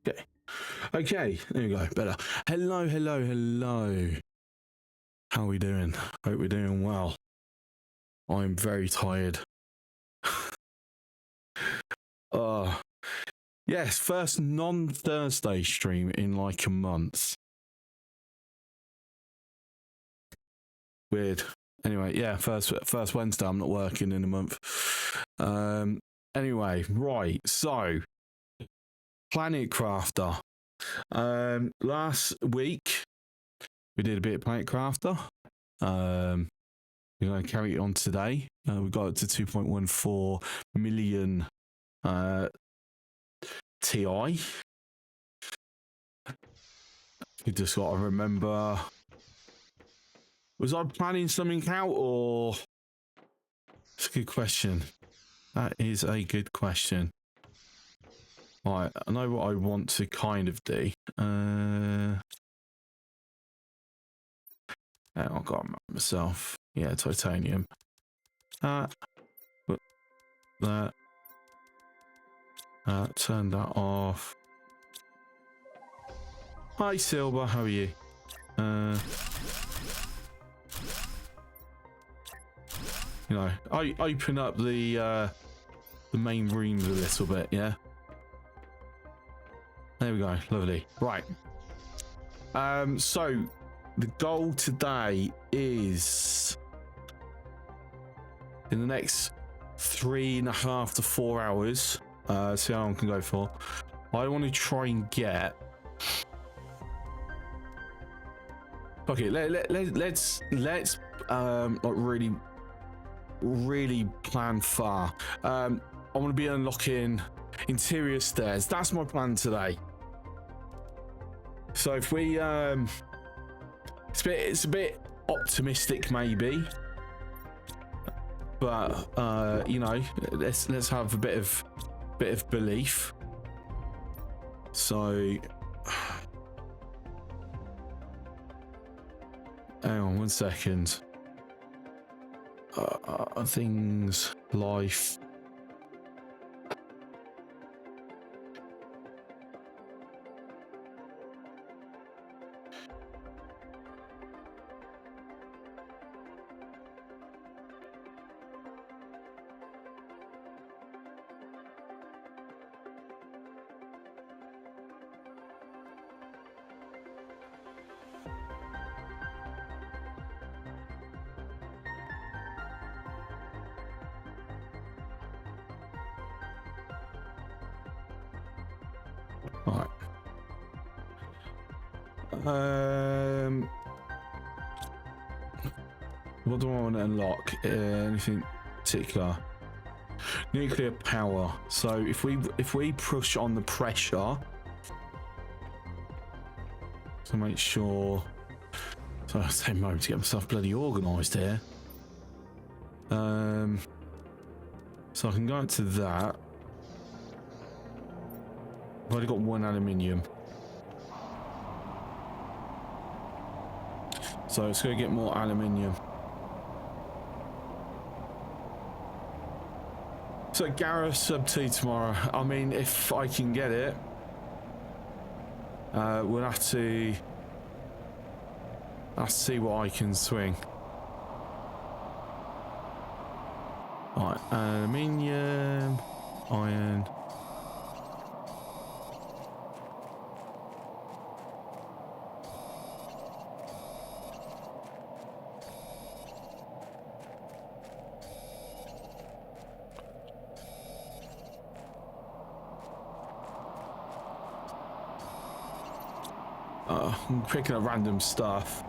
Okay. Okay, there we go. Better. Hello, hello, hello. How are we doing? Hope we're doing well. I'm very tired. Yes, first non-Thursday stream in like a month. Weird. Anyway, yeah, first Wednesday. I'm not working in a month. Anyway, right. So, Planet Crafter. Last week we did a bit of Planet Crafter. We're going to carry it on today. We got it to 2.14 million TI. You just got to remember, was I planning something out, or? It's a good question. That is a good question. Right, I know what I want to kind of do. I've got to myself. Yeah, titanium. That. Turn that off. Hi, Silver. How are you? You know, I open up the main rooms a little bit. Yeah. There we go. Lovely. Right. So the goal today is in the next 3.5 to 4 hours. See how long I can go for. I want to try and get. Okay, let's like really plan far. I want to be unlocking interior stairs. That's my plan today. So if we it's a bit optimistic maybe, but you know, let's have a bit of belief. So hang on 1 second. Things, life. Right. What do I want to unlock? Anything particular? Nuclear power. So if we push on the pressure to make sure. So I take a moment to get myself bloody organised here. So I can go into that. I've only got 1 aluminium. So let's go get more aluminium. So Gareth sub T tomorrow. I mean, if I can get it, we'll have to see what I can swing. Right, aluminium, iron. I'm picking up random stuff.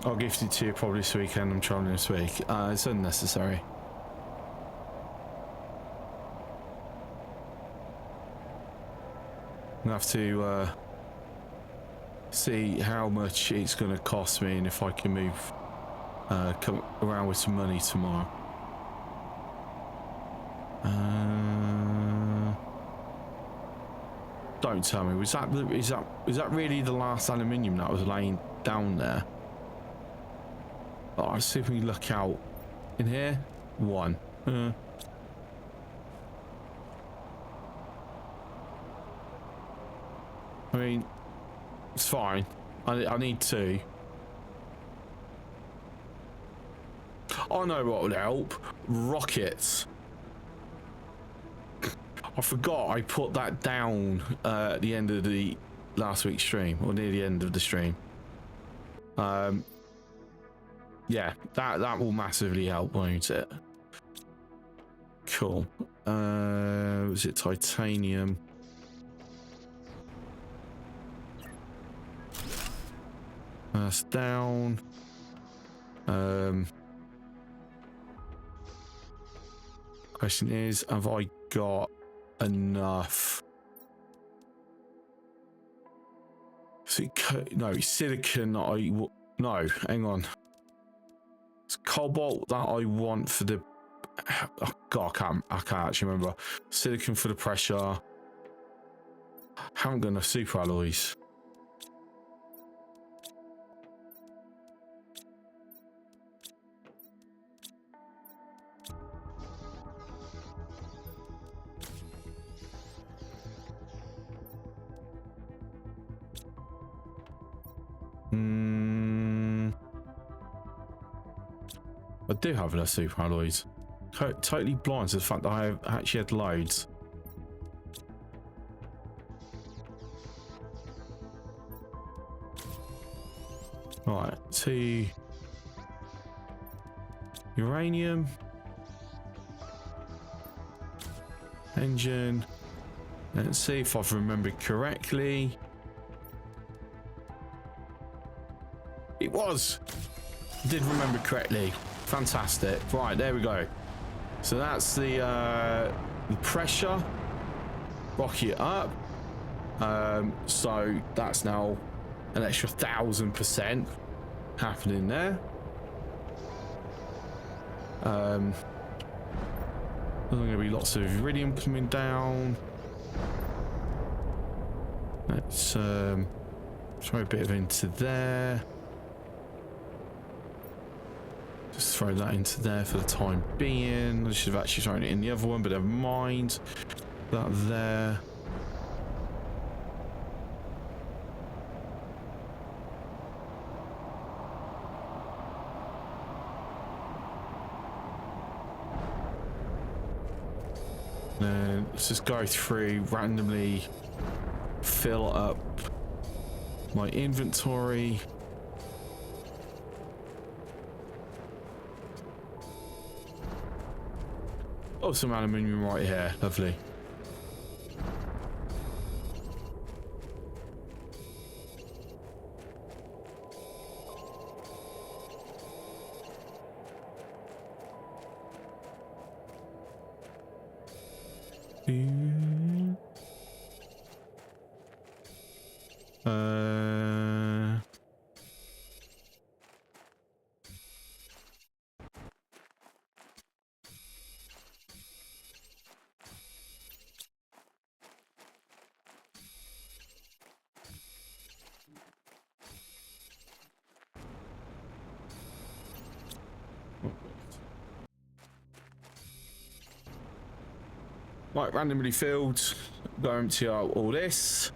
I'll gift it to you probably this weekend. I'm traveling this week. It's unnecessary. I'm gonna have to see how much it's going to cost me and if I can move, come around with some money tomorrow. Don't tell me, is that really the last aluminium that was laying down there? Oh, let's see if we can look out in here. 1. I mean, it's fine. I need two. I know what would help. Rockets. I forgot I put that down at the end of the last week's stream, or near the end of the stream. Yeah, that will massively help, won't it? Cool. Was it titanium? That's down. Question is, have I got enough? No, silicon. No, hang on. It's cobalt that I want for the. Oh God, I can't actually remember. Silicon for the pressure. Haven't got enough super alloys. I do have enough super alloys. Totally blind to the fact that I have actually had loads. Right, 2 uranium. Engine. Let's see if I've remembered correctly. It was. I did remember correctly. Fantastic. Right, there we go. So that's the pressure. Rocket it up. So that's now an extra 1000% happening there. There's going to be lots of iridium coming down. Let's throw a bit of into there. Just throw that into there for the time being. I should have actually thrown it in the other one, but never mind. That there. Then let's just go through, randomly fill up my inventory. Oh, some aluminium right here. Lovely. Right, randomly filled. Go empty out all this.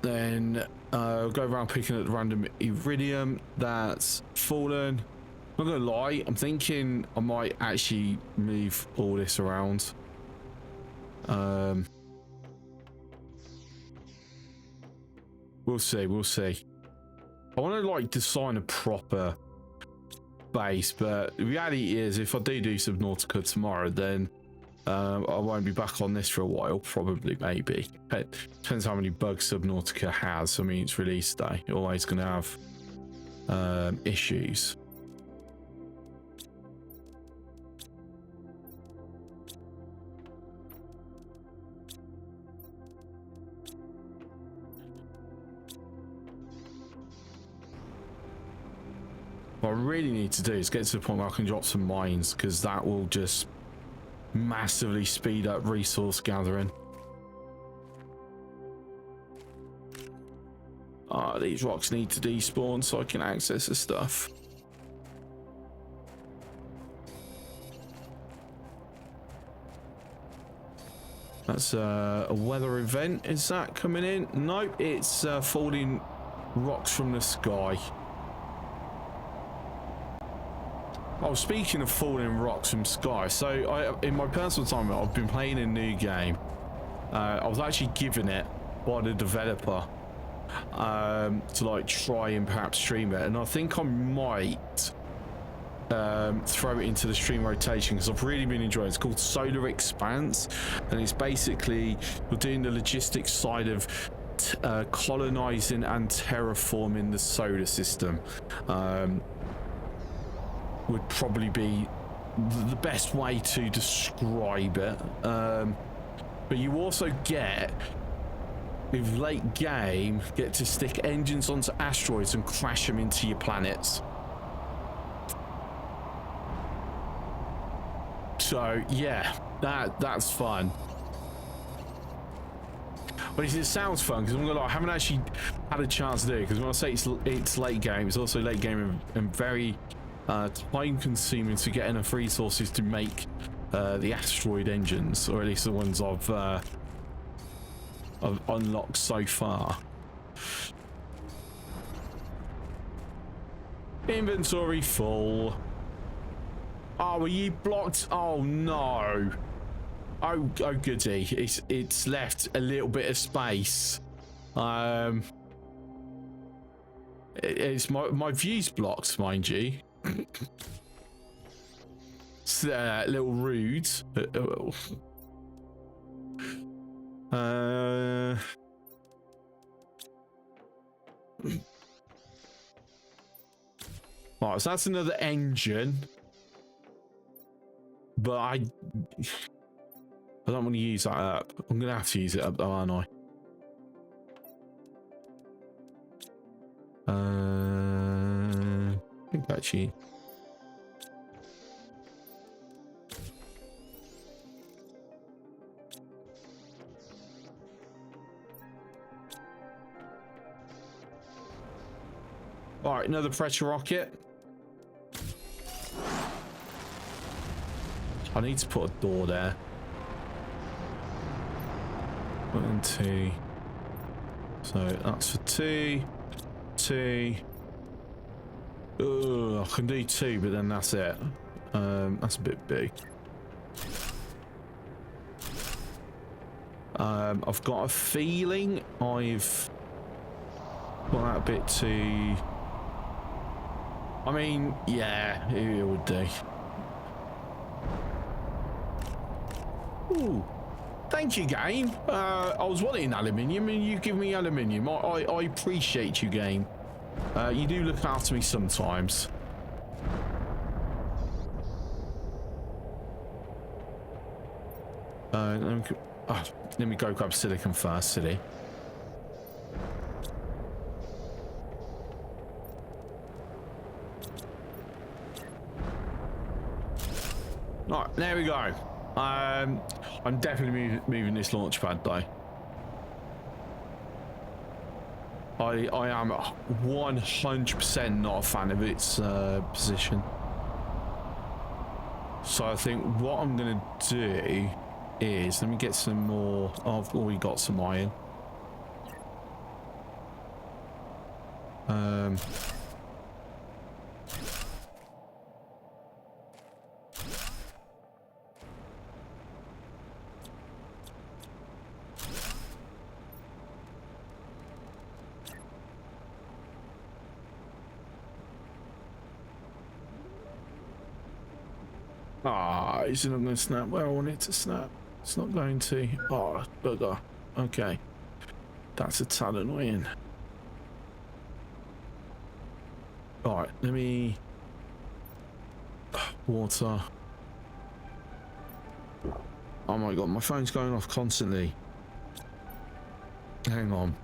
Then go around picking up the random iridium that's fallen. Not gonna lie, I'm thinking I might actually move all this around. We'll see, we'll see. I want to like design a proper base, but the reality is if I do Subnautica tomorrow, then I won't be back on this for a while, probably, maybe. It depends how many bugs Subnautica has. I mean, it's release day. You're always going to have issues. What I really need to do is get to the point where I can drop some mines, because that will just massively speed up resource gathering. These rocks need to despawn so I can access the stuff. That's a weather event. Is that coming in? Nope, it's falling rocks from the sky. Oh, speaking of falling rocks from sky, so in my personal time, I've been playing a new game. I was actually given it by the developer to like try and perhaps stream it, and I think I might throw it into the stream rotation because I've really been enjoying it. It's called Solar Expanse, and it's basically you're doing the logistics side of colonizing and terraforming the solar system. Would probably be the best way to describe it. But you also get, with late game, get to stick engines onto asteroids and crash them into your planets. So yeah, that's fun. But it sounds fun because I'm gonna lie, I haven't actually had a chance to do it, because when I say it's late game, it's also late game and very time consuming to get enough resources to make the asteroid engines, or at least the ones I've unlocked so far. Inventory full. Oh, were you blocked? Oh no. Oh goody. It's left a little bit of space. It's my view's blocked, mind you. It's a little rude. Right, so that's another engine. But I don't want to use that up. I'm gonna have to use it up though, aren't I? I think actually. All right, another pressure rocket. I need to put a door there. 1 and 2. So that's for 2. 2. I can do 2, but then that's it. That's a bit big. I've got a feeling I've got that a bit too. I mean, yeah, it would do. Ooh, thank you, game. I was wanting aluminium, and you give me aluminium. I appreciate you, game. You do look after me sometimes. Let me go grab silicon first, silly. Right, there we go. I'm definitely moving this launch pad though. I am 100% not a fan of its position. So I think what I'm going to do is, let me get some more. I've already got some iron. Is it not going to snap where I want it to snap? It's not going to. Oh, bugger. Okay. That's a tad annoying. Alright, let me... Water. Oh my god, my phone's going off constantly. Hang on.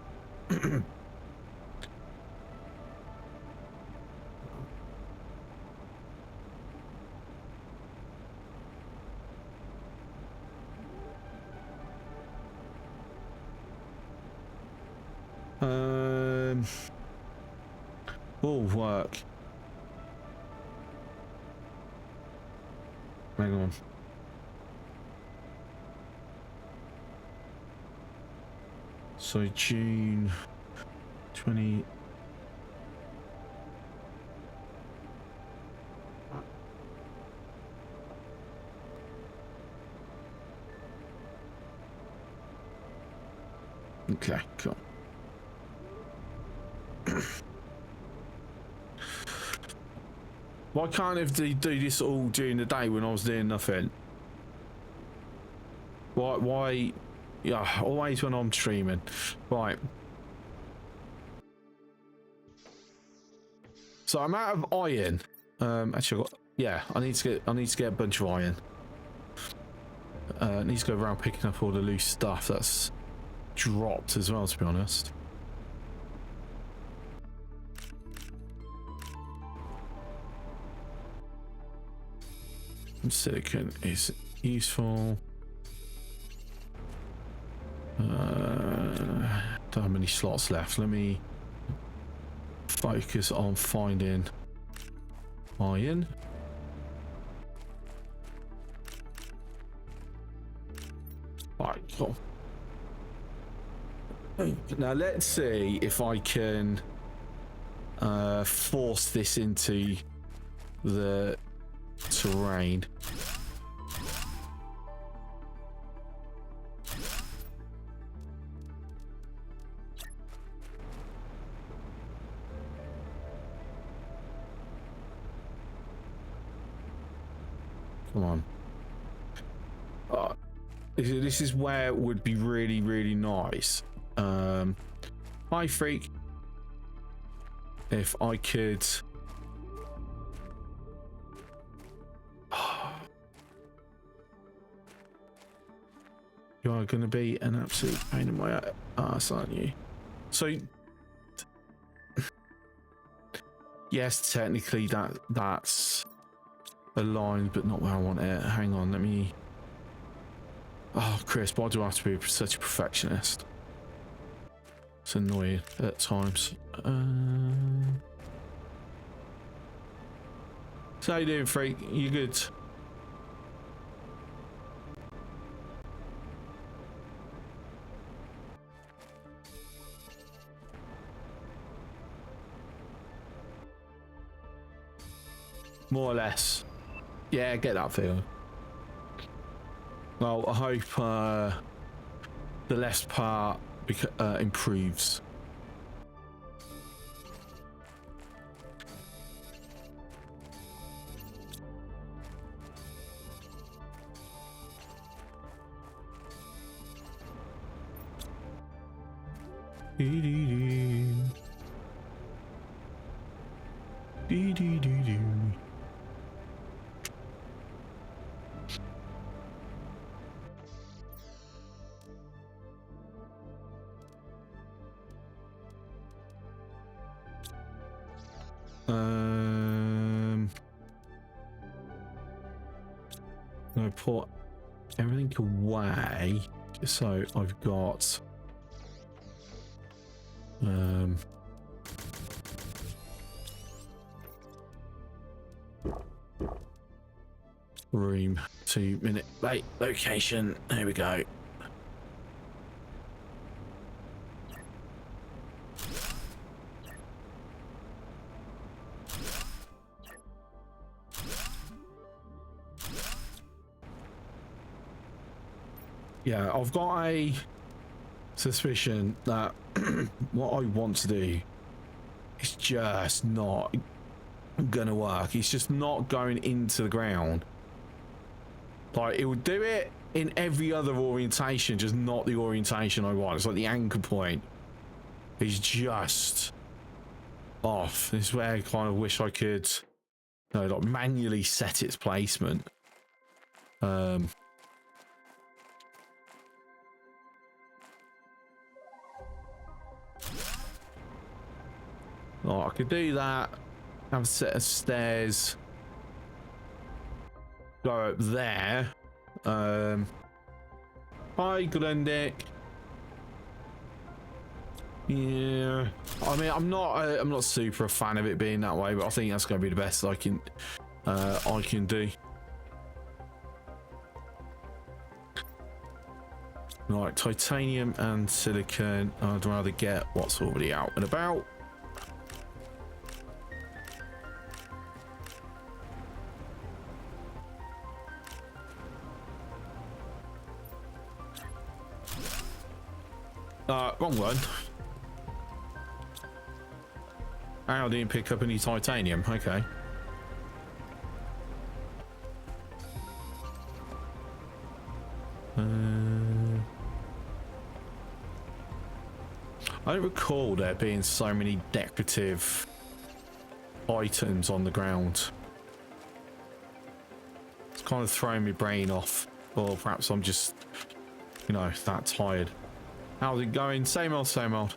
Will work. Hang on. So June 20. Okay, cool. Why can't they do this all during the day when I was doing nothing? Why? Yeah, always when I'm streaming. Right. So I'm out of iron. Actually, yeah, I need to get a bunch of iron. I need to go around picking up all the loose stuff that's dropped as well, to be honest. Silicon is useful. Don't have many slots left. Let me focus on finding iron. Right, cool. Now let's see if I can force this into the terrain. Come on. This is where it would be really, really nice. Hi, freak. If I could... You are going to be an absolute pain in my ass, aren't you? So... Yes, technically that's aligned, but not where I want it. Hang on, let me... Oh, Chris, why do I have to be such a perfectionist? It's annoying at times. So how you doing, freak? You good? More or less. Yeah, get that feeling. Well, I hope the left part improves. I'm gonna put everything away just so I've got room. 2 minute late location. There we go. Yeah, I've got a suspicion that what I want to do is just not gonna work. It's just not going into the ground. Like, it would do it in every other orientation, just not the orientation I want. It's like the anchor point is just off. This is where I kind of wish I could, you know, like manually set its placement. Oh, I could do that. Have a set of stairs. Go up there. Hi, Glendick. Yeah. I mean, I'm not super a fan of it being that way, but I think that's going to be the best I can do. Right, titanium and silicon. I'd rather get what's already out and about. Wrong one. I didn't pick up any titanium. Okay. I don't recall there being so many decorative items on the ground. It's kind of throwing my brain off. Or perhaps I'm just, you know, that tired. How's it going? Same old, same old.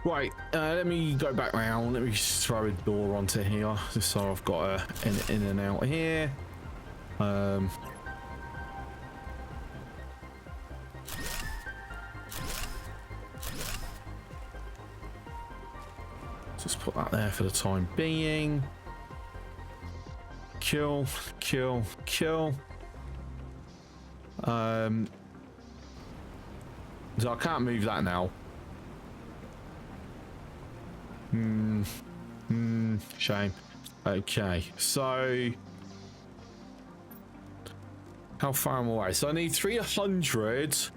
Right, let me go back round. Let me just throw a door onto here, just so I've got an in and out here. Just put that there for the time being. Kill, kill, kill. So I can't move that now. Shame. Okay, so how far am I away? So I need 364.5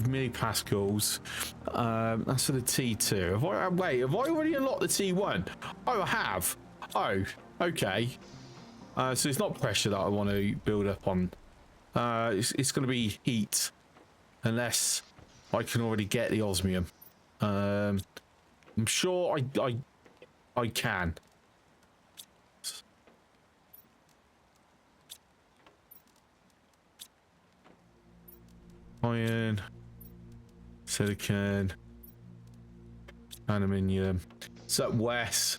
millipascals. That's for the T2. Have I already unlocked the T1? Oh, I have. Oh, okay. So it's not pressure that I want to build up on. It's going to be heat, unless I can already get the osmium. I'm sure I can. Iron, silicon, aluminium. So Wes.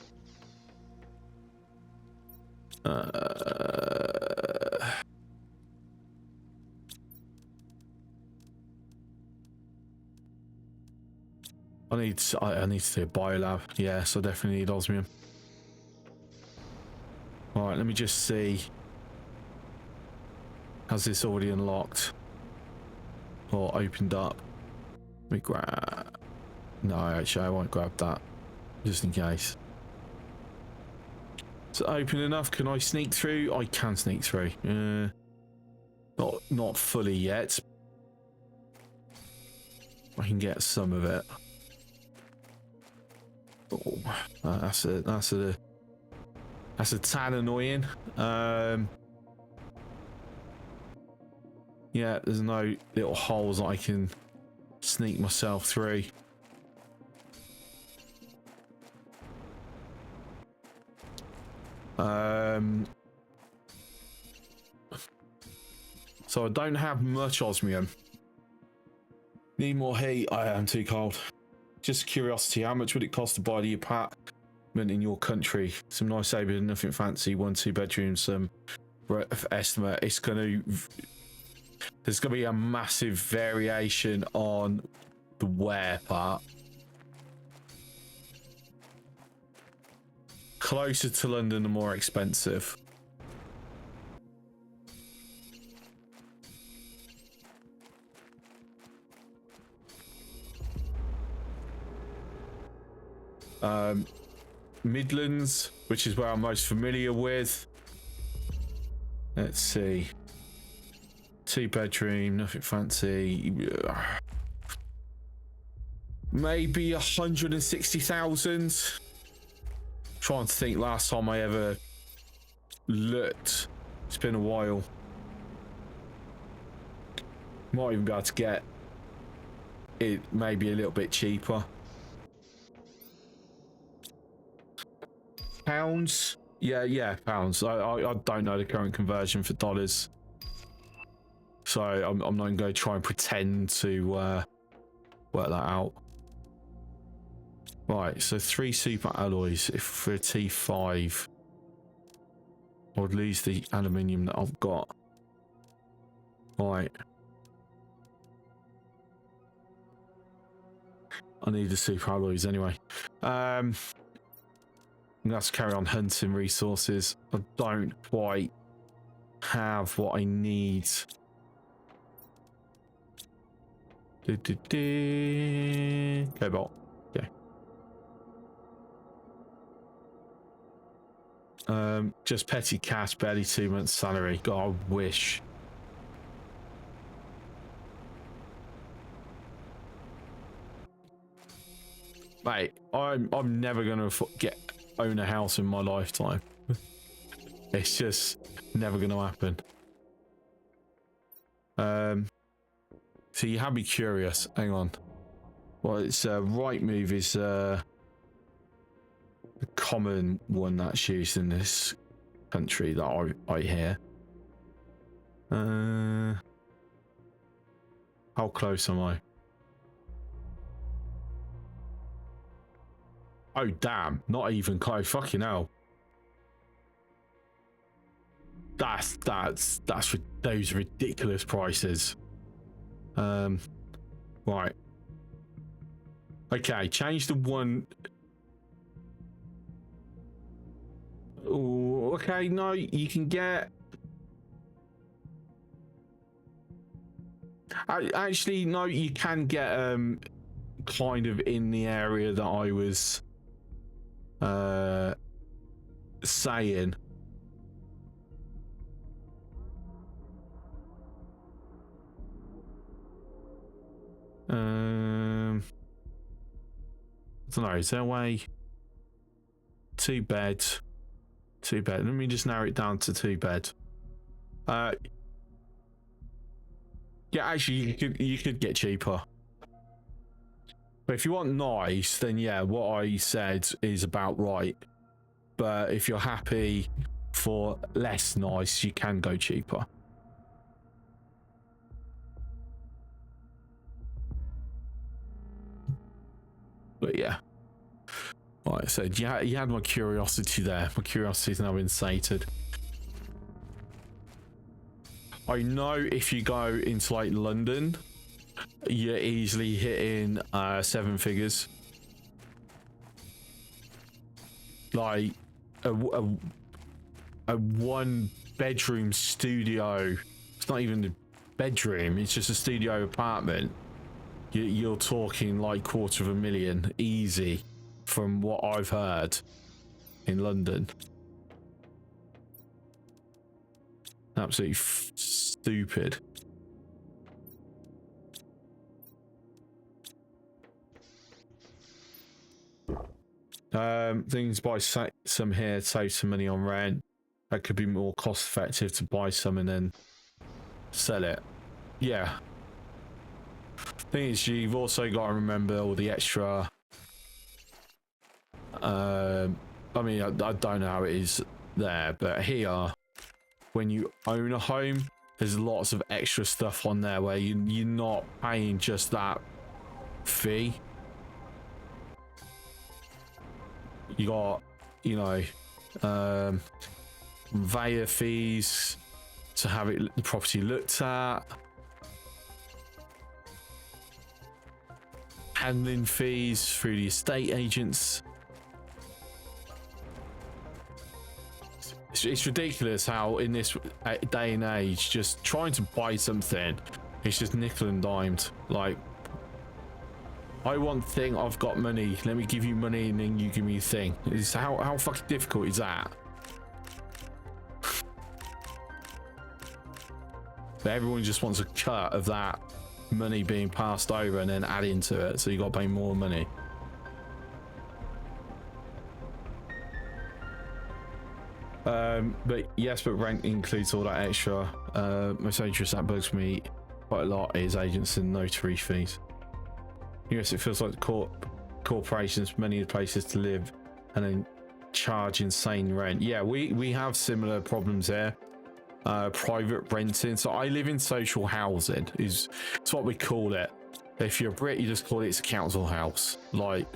I need to do a biolab. Yeah, so definitely need osmium. All right, let me just see. Has this already unlocked or opened up? Let me grab. No, actually, I won't grab that, just in case. Is it open enough? Can I sneak through? I can sneak through. Not fully yet. I can get some of it. Oh, that's a tad annoying. Yeah, there's no little holes that I can sneak myself through. So I don't have much osmium. Need more heat. I am too cold. Just curiosity, how much would it cost to buy the apartment in your country? Some nice neighbourhood, nothing fancy, 1-2 bedrooms, some rough estimate. There's gonna be a massive variation on the where part. Closer to London, the more expensive. Midlands, which is where I'm most familiar with. Let's see. 2-bedroom, nothing fancy. Maybe 160,000. Trying to think last time I ever looked. It's been a while. Might even be able to get it maybe a little bit cheaper. Pounds? Yeah, pounds. I don't know the current conversion for dollars. So I'm not going to try and pretend to work that out. Right, so 3 super alloys. If for a T5, I would lose the aluminium that I've got. Right. I need the super alloys anyway. I'm gonna have to carry on hunting resources. I don't quite have what I need. Cobalt. Okay. Just petty cash, barely 2 months salary. God, I wish. Mate, I'm never gonna own a house in my lifetime. It's just never gonna happen. So you have me curious. Hang on. Well, it's right move is a common one that's used in this country that I hear. How close am I? Oh damn, not even close. Fucking hell. That's those ridiculous prices. Right. Okay, change the one. Oh, okay, no, you can get. Actually, no, you can get kind of in the area that I was saying. I don't know, is there a way? 2 beds. 2 bed. Let me just narrow it down to 2 bed. Yeah, actually you could get cheaper. But if you want nice, then yeah, what I said is about right. But if you're happy for less nice, you can go cheaper. But yeah. Like I said, you had my curiosity there. My curiosity's now been sated. I know if you go into like London, you're easily hitting 7 figures. Like a 1-bedroom studio. It's not even a bedroom, it's just a studio apartment. You're talking like $250,000 easy, from what I've heard in London. Absolutely stupid. Things buy some here, save some money on rent. That could be more cost effective to buy some and then sell it. Yeah. Thing is, you've also got to remember all the extra. I mean, I don't know how it is there, but here, when you own a home, there's lots of extra stuff on there where you're not paying just that fee. You got, you know, conveyor fees to have the property looked at, handling fees through the estate agents. It's ridiculous how in this day and age, just trying to buy something, it's just nickel and dimed. Like, I want thing, I've got money, let me give you money and then you give me a thing. How fucking difficult is that? But everyone just wants a cut of that money being passed over and then add into it, so you got to pay more money. But yes, but rent includes all that extra. Most interest that bugs me quite a lot is agents and notary fees. Yes, it feels like corporations, many places to live, and then charge insane rent. Yeah, we have similar problems here. Private renting. So I live in social housing. It's what we call it. If you're a Brit, you just call it, it's a council house. Like,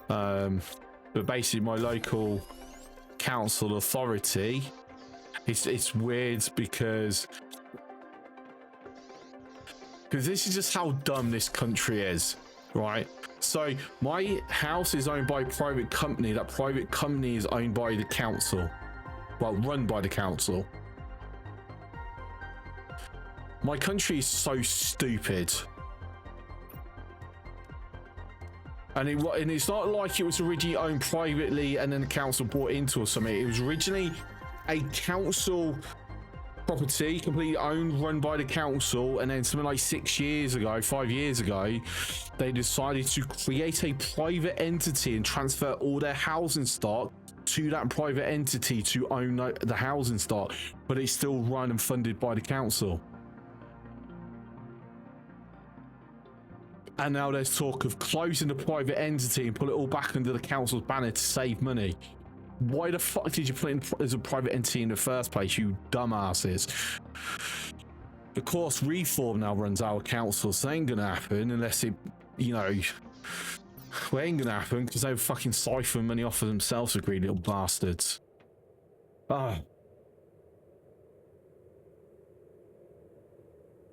But basically my local council authority, it's weird because this is just how dumb this country is, right? So my house is owned by a private company. That private company is owned by the council. Well, run by the council. My country is so stupid. And it's not like it was originally owned privately and then the council bought into or something. It was originally a council property, completely owned, run by the council, and then something like 5 years ago, they decided to create a private entity and transfer all their housing stock to that private entity to own the housing stock, but it's still run and funded by the council. And now there's talk of closing the private entity and put it all back under the council's banner to save money. Why the fuck did you put it in as a private entity in the first place, you dumbasses? Of course, Reform now runs our council, so it ain't gonna happen unless it, you know, well, it ain't gonna happen because they fucking siphon money off of themselves, the greedy little bastards. Ah.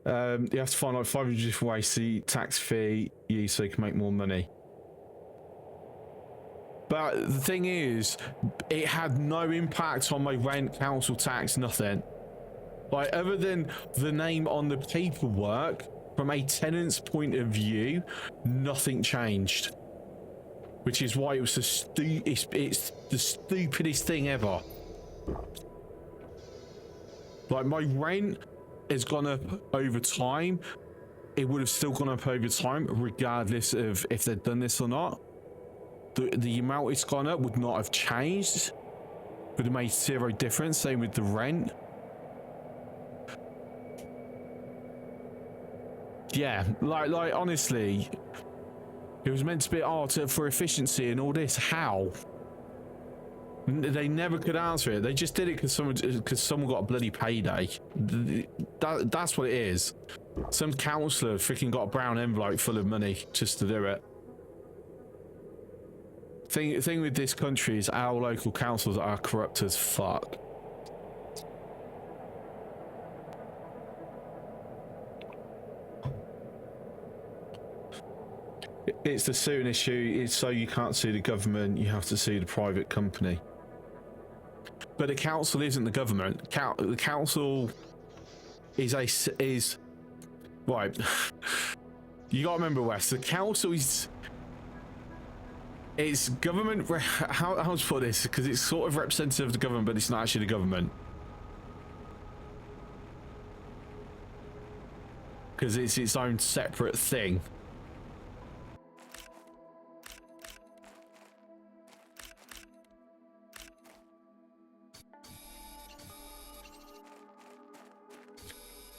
You have to find like 500 different ways to tax fee you so you can make more money. But the thing is, it had no impact on my rent, council tax, nothing. Like, other than the name on the paperwork, from a tenant's point of view, nothing changed. Which is why it was it's the stupidest thing ever. Like, my rent has gone up over time. It would have still gone up over time, regardless of if they'd done this or not. The amount it's gone up would not have changed. Would have made zero difference. Same with the rent. Yeah, like honestly, it was meant to be for efficiency and all this. How? They never could answer it. They just did it because someone got a bloody payday. That's what it is. Some councillor freaking got a brown envelope full of money just to do it. Thing with this country is our local councils are corrupt as fuck. It's the suing issue. It's so you can't sue the government, you have to sue the private company. But the council isn't the government. The council is right. You gotta remember, Wes, the council is... It's government... How to put this? Because it's sort of representative of the government, but it's not actually the government. Because it's its own separate thing.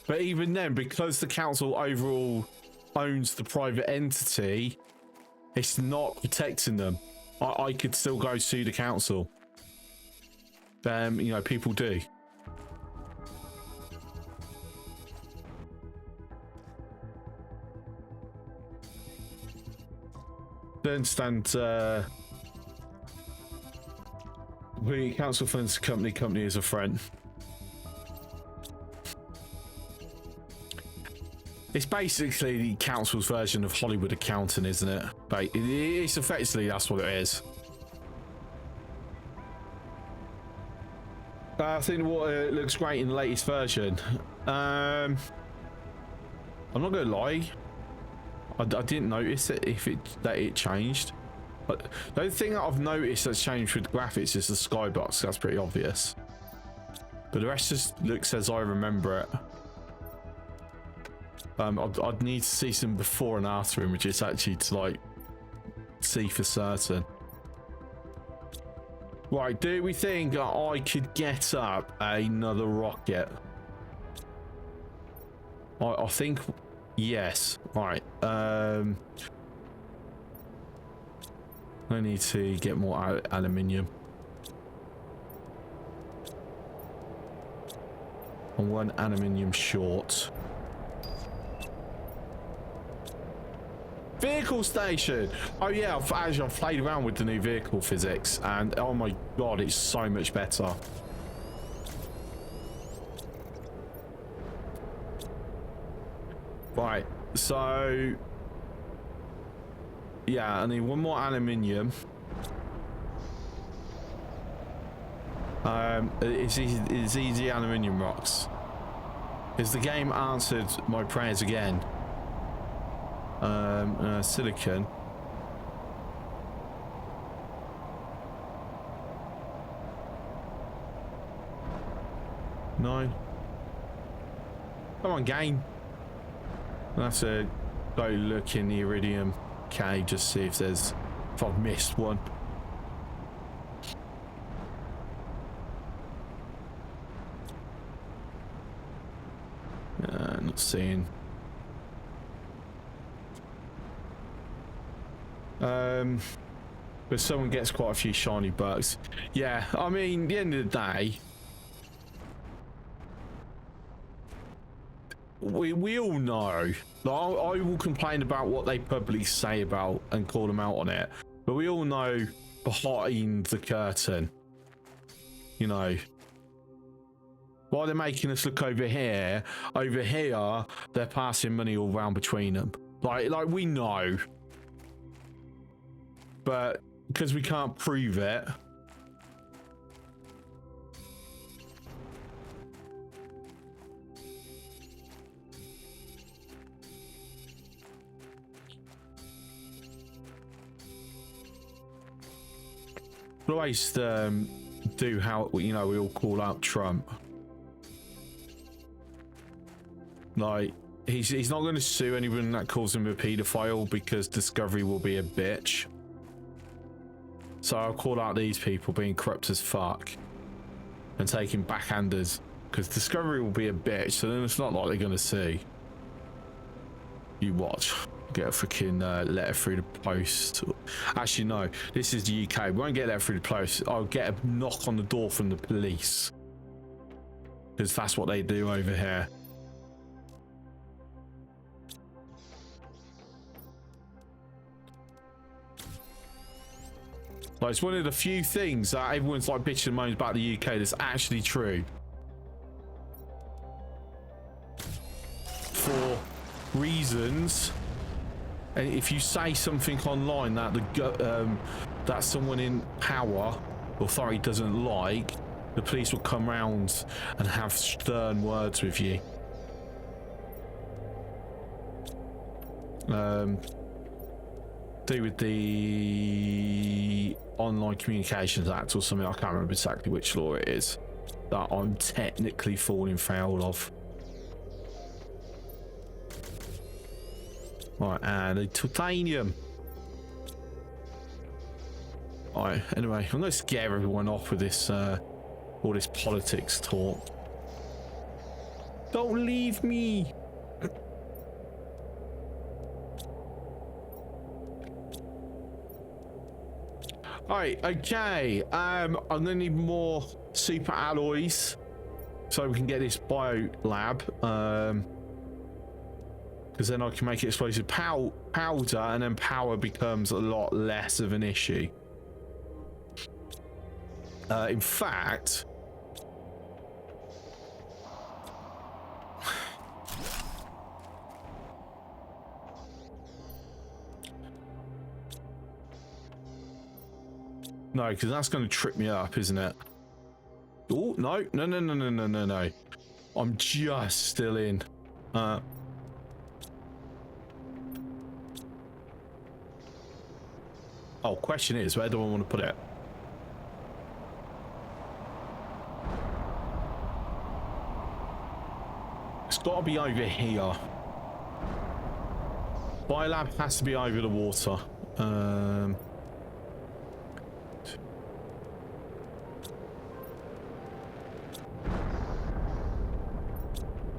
But even then, because the council overall owns the private entity, it's not protecting them. I could still go sue the council. You know, people do. Don't understand. When council funds company is a friend. It's basically the council's version of Hollywood accounting, isn't it? But it's effectively, that's what it is. I think the water looks great in the latest version. I'm not gonna lie, I didn't notice it that it changed. But the only thing that I've noticed that's changed with graphics is the skybox. That's pretty obvious. But the rest just looks as I remember it. I'd need to see some before and after images actually to like see for certain. Right, do we think I could get up another rocket? I think yes. Right. I need to get more aluminium. I'm one aluminium short. Vehicle station. Oh yeah, I've played around with the new vehicle physics, and oh my god, it's so much better. Right, so yeah, I need one more aluminium. It's easy aluminium rocks. Is the game answered my prayers again? Silicon. No. Come on, game. I'll have to go look in the iridium cave, just see if I've missed one. Not seeing. But someone gets quite a few shiny bucks. Yeah, I mean, at the end of the day, we all know. Like, I will complain about what they publicly say about and call them out on it, but we all know behind the curtain, you know, why they're making us look over here they're passing money all around between them, like we know, but because we can't prove it, we always do how, you know, we all call out Trump. Like, he's not going to sue anyone that calls him a paedophile because Discovery will be a bitch. So I'll call out these people being corrupt as fuck and taking backhanders because Discovery will be a bitch. So then it's not like they're going to sue. You watch. Get a freaking letter through the post. Actually, no. This is the UK. We won't get a letter through the post. I'll get a knock on the door from the police because that's what they do over here. Like, it's one of the few things that everyone's like bitching and moaning about the UK that's actually true. For reasons, and if you say something online that that someone in power, authority doesn't like, the police will come round and have stern words with you. Do with the Online Communications Act or something. I can't remember exactly which law it is that I'm technically falling foul of. Right, and the titanium. Right, anyway, I'm gonna scare everyone off with this all this politics talk. Don't leave me. Alright, okay. I'm gonna need more super alloys so we can get this bio lab. Because then I can make explosive powder, and then power becomes a lot less of an issue. In fact, no, because that's going to trip me up, isn't it? Oh, no. I'm just still in. Oh, question is, where do I want to put it? It's got to be over here. Biolab has to be over the water. And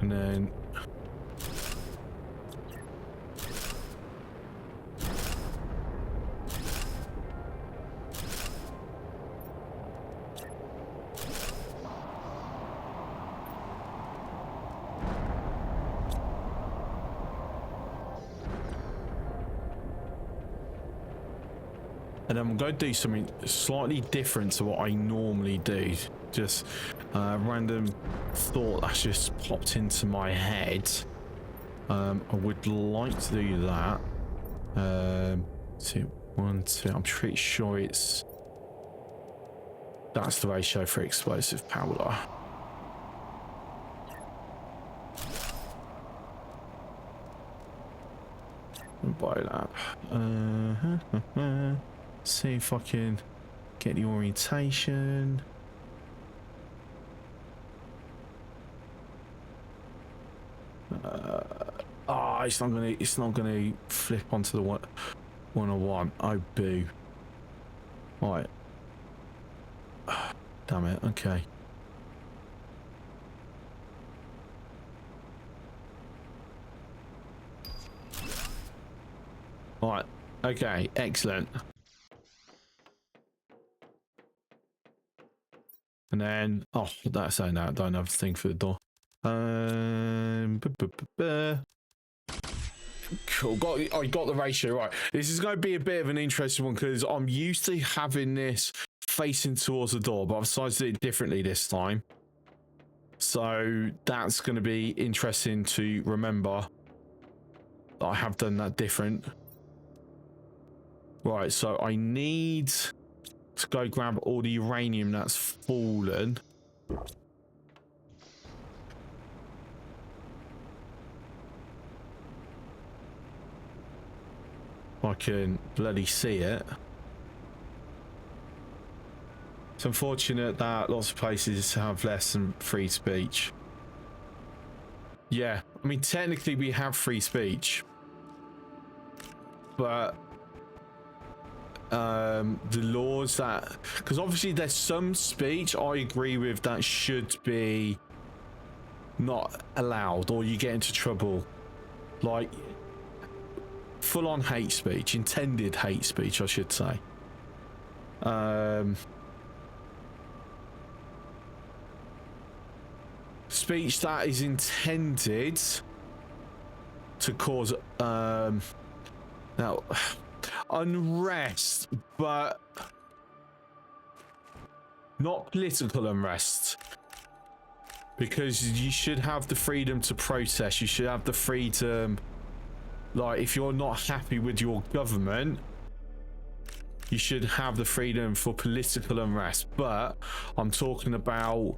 then And I'm going to do something slightly different to what I normally do. Just random thought that's just popped into my head. I would like to do that. 2, 1, 2. I'm pretty sure that's the ratio for explosive powder. Buy that. See if I can get the orientation. It's not gonna flip onto the 101. Oh boo. Right. Damn it, okay. Right, okay, excellent. And then, oh, that's saying that I don't have a thing for the door. Cool, I got the ratio right. This is going to be a bit of an interesting one because I'm used to having this facing towards the door, but I've decided to do it differently this time. So that's going to be interesting to remember that I have done that different. Right, so I need to go grab all the uranium that's fallen. I can bloody see it. It's unfortunate that lots of places have less than free speech. Yeah, I mean, technically we have free speech. But the laws that, because obviously there's some speech I agree with that should be not allowed or you get into trouble, like full-on hate speech, intended hate speech I should say. Speech that is intended to cause now unrest, but not political unrest, because you should have the freedom to protest. You should have the freedom, like if you're not happy with your government, you should have the freedom for political unrest. But I'm talking about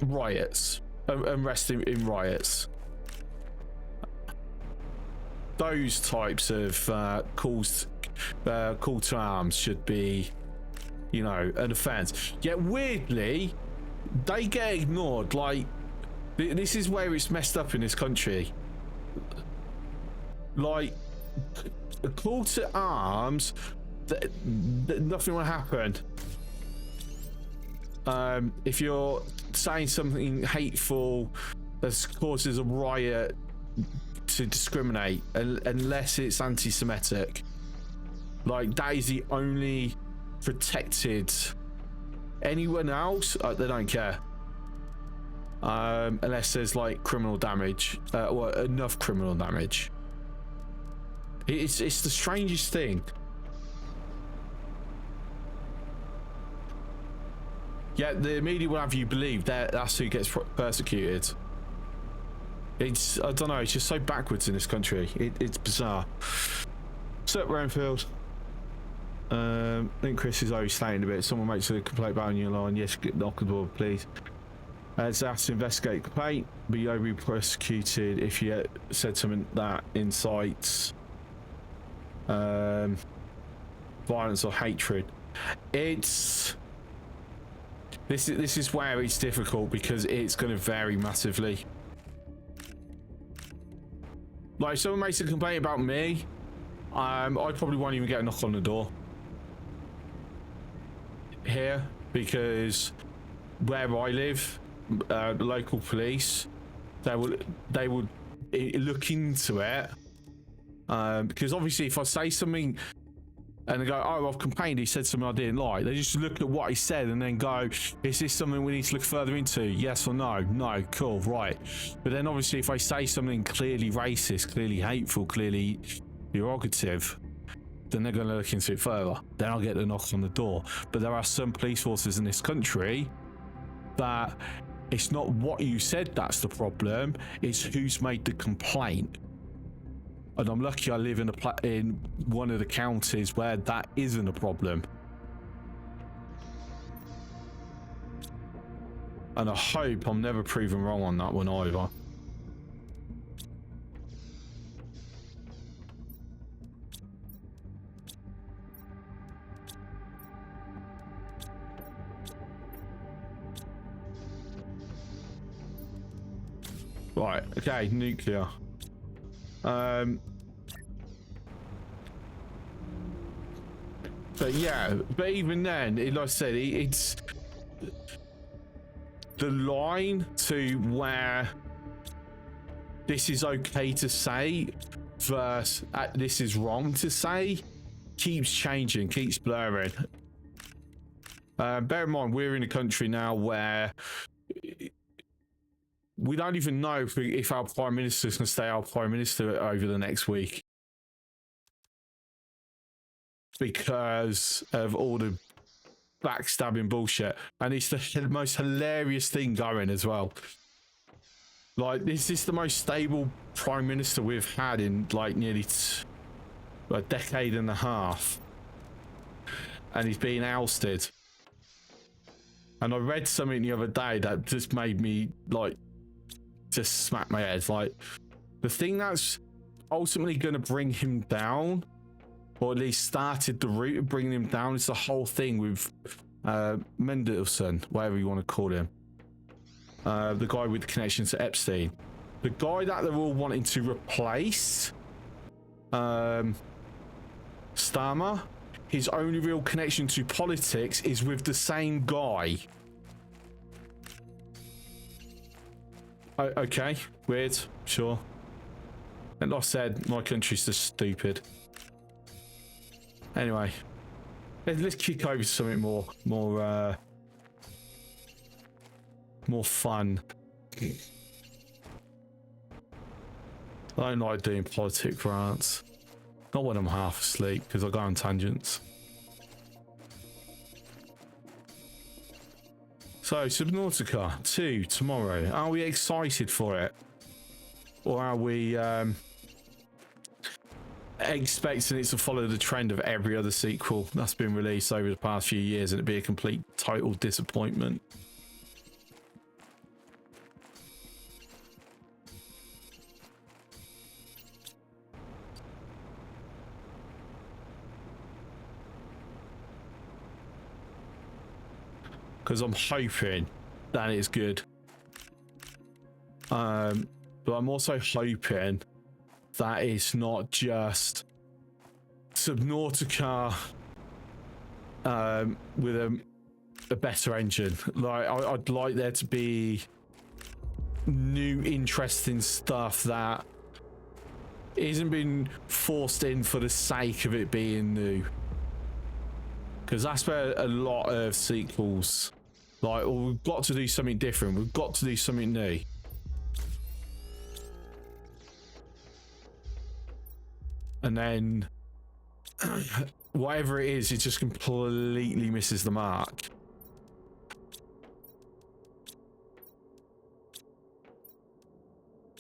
riots, unrest in riots. Those types of calls call to arms should be, you know, an offense. Yet weirdly, they get ignored. Like, this is where it's messed up in this country. Like, a call to arms, nothing will happen. If you're saying something hateful that causes a riot, to discriminate, unless it's anti-Semitic, like that is the only protected. Anyone else, they don't care, unless there's like criminal damage, or enough criminal damage. It's the strangest thing. Yeah, the media will have you believe that's who gets persecuted. It's, I don't know, it's just so backwards in this country. It's bizarre. Sup, Ramfield? I think Chris is overstating a bit. Someone makes a complaint about your line. Yes, knock the door, please. It's asked to investigate the complaint, but you'll be prosecuted if you said something that incites violence or hatred. This is where it's difficult because it's going to vary massively. Like, if someone makes a complaint about me, I probably won't even get a knock on the door here, because where I live, the local police, they will look into it, because obviously if I say something and they go, oh, I've complained, he said something I didn't like, they just look at what he said and then go, is this something we need to look further into? Yes or no? No, cool, right. But then obviously if I say something clearly racist, clearly hateful, clearly derogative, then they're going to look into it further. Then I'll get the knock on the door. But there are some police forces in this country that it's not what you said that's the problem, it's who's made the complaint. And I'm lucky I live in one of the counties where that isn't a problem. And I hope I'm never proven wrong on that one either. Right, okay, nuclear. But yeah, but even then, like I said, it's the line to where this is okay to say versus this is wrong to say keeps changing, keeps blurring. Bear in mind, we're in a country now where we don't even know if our Prime Minister is going to stay our Prime Minister over the next week because of all the backstabbing bullshit. And it's the most hilarious thing going as well. Like, this is the most stable Prime Minister we've had in like nearly a decade and a half. And he's being ousted. And I read something the other day that just made me like just smack my head. Like, the thing that's ultimately going to bring him down, or at least started the route of bringing him down, is the whole thing with Mendelsohn, whatever you want to call him, the guy with the connection to Epstein, the guy that they're all wanting to replace, Starmer. His only real connection to politics is with the same guy. Okay, weird, sure. And like I said, my country's just stupid. Anyway, let's kick over to something more fun. I don't like doing politic rants. Not when I'm half asleep, because I go on tangents. So, Subnautica 2 tomorrow. Are we excited for it? Or are we expecting it to follow the trend of every other sequel that's been released over the past few years and it be a complete, total disappointment? Because I'm hoping that it's good. But I'm also hoping that it's not just Subnautica with a better engine. Like, I'd like there to be new, interesting stuff that isn't being forced in for the sake of it being new. Because that's where a lot of sequels, like, well, we've got to do something different. We've got to do something new. And then whatever it is, it just completely misses the mark.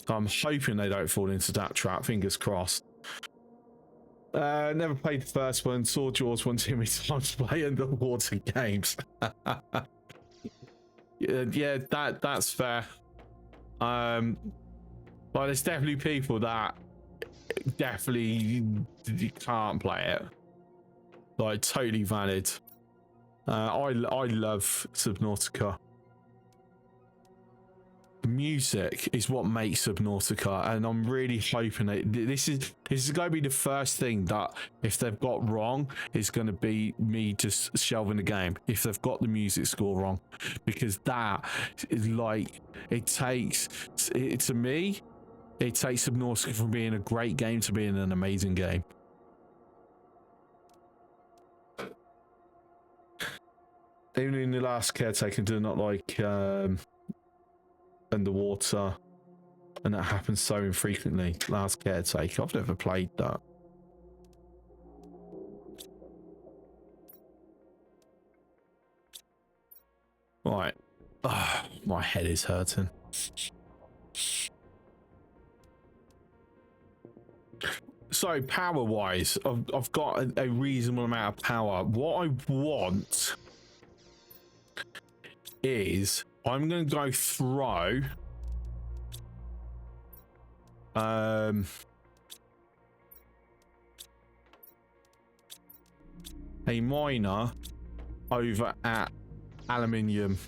I'm hoping they don't fall into that trap. Fingers crossed. Never played the first one. Saw Jaws one too many times play underwater games. Yeah, that's fair. But there's definitely people that definitely you can't play it. Like, totally valid. I love Subnautica. The music is what makes Subnautica, and I'm really hoping that this is going to be the first thing that, if they've got wrong, is going to be me just shelving the game if they've got the music score wrong, because that is like, to me it takes Subnautica from being a great game to being an amazing game. Even in the last Caretaker, do not like underwater, and that happens so infrequently. Last Caretaker, I've never played that. My head is hurting. So power wise, I've got a reasonable amount of power. What I want is I'm going to go throw a miner over at aluminium.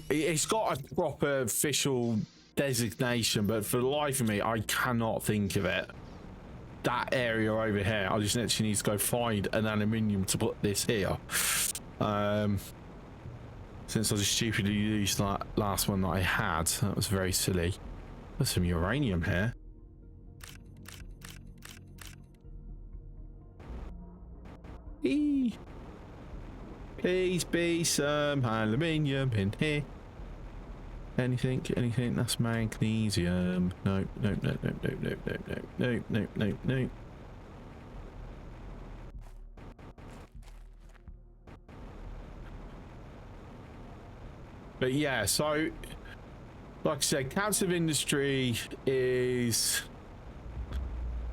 It's got a proper official designation, but for the life of me I cannot think of it. That area over here, I just actually need to go find an aluminium to put this here. Since I just stupidly used that last one that I had, that was very silly. There's some uranium here. Please be some aluminium in here. Anything, that's magnesium. No. But yeah, so like I said, captive industry is,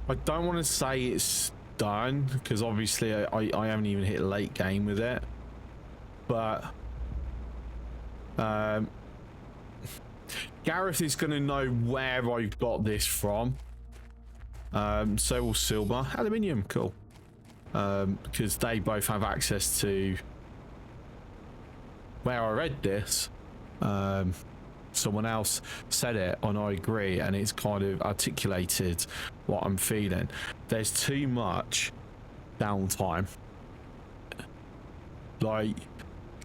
I don't want to say it's done because obviously I haven't even hit a late game with it, but Gareth is going to know where I've got this from. So will Silver. Aluminium, cool. Because they both have access to where I read this. Someone else said it and I agree, and it's kind of articulated what I'm feeling. There's too much downtime. Like,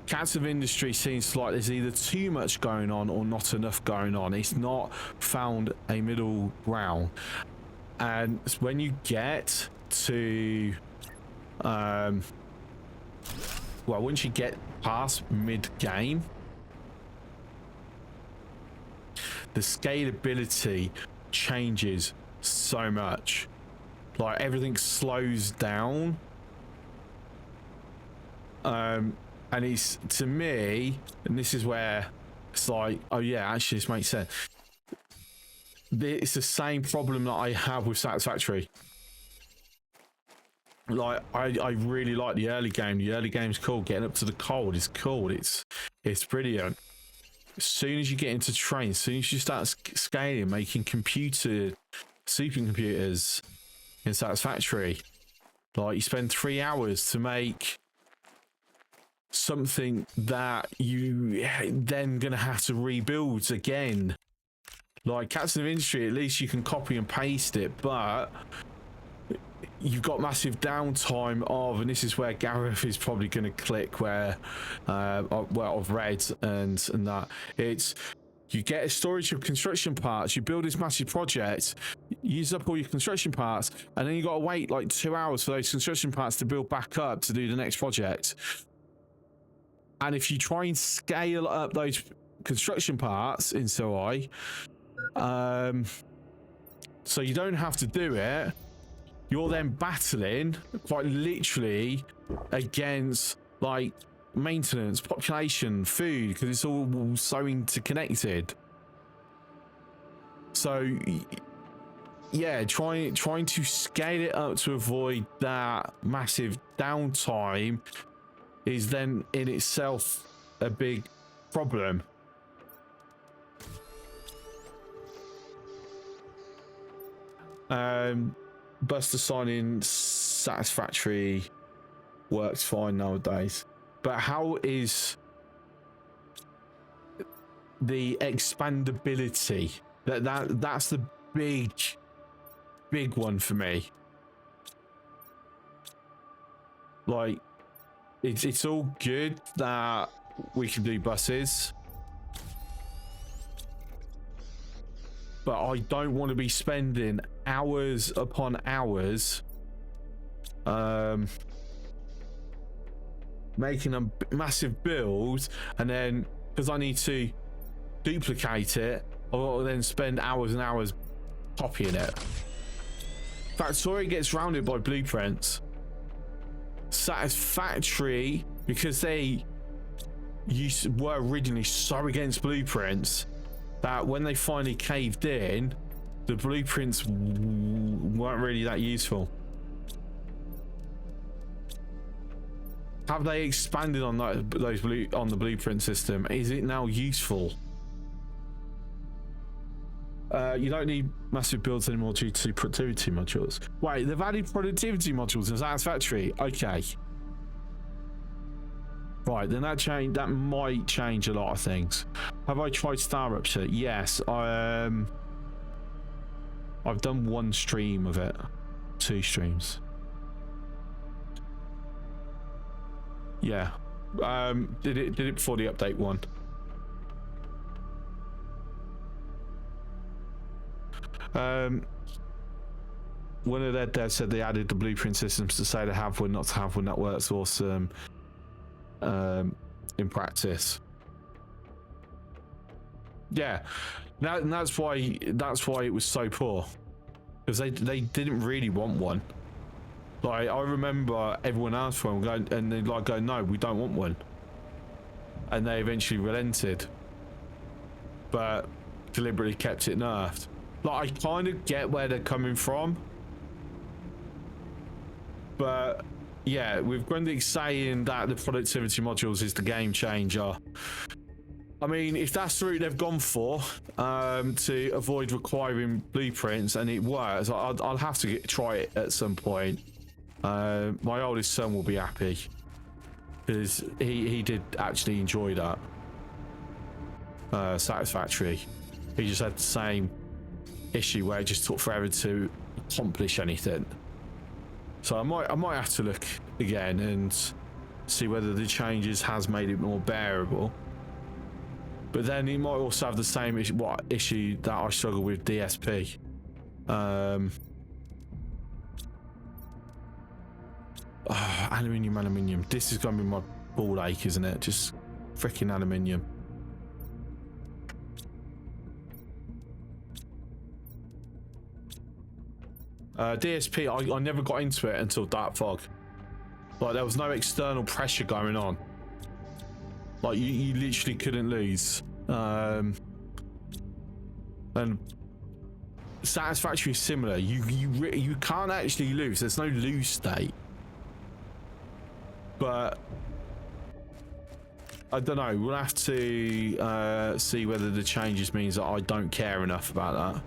captive industry seems like there's either too much going on or not enough going on. It's not found a middle ground. And when you get to well, once you get past mid-game, the scalability changes so much. Like, everything slows down. And it's, to me, and this is where it's like, oh yeah, actually this makes sense. It's the same problem that I have with Satisfactory. Like, I really like the early game. The early game's cool. Getting up to the cold is cool. It's brilliant. As soon as you get into trains, as soon as you start scaling, making supercomputers in Satisfactory, like, you spend 3 hours to make something that you then gonna have to rebuild again. Like, captive industry, at least you can copy and paste it, but you've got massive downtime of, and this is where Gareth is probably going to click, where well, I've read and that it's, you get a storage of construction parts, you build this massive project, use up all your construction parts, and then you got to wait like 2 hours for those construction parts to build back up to do the next project. And if you try and scale up those construction parts in SOI, so you don't have to do it, you're then battling quite literally against like maintenance, population, food, because it's all so interconnected. So yeah, trying to scale it up to avoid that massive downtime is then in itself a big problem. Buster signing Satisfactory works fine nowadays, but how is the expandability? That's the big one for me. Like, it's all good that we can do buses, but I don't want to be spending hours upon hours making a massive build, and then because I need to duplicate it, I'll then spend hours and hours copying it. Factoria gets rounded by blueprints. Satisfactory, because they were originally so against blueprints that when they finally caved in, the blueprints weren't really that useful. Have they expanded on the blueprint system? Is it now useful? You don't need massive builds anymore due to productivity modules. Wait, they've added productivity modules in Satisfactory. Okay. Right, then that might change a lot of things. Have I tried Star Rupture? Yes. I've done one stream of it. 2 streams. Yeah. Did it before the update 1. One of their devs said they added the blueprint systems to say to have one, not to have one. That works awesome in practice. Yeah, and that's why it was so poor, because they didn't really want one. Like, I remember everyone asked for them, and they'd like go, no, we don't want one, and they eventually relented, but deliberately kept it nerfed. Like, I kind of get where they're coming from, but yeah, with Grundig saying that the productivity modules is the game changer, I mean, if that's the route they've gone for, to avoid requiring blueprints, and it works, I'll have to try it at some point. My oldest son will be happy, because he did actually enjoy that Satisfactory. He just had the same issue where it just took forever to accomplish anything. So I might have to look again and see whether the changes has made it more bearable. But then it might also have the same issue that I struggle with DSP. Aluminium. This is going to be my ball ache, isn't it? Just freaking aluminium. DSP, I never got into it until Dark Fog. Like, there was no external pressure going on. Like, you literally couldn't lose. And Satisfactory is similar. You can't actually lose. There's no lose state. But I don't know. We'll have to see whether the changes means that I don't care enough about that.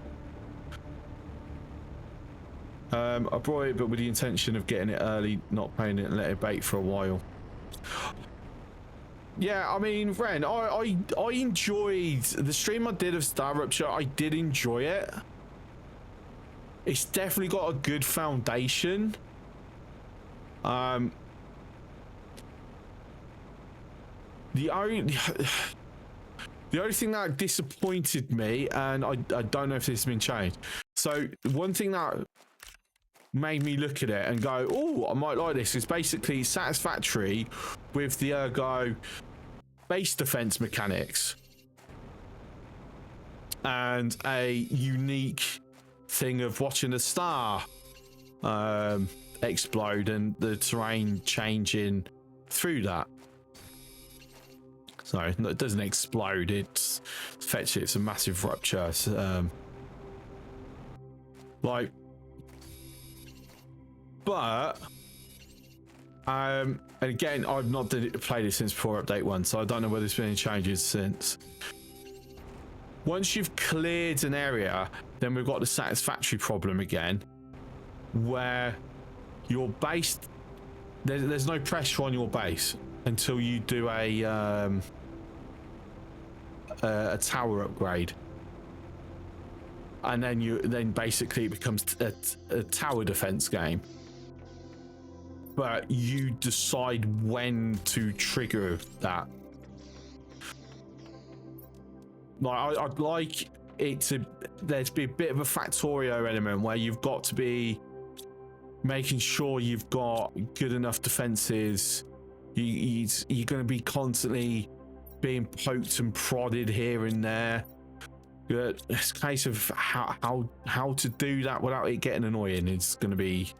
I brought it, but with the intention of getting it early, not playing it and let it bake for a while. Yeah, I mean, Ren, I enjoyed the stream I did of Star Rupture. I did enjoy it. It's definitely got a good foundation. The only thing that disappointed me, and I don't know if this has been changed. So one thing that made me look at it and go, oh, I might like this, is basically Satisfactory with the Ergo base defense mechanics and a unique thing of watching a star explode and the terrain changing through that. So it doesn't explode, it's effectively it's a massive rupture. But and again, I've not played it since before update 1, so I don't know whether there's been any changes since. Once you've cleared an area, then we've got the Satisfactory problem again, where your base, there's no pressure on your base until you do a tower upgrade, and then basically it becomes a tower defense game. But you decide when to trigger that. Like, I'd like it to there to be a bit of a Factorio element where you've got to be making sure you've got good enough defenses. You're going to be constantly being poked and prodded here and there. It's a case of how to do that without it getting annoying is going to be,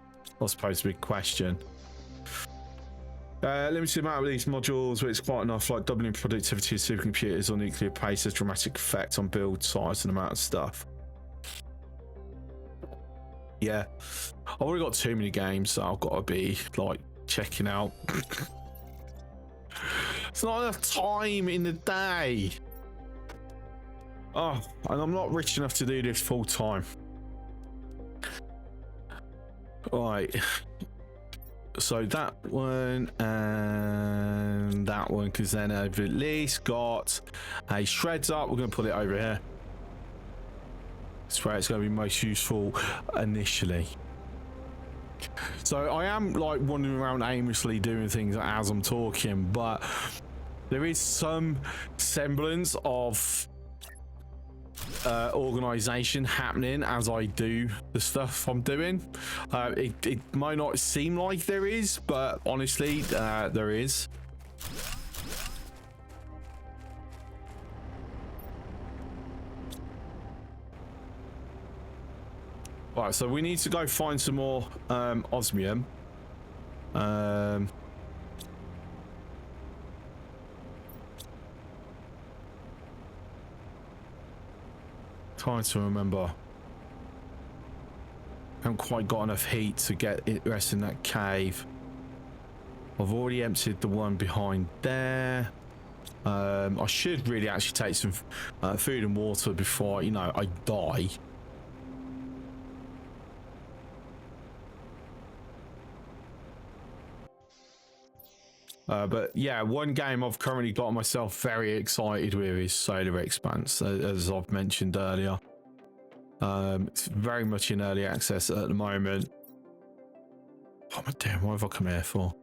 I suppose, a big question. Limited amount of these modules, but it's quite enough, like doubling productivity of supercomputers or nuclear pace has dramatic effect on build size and amount of stuff. Yeah, I've already got too many games, so I've got to be like checking out. It's not enough time in the day. Oh, and I'm not rich enough to do this full time. Right. So that one and that one, because then I've at least got a shreds up. We're going to put it over here. That's where it's going to be most useful initially. So I am like wandering around aimlessly doing things as I'm talking, but there is some semblance of organization happening as I do the stuff I'm doing. It might not seem like there is, but honestly there is. Right, so we need to go find some more osmium. Trying to remember. I haven't quite got enough heat to get it rest in that cave. I've already emptied the one behind there. I should really actually take some food and water before, you know, I die. But yeah, one game I've currently got myself very excited with is Solar Expanse, as I've mentioned earlier. It's very much in early access at the moment. Oh my damn, what have I come here for?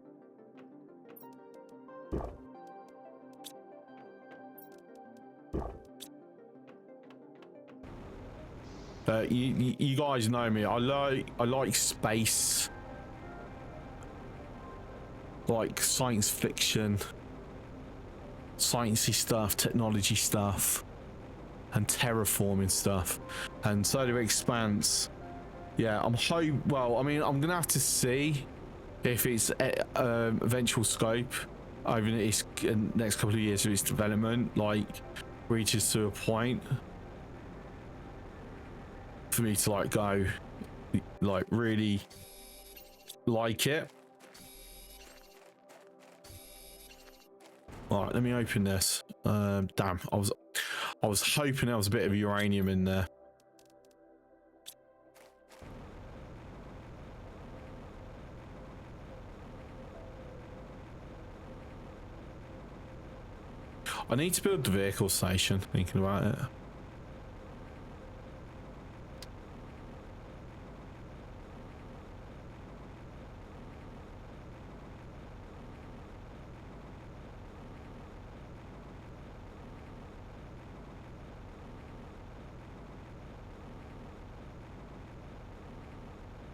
You guys know me. I like space. Like science fiction, sciencey stuff, technology stuff, and terraforming stuff. And Solar Expanse, yeah, well, I mean, I'm gonna have to see if its eventual scope over its next couple of years of its development, like, reaches to a point for me to like go, like, really like it. All right, let me open this. Damn, I was hoping there was a bit of uranium in there. I need to build the vehicle station, thinking about it.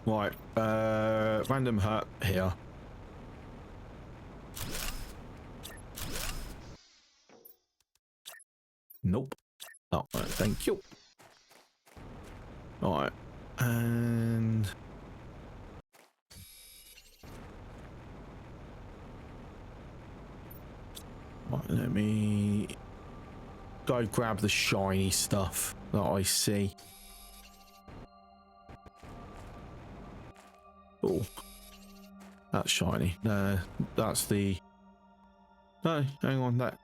Right, random hut here. Nope. Oh, right, thank you. All right, and right, let me go grab the shiny stuff that I see. Oh, that's shiny. No, that's the. No, hang on. That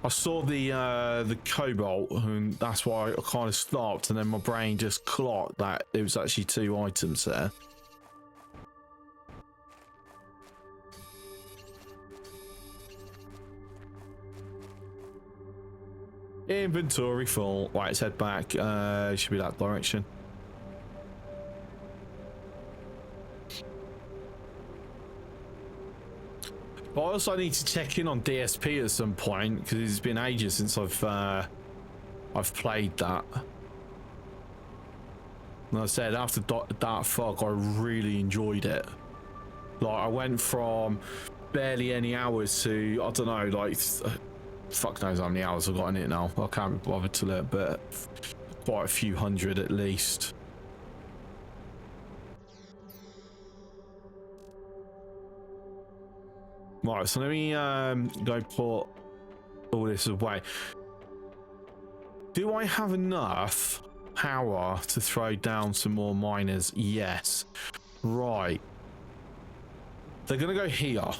I saw the cobalt, and that's why I kind of stopped, and then my brain just clocked that there was actually two items there. Inventory full. Right, let's head back. It should be that direction. But I also need to check in on DSP at some point, because it's been ages since I've played that. Like I said, after that fog, I really enjoyed it. Like, I went from barely any hours to, I don't know, like, fuck knows how many hours I've got in it now. I can't be bothered to look, but quite a few hundred at least. Right, so let me go put all this away. Do I have enough power to throw down some more miners? Yes. Right. They're gonna go here.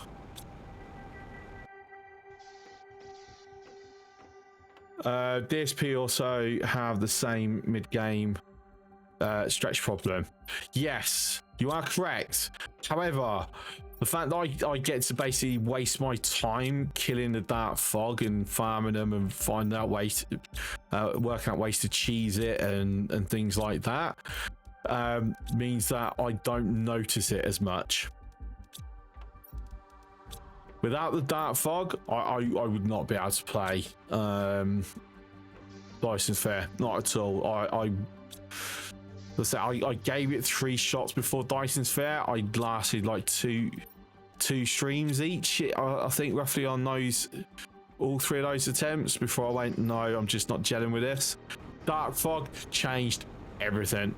DSP also have the same mid-game stretch problem. Yes, you are correct. However, the fact that I get to basically waste my time killing the dark fog and farming them and finding out ways, working out ways to cheese it and things like that, means that I don't notice it as much. Without the dark fog, I would not be able to play License Fair, not at all. I gave it 3 shots before Dyson's Fair. I lasted like two streams each, I think, roughly on those, all 3 of those attempts before I went, no, I'm just not gelling with this. Dark fog changed everything.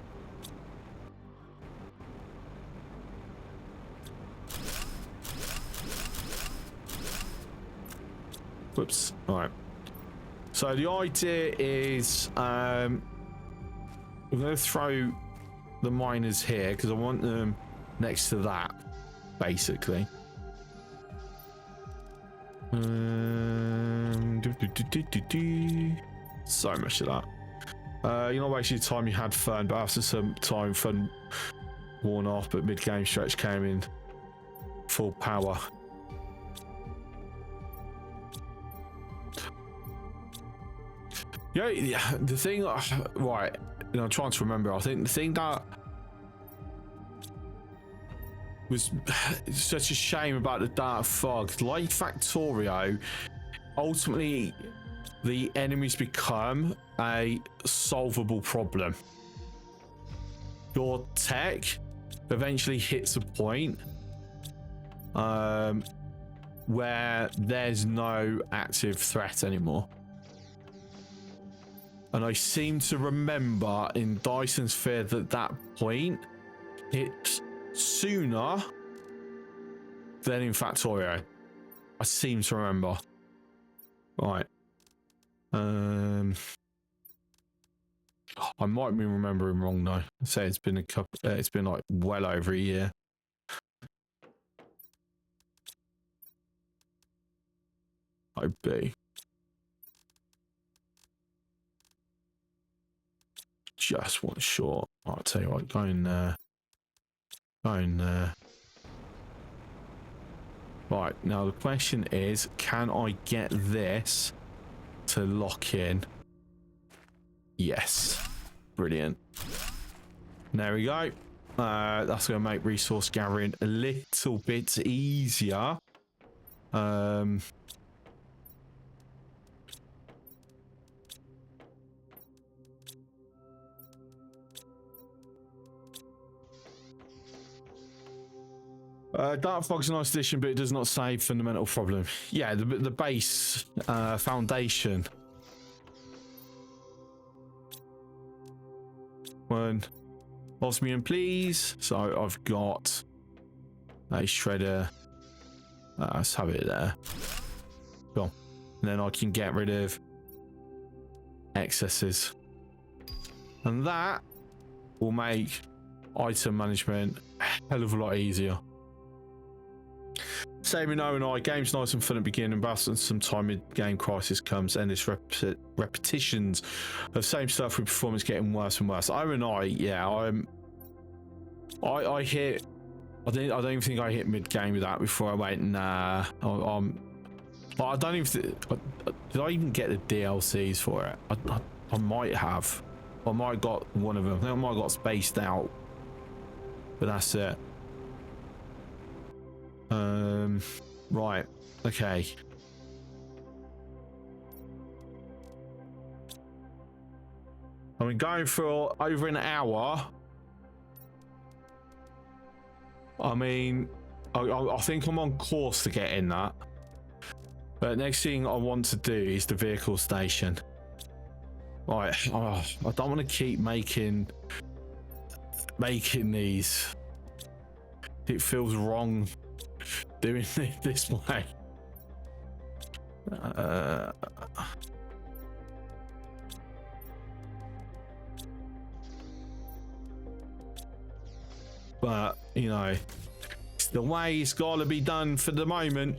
Whoops. All right. So the idea is we're going to throw the miners here because I want them next to that, basically. So much of that. You're not wasting time. You had fun, but after some time, fun worn off. But mid-game stretch came in full power. Yeah, the thing, right, I'm trying to remember. I think the thing that was such a shame about the dark fog, like Factorio, ultimately the enemies become a solvable problem. Your tech eventually hits a point where there's no active threat anymore. And I seem to remember in Dyson's Fair that point hit sooner than in Factorio. I seem to remember. Right. I might be remembering wrong though. I say it's been it's been like well over a year. I'd be. Just one short. I'll tell you what, go in there. Go in there. Right, now the question is, can I get this to lock in? Yes. Brilliant. There we go. That's going to make resource gathering a little bit easier. Dark Fog's a nice addition, but it does not save fundamental problem. Yeah, the base foundation. One osmium, please. So I've got a shredder. Let's have it there. Cool. And then I can get rid of excesses, and that will make item management a hell of a lot easier. Saving O&I, game's nice and fun at the beginning, but after some time mid-game crisis comes, and this repetitions of same stuff with performance getting worse and worse. O&I, yeah, I hit. I don't even think I hit mid-game with that before I went. Nah, I don't even. Did I even get the DLCs for it? I might have. I might have got one of them. I think I might have got spaced out, but that's it. Right, okay. I've been going for over an hour. I mean, I think I'm on course to get in that. But next thing I want to do is the vehicle station. Right, I don't want to keep making these. It feels wrong doing it this way. But, you know, it's the way it's got to be done for the moment.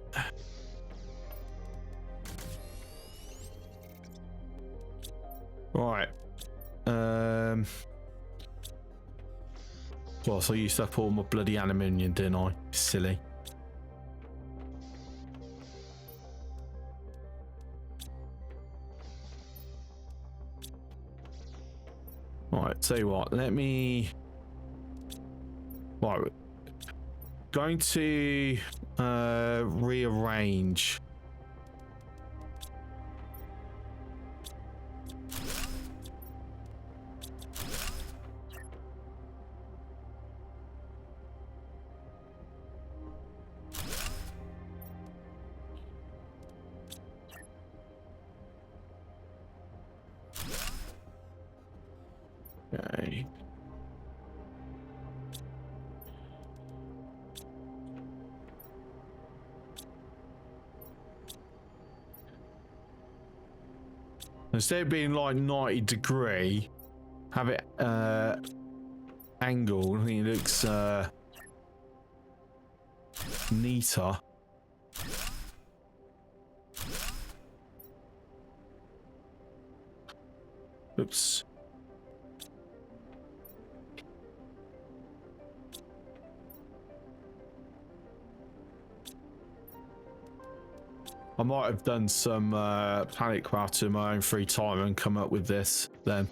Right. Well, so I used up all my bloody aluminium, didn't I? Silly. Right, tell you what, let me... Right, going to rearrange. Okay. Instead of being like 90-degree, have it angled. I think it looks neater. Oops. I might have done some planet craft in my own free time and come up with this then.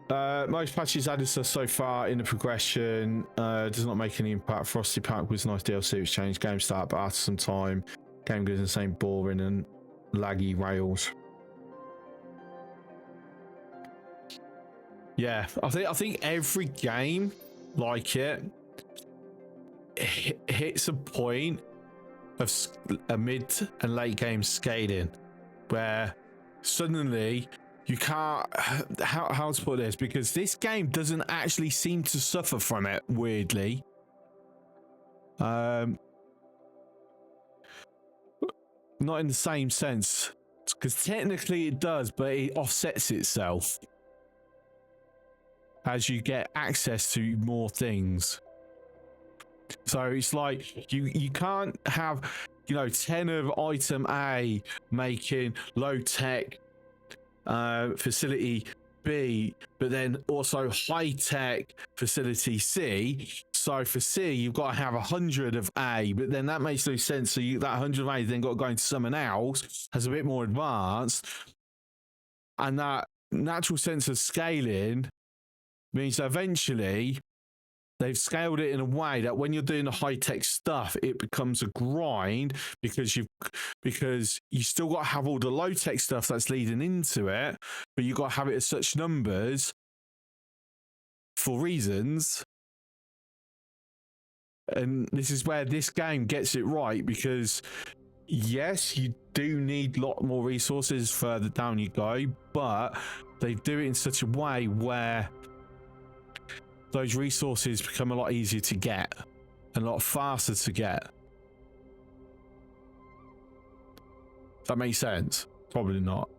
Most patches added so far in the progression does not make any impact. Frosty Pack was nice DLC, which changed game start, but after some time, game goes the same boring and laggy rails. Yeah, I think every game like it hits a point of a mid and late game scaling where suddenly you can't how to put this, because this game doesn't actually seem to suffer from it, weirdly. Not in the same sense, because technically it does, but it offsets itself as you get access to more things. So it's like you can't have, you know, 10 of item A making low tech facility B, but then also high tech facility C. So for C, you've got to have 100 of A, but then that makes no sense. So that 100 of A then got to go into someone else that's a bit more advanced, and that natural sense of scaling means that eventually they've scaled it in a way that when you're doing the high-tech stuff, it becomes a grind because you still got to have all the low-tech stuff that's leading into it, but you've got to have it at such numbers for reasons. And this is where this game gets it right, because yes, you do need a lot more resources further down you go, but they do it in such a way where those resources become a lot easier to get and a lot faster to get. Does that make sense? Probably not.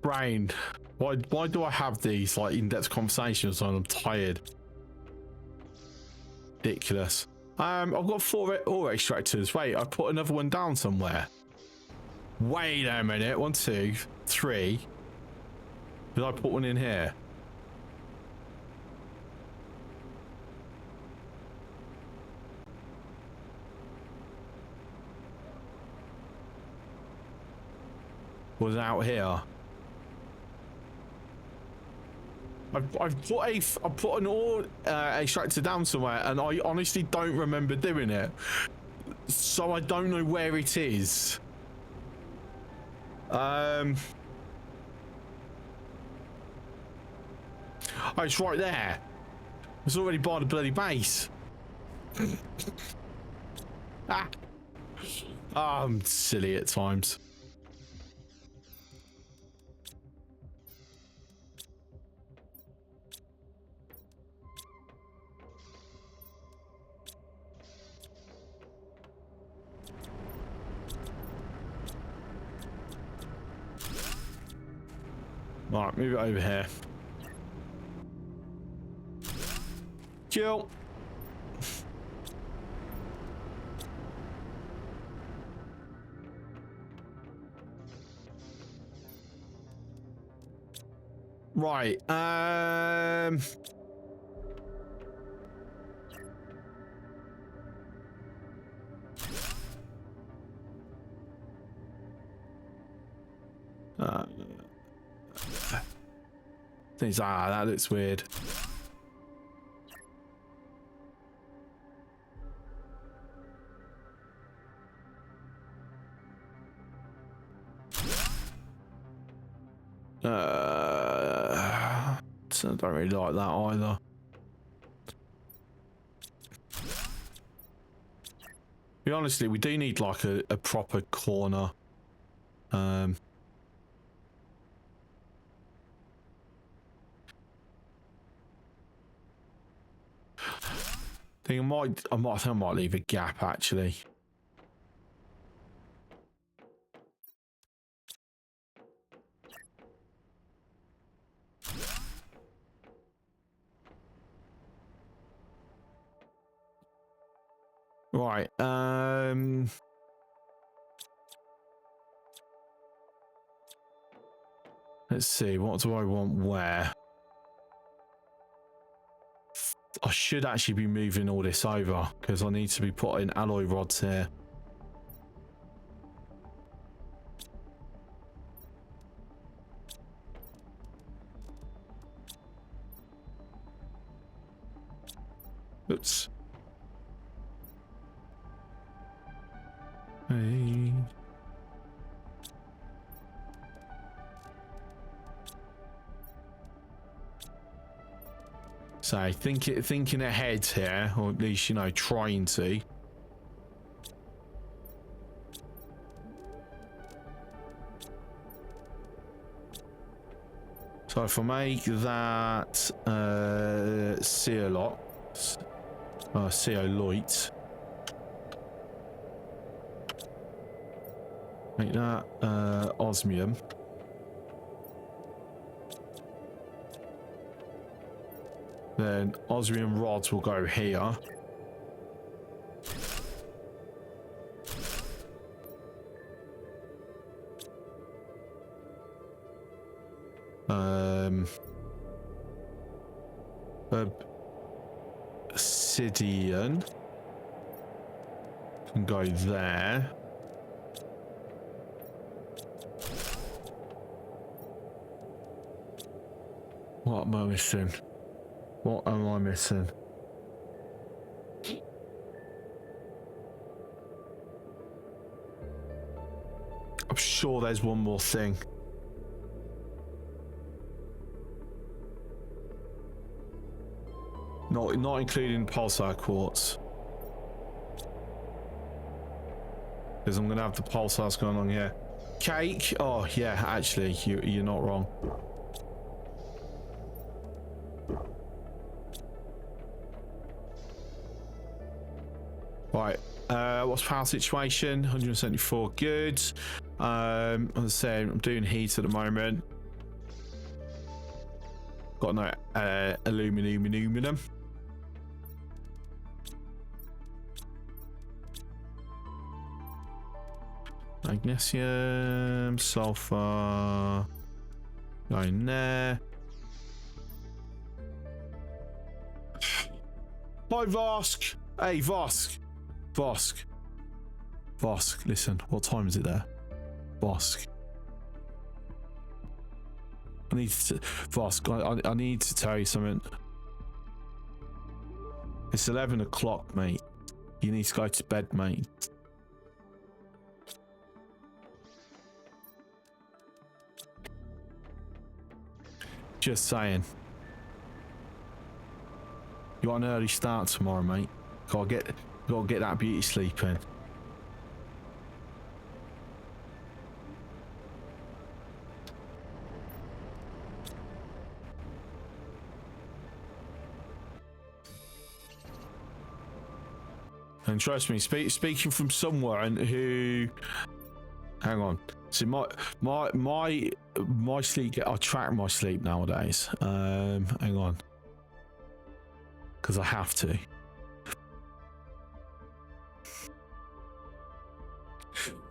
Brain, why do I have these like in-depth conversations when I'm tired? Ridiculous. I've got 4 ore extractors. Wait, I put another one down somewhere. Wait a minute. 1, 2, 3. Did I put one in here? Was it out here? I put an ore extractor down somewhere, and I honestly don't remember doing it, so I don't know where it is. Oh, it's right there. It's already by the bloody base. Ah. Oh, I'm silly at times. Right, move it over here. Kill. Right. That looks weird. So I don't really like that either. Honestly, we do need like a proper corner. I think I might leave a gap actually. Right. Let's see. What do I want where? I should actually be moving all this over because I need to be putting alloy rods here. Oops. Hey. So thinking ahead here, or at least, you know, trying to. So if I make that ceolite, make that osmium. Then osmium rods will go here. Obsidian can go there. What am I missing? What am I missing? I'm sure there's one more thing. Not including pulsar quartz. Because I'm gonna have the pulsars going on here. Cake? Oh yeah, actually, you're not wrong. Right, what's power situation? 174, good. As I say, I'm doing heat at the moment. Got no aluminum. Magnesium, sulfur, going there. Hi Vosk. Hey Vosk. Vosk, listen, what time is it there? Vosk. I need to tell you something. It's 11 o'clock, mate. You need to go to bed, mate. Just saying. You want an early start tomorrow, mate? Gotta get that beauty sleep in. And trust me, speaking from someone who, hang on, See, my sleep. I track my sleep nowadays. Hang on, because I have to.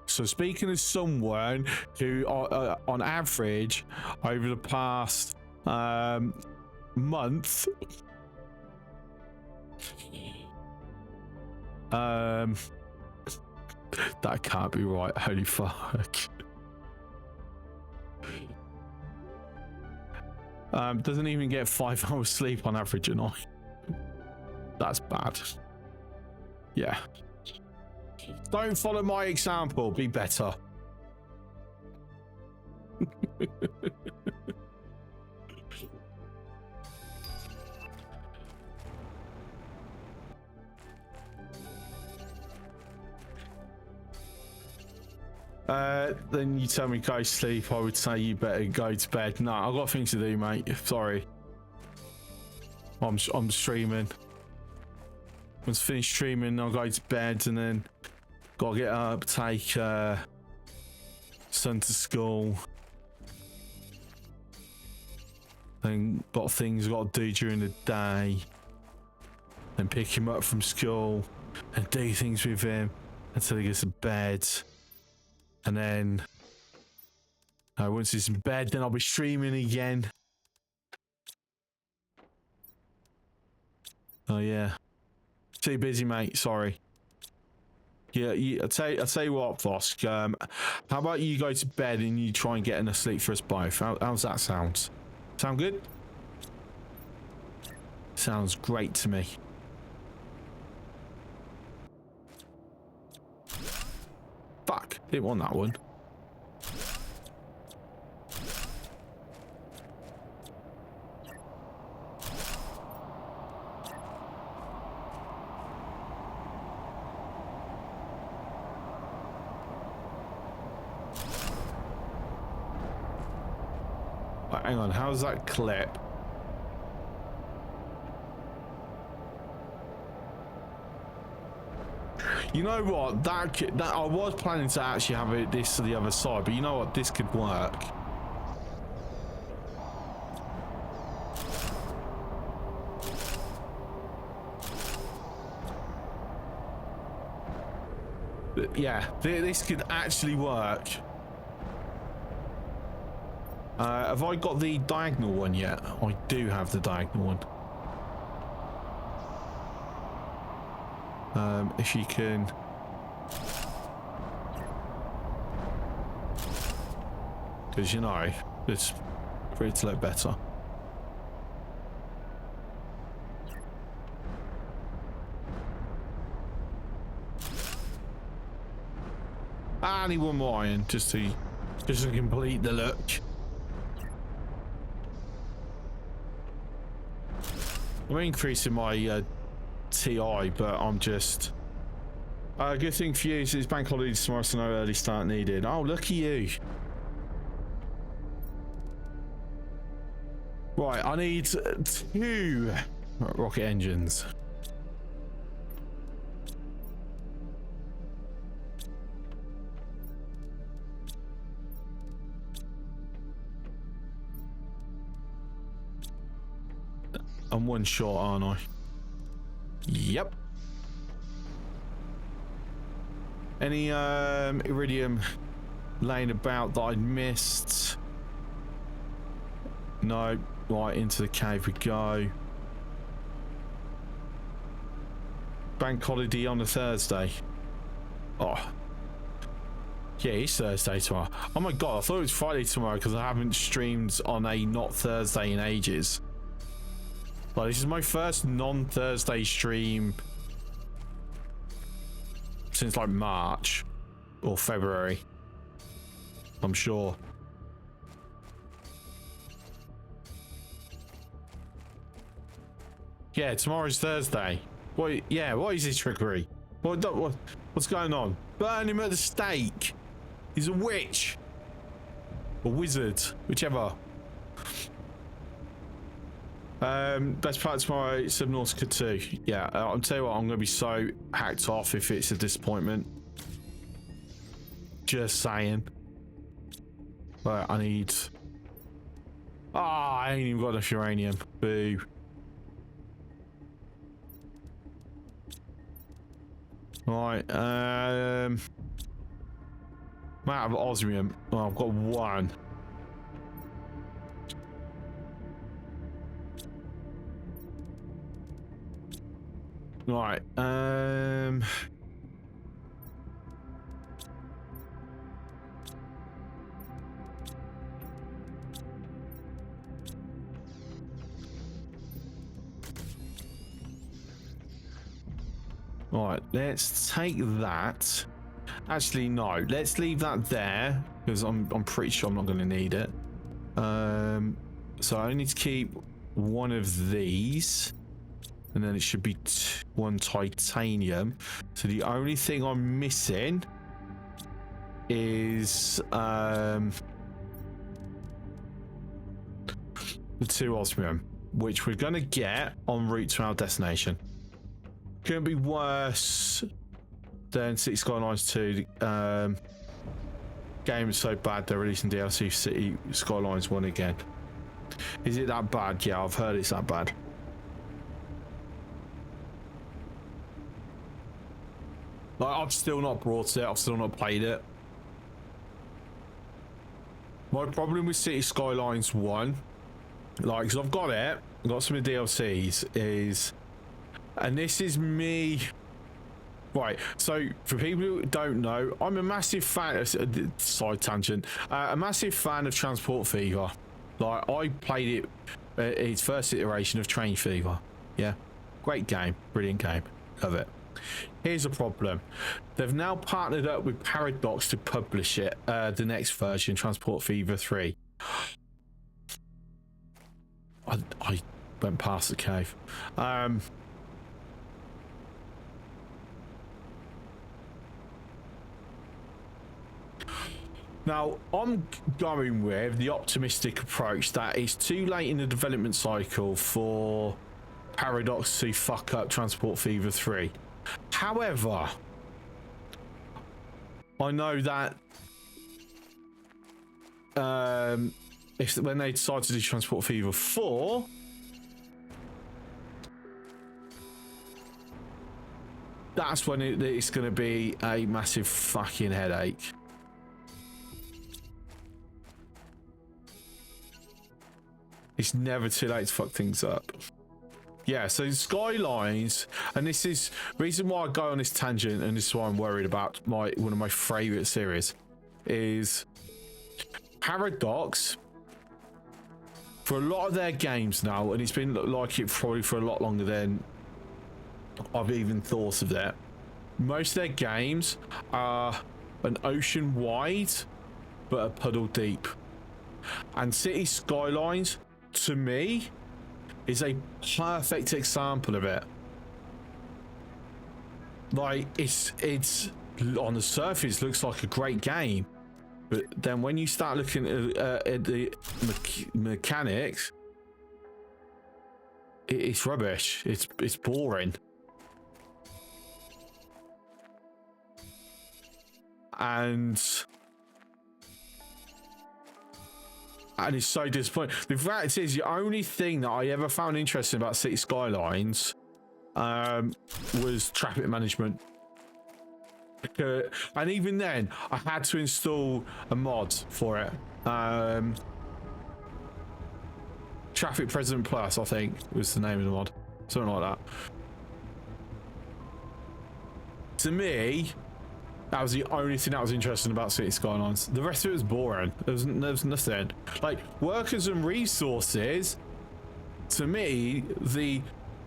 So speaking of someone who, on average, over the past month, that can't be right. Holy fuck. Doesn't even get 5 hours sleep on average a night. That's bad. Yeah. Don't follow my example. Be better. Then you tell me go to sleep. I would say you better go to bed. No, I've got things to do, mate. Sorry. I'm streaming. Once finished streaming, I'll go to bed and then gotta get up, take son to school. Then got things I gotta do during the day. Then pick him up from school and do things with him until he gets to bed. And then once he's in bed, then I'll be streaming again. Oh yeah, too busy, mate. Sorry. Yeah, I'll tell you what, Vosk. How about you go to bed and you try and get enough sleep for us both? How's that sound? Sound good? Sounds great to me. Fuck, didn't want that one. Right, hang on, how's that clip? You know what? That I was planning to actually have it this to the other side, but you know what? This could work. Yeah, this could actually work. Have I got the diagonal one yet? I do have the diagonal one. If you can, because you know it's for it to look better. I need one more iron just to complete the look. I'm increasing my TI, but I'm just good thing for you is it's bank holiday tomorrow, so no early start needed. Oh, look at you. Right, I need 2 rocket engines. I'm one short, aren't I? Yep. Any iridium laying about that I missed? No. Right, into the cave we go. Bank holiday on a Thursday. Oh. Yeah, it's Thursday tomorrow. Oh my god, I thought it was Friday tomorrow because I haven't streamed on a not Thursday in ages. Like, this is my first non-Thursday stream since like March or February, I'm sure. Yeah, tomorrow's Thursday. What? Yeah, what is this trickery? What's going on? Burn him at the stake. He's a witch. Or wizard, whichever. Best part tomorrow, Subnautica 2. Yeah, I'll tell you what, I'm going to be so hacked off if it's a disappointment. Just saying. Right, I need... Ah, I ain't even got enough uranium. Boo. Right, I'm out of osmium. Oh, I've got one. Right, right, let's take that. Actually, no, let's leave that there because I'm pretty sure I'm not going to need it. So I need to keep one of these, and then it should be one titanium. So the only thing I'm missing is the 2 osmium, which we're going to get en route to our destination. Couldn't be worse than City Skylines 2. Game is so bad they're releasing DLC City Skylines 1 again. Is it that bad? Yeah, I've heard it's that bad. Like, I've still not brought it, I've still not played it. My problem with City Skylines 1, like, because I've got it, I've got some of the DLCs, is, and this is me. Right, so for people who don't know, I'm a massive fan of, side tangent, a massive fan of Transport Fever. Like, I played it, its first iteration of Train Fever. Yeah, great game, brilliant game, love it. Here's a problem. They've now partnered up with Paradox to publish it, the next version, Transport Fever 3. I went past the cave. Now, I'm going with the optimistic approach that it's too late in the development cycle for Paradox to fuck up Transport Fever 3. However, I know that when they decide to do Transport Fever 4, that's when it's going to be a massive fucking headache. It's never too late to fuck things up. Yeah, so Skylines, and this is the reason why I go on this tangent, and this is why I'm worried about one of my favorite series, is Paradox, for a lot of their games now, and it's been like it probably for a lot longer than I've even thought of that. Most of their games are an ocean wide, but a puddle deep. And City Skylines, to me, is a perfect example of it. Like, it's on the surface looks like a great game, but then when you start looking at the mechanics, it's rubbish. It's boring. And it's so disappointing. The fact is, the only thing that I ever found interesting about City Skylines was traffic management. And even then, I had to install a mod for it. Traffic President Plus, I think, was the name of the mod. Something like that. To me, that was the only thing that was interesting about City Skylines. The rest of it was boring. There was nothing. Like, workers and resources, to me, the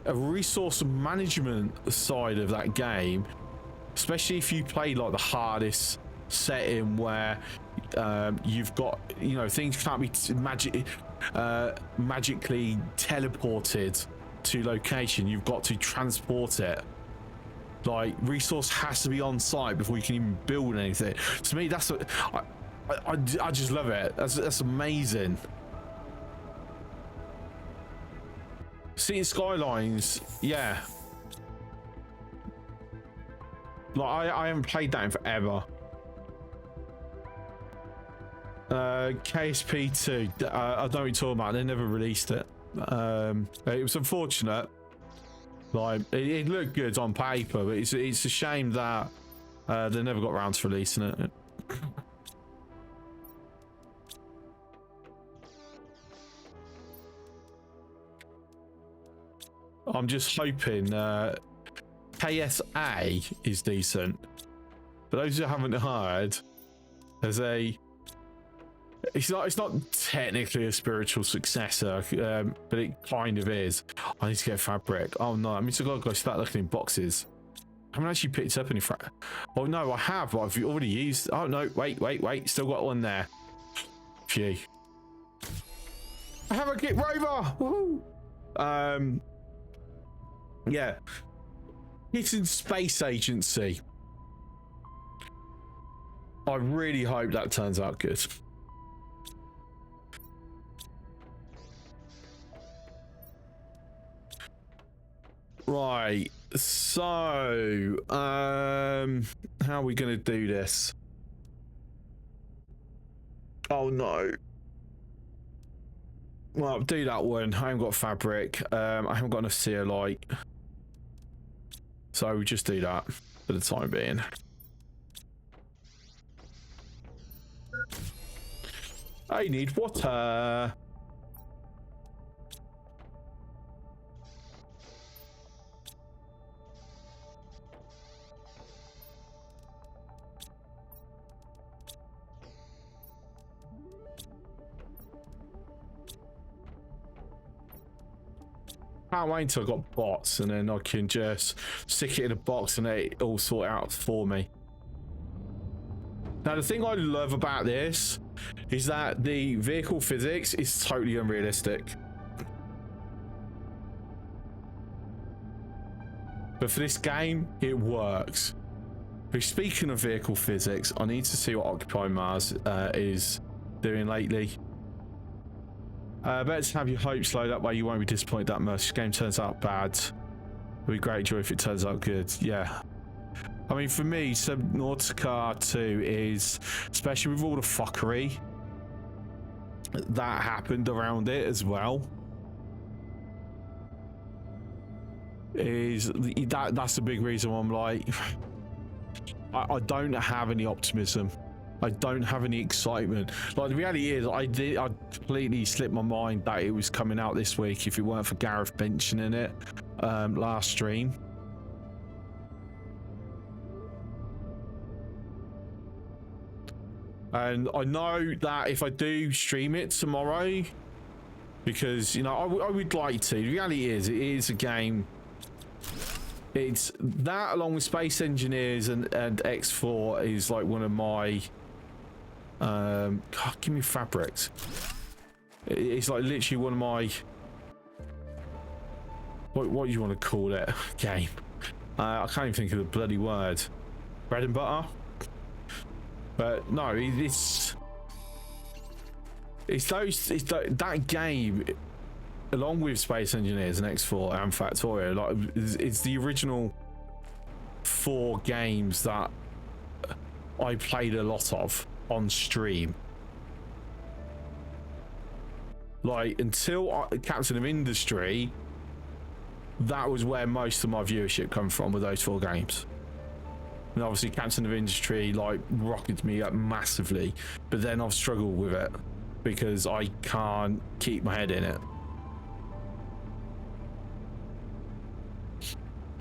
resource management side of that game, especially if you play like the hardest setting where you've got, you know, things can't be magically teleported to location. You've got to transport it. Like, resource has to be on site before you can even build anything. To me, that's what I just love it. That's amazing. City Skylines, yeah. Like, I haven't played that in forever. KSP2. I don't know what you're talking about. They never released it. It was unfortunate. Like it looked good on paper, but it's a shame that they never got around to releasing it. I'm just hoping KSA is decent. For those who haven't heard, there's a it's not technically a spiritual successor, but it kind of is. I need to get fabric. Oh no, I mean, so I've got to go start looking in boxes. I haven't actually picked up any Oh no, I have, but I've already used. Oh no, wait, still got one there. Phew. I have a Git Rover. Woohoo! Yeah, Hidden Space Agency. I really hope that turns out good. Right, so how are we gonna do this? Oh no. Well, do that one. I haven't got fabric. I haven't got enough ceolite. So we just do that for the time being. I need water. Can't wait until I've got bots and then I can just stick it in a box and it all sort out for me. Now the thing I love about this is that the vehicle physics is totally unrealistic. But for this game, it works. But speaking of vehicle physics, I need to see what Occupy Mars is doing lately. Better to have your hopes low, that way you won't be disappointed that much. This game turns out bad. It'll be great joy if it turns out good. Yeah. I mean, for me, Subnautica 2 is, especially with all the fuckery that happened around it as well, that's the big reason why I'm like, I don't have any optimism. I don't have any excitement. Like, the reality is, I completely slipped my mind that it was coming out this week if it weren't for Gareth mentioning it last stream. And I know that if I do stream it tomorrow, because, you know, I would like to. The reality is, it is a game. It's that, along with Space Engineers and X4, is like one of my God, give me fabrics. It's like literally one of my, what do you want to call it, game. I can't even think of the bloody word. Bread and butter. But no, it's that game, along with Space Engineers and X4 and Factorio, like it's the original 4 games that I played a lot of on stream. Like, until Captain of Industry, that was where most of my viewership come from, with those 4 games. And obviously Captain of Industry like rocketed me up massively, but then I've struggled with it because I can't keep my head in it.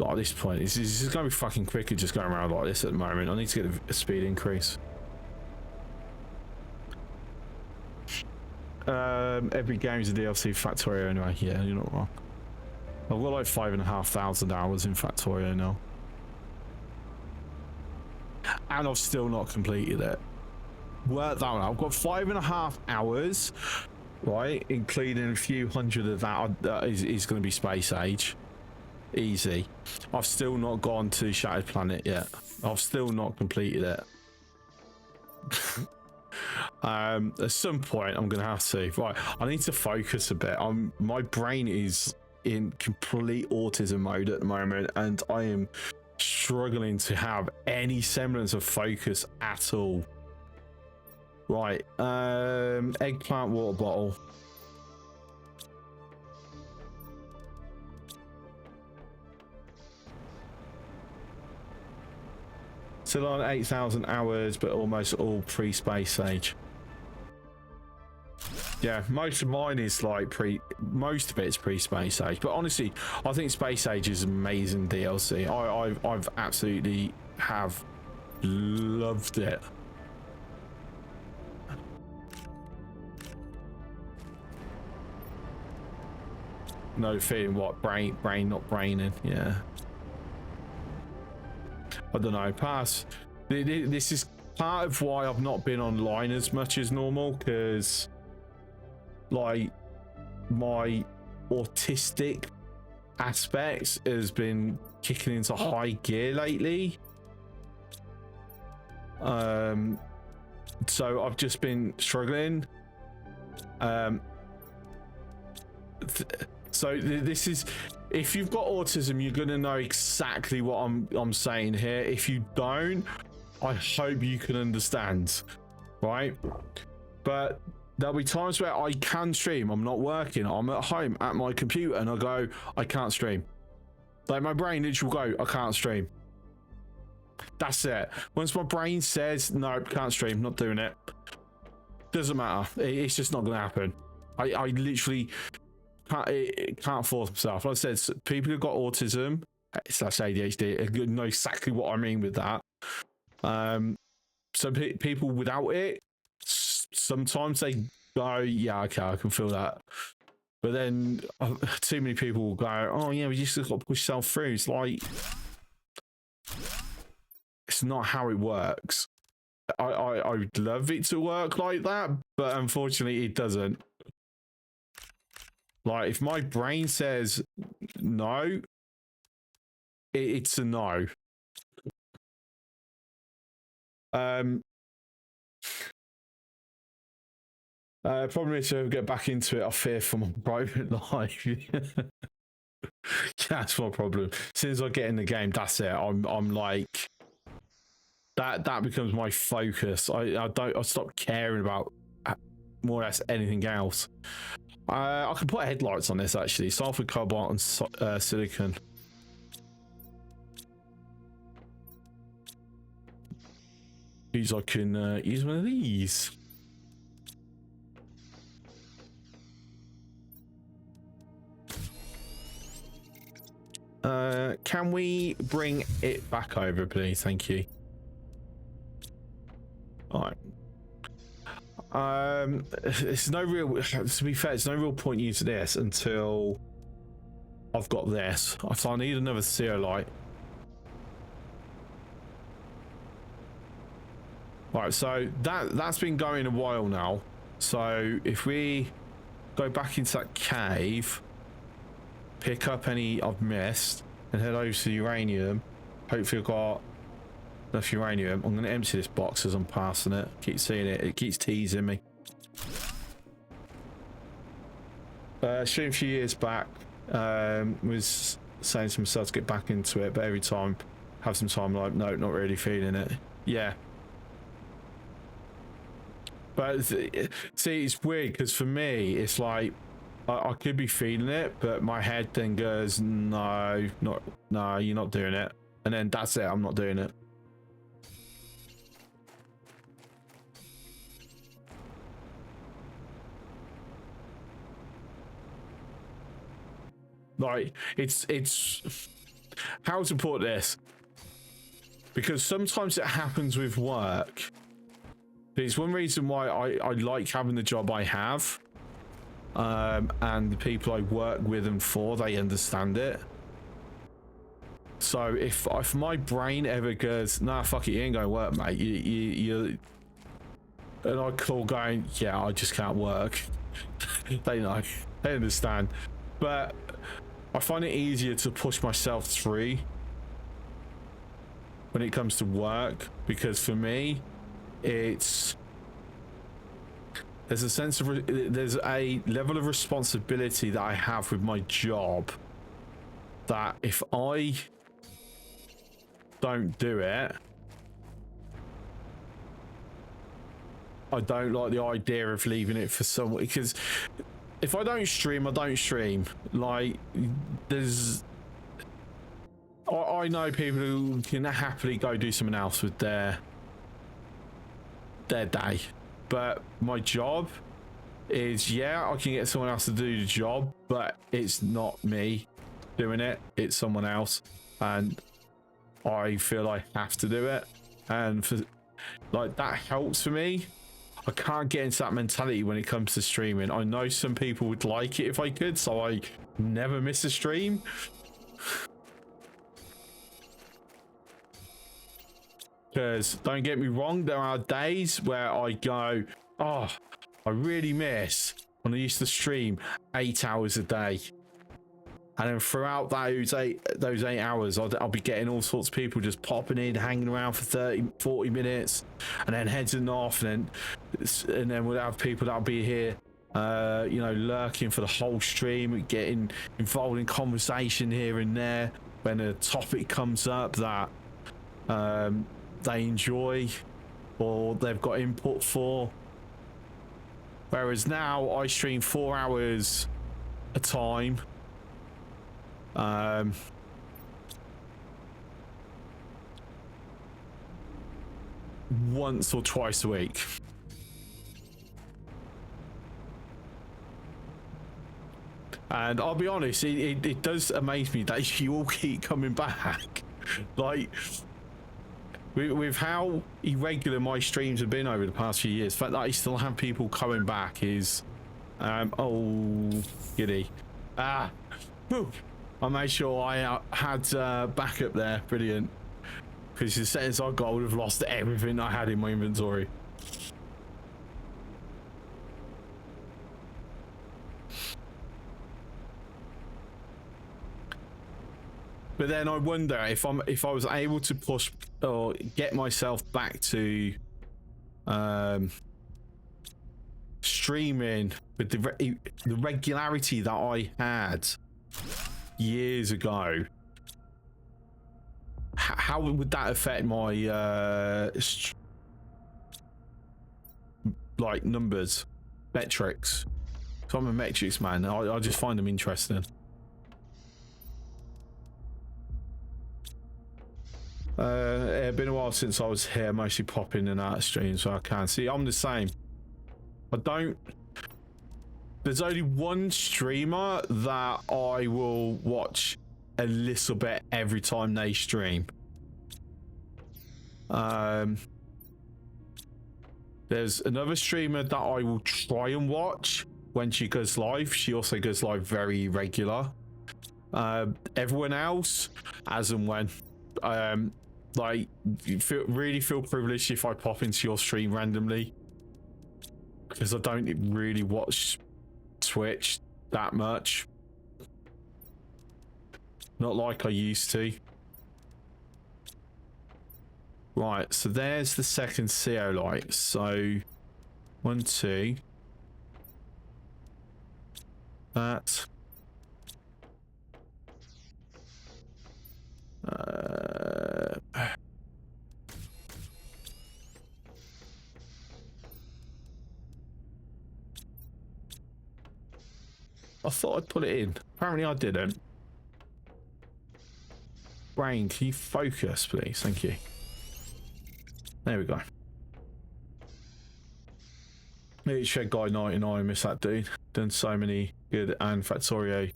At this point, it's going to be fucking quicker just going around like this at the moment. I need to get a speed increase. Every game's a DLC Factorio anyway. Yeah, you're not wrong. I've got like 5,500 hours in Factorio now. And I've still not completed it. Work that one out. I've got 5.5 hours, right? Including a few hundred of that is going to be Space Age. Easy. I've still not gone to Shattered Planet yet. I've still not completed it. At some point I'm gonna have to. Right, I need to focus a bit. My brain is in complete autism mode at the moment, and I am struggling to have any semblance of focus at all. Right. Eggplant water bottle. Still on 8,000 hours, but almost all pre-space age. Yeah, most of mine is like most of it's pre-space age, but honestly, I think Space Age is amazing DLC. I've absolutely have loved it. No feeling what brain not braining. Yeah, I don't know. This is part of why I've not been online as much as normal, because like my autistic aspects has been kicking into high gear lately. So I've just been struggling. So this is, if you've got autism, you're gonna know exactly what I'm saying here. If you don't, I hope you can understand, right? But there'll be times where I can stream. I'm not working. I'm at home at my computer, and I go, I can't stream. Like my brain literally will go, I can't stream. That's it. Once my brain says, no, can't stream, not doing it, doesn't matter. It's just not going to happen. I literally can't force myself. Like I said, people who've got autism, slash ADHD, know exactly what I mean with that. So people without it, sometimes they go, yeah, okay, I can feel that. But then too many people will go, oh yeah, we just got to push yourself through. It's like, it's not how it works. I would love it to work like that, but unfortunately it doesn't. Like if my brain says no, it's a no. Problem is to get back into it, I fear for my private life. That's my problem. As soon as I get in the game, that's it. I'm like, that becomes my focus. I stop caring about more or less anything else. I can put headlights on this actually. Sulfur, cobalt, and silicon. These I can use one of these. Can we bring it back over, please? Thank you. All right. It's no real. To be fair, it's no real point using this until I've got this. So I need another zeolite. Right. So that's been going a while now. So if we go back into that cave, pick up any I've missed, and head over to the uranium. Hopefully I've got enough uranium. I'm going to empty this box as I'm passing it. Keep seeing it. It keeps teasing me. Stream a few years back, was saying to myself to get back into it, but every time have some time, like, no, not really feeling it. Yeah. But see, it's weird because for me, it's like, I could be feeling it, but my head then goes, no, you're not doing it. And then that's it, I'm not doing it. Like, it's how to put this, because sometimes it happens with work. It's one reason why I like having the job I have. And the people I work with and for, they understand it. So if my brain ever goes, nah, fuck it, you ain't gonna work, mate, you and I call going, yeah, I just can't work. They know, they understand. But I find it easier to push myself through when it comes to work, because for me, there's a sense of, there's a level of responsibility that I have with my job that if I don't do it, I don't like the idea of leaving it for someone, because if I don't stream, I don't stream. Like, there's... I know people who can happily go do something else with their day. But my job is, yeah, I can get someone else to do the job, but it's not me doing it. It's someone else. And I feel I have to do it. And for, like, that helps for me. I can't get into that mentality when it comes to streaming. I know some people would like it if I could, so I never miss a stream. Because don't get me wrong, there are days where I go, oh, I really miss when I used to stream 8 hours a day. And then throughout those eight hours, I'll be getting all sorts of people just popping in, hanging around for 30, 40 minutes, and then heading off. And then we'll have people that'll be here, you know, lurking for the whole stream, getting involved in conversation here and there when a topic comes up that they enjoy or they've got input for. Whereas now I stream 4 hours a time. Once or twice a week. And I'll be honest, it does amaze me that you all keep coming back. Like, with how irregular my streams have been over the past few years, the fact that I still have people coming back is oh giddy. Whew. I made sure I had backup there. Brilliant. Because the settings I got, I would have lost everything I had in my inventory. But then I wonder if I was able to push or get myself back to streaming with the regularity that I had years ago, how would that affect my like numbers, metrics? So I'm a metrics man. I just find them interesting. It's been a while since I was here, mostly popping in and out of stream, so I can't see. I'm the same. There's only one streamer that I will watch a little bit every time they stream. There's another streamer that I will try and watch when she goes live. She also goes live very regular. Everyone else, as and when. Like, you really feel privileged if I pop into your stream randomly, because I don't really watch Twitch that much, not like I used to. Right, so there's the second zeolite. So 1, 2, that, I thought I'd put it in. Apparently I didn't. Brain, can you focus, please? Thank you. There we go. Maybe Shed Guy 99, miss that dude. Done so many good and Factorio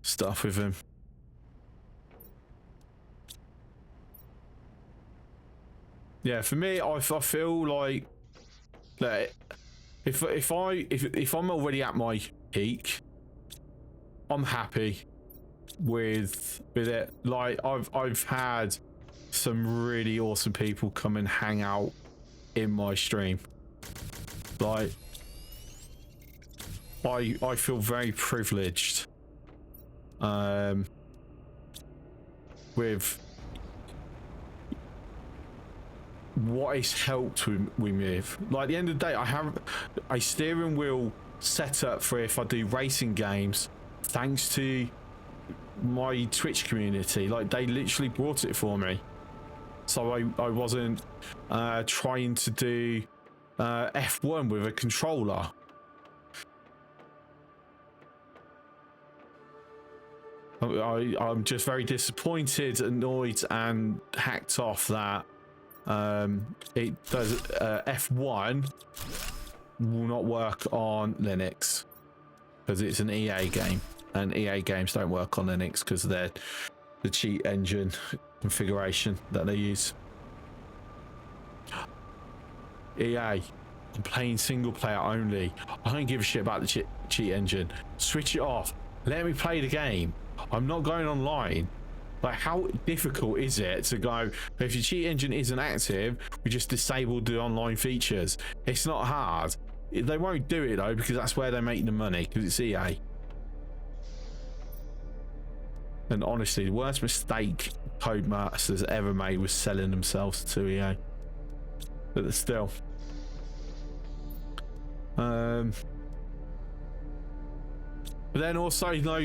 stuff with him. Yeah, for me, I feel like that if I'm already at my peak, I'm happy with it. Like, I've had some really awesome people come and hang out in my stream. Like, I feel very privileged with what it's helped me with. Like, at the end of the day, I have a steering wheel set up for if I do racing games, thanks to my Twitch community. Like, they literally brought it for me, so I wasn't trying to do F1 with a controller. I'm just very disappointed, annoyed, and hacked off that it does F1 will not work on Linux because it's an EA game, and EA games don't work on Linux because of the cheat engine configuration that they use. EA, I'm playing single player only. I don't give a shit about the cheat engine. Switch it off. Let me play the game. I'm not going online. Like, how difficult is it to go, if your cheat engine isn't active, we just disabled the online features? It's not hard. They won't do it though, because that's where they make the money, because it's EA. And honestly, the worst mistake Codemasters ever made was selling themselves to EA. But still. But then also, you know,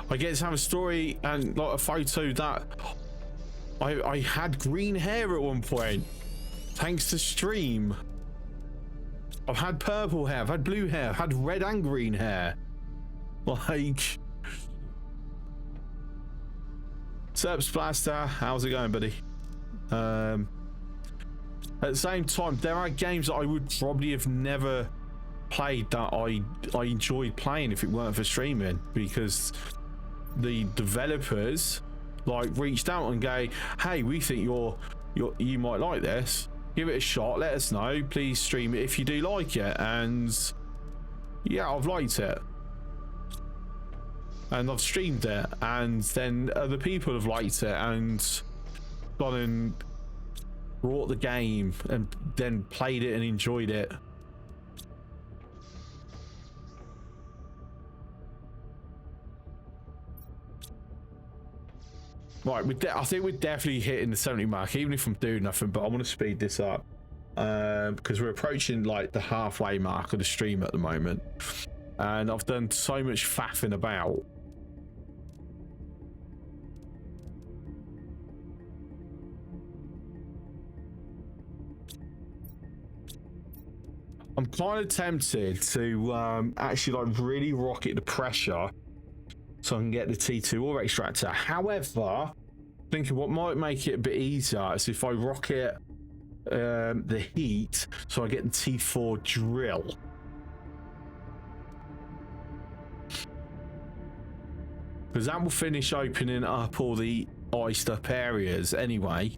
I get to have a story and like a photo that I had green hair at one point, thanks to stream. I've had purple hair, I've had blue hair, I've had red and green hair. Like, Serps Blaster, how's it going, buddy? At the same time, there are games that I would probably have never played that I enjoyed playing if it weren't for streaming, because the developers like reached out and go, hey, we think you might like this, give it a shot, let us know, please stream it if you do like it. And yeah, I've liked it and I've streamed it, and then other people have liked it and gone and brought the game and then played it and enjoyed it. Right, I think we're definitely hitting the 70 mark, even if I'm doing nothing, but I want to speed this up because we're approaching like the halfway mark of the stream at the moment, and I've done so much faffing about. I'm kind of tempted to actually like really rocket the pressure so I can get the T2 ore extractor. However, thinking what might make it a bit easier is if I rocket the heat so I get the T4 drill. Because that will finish opening up all the iced up areas anyway.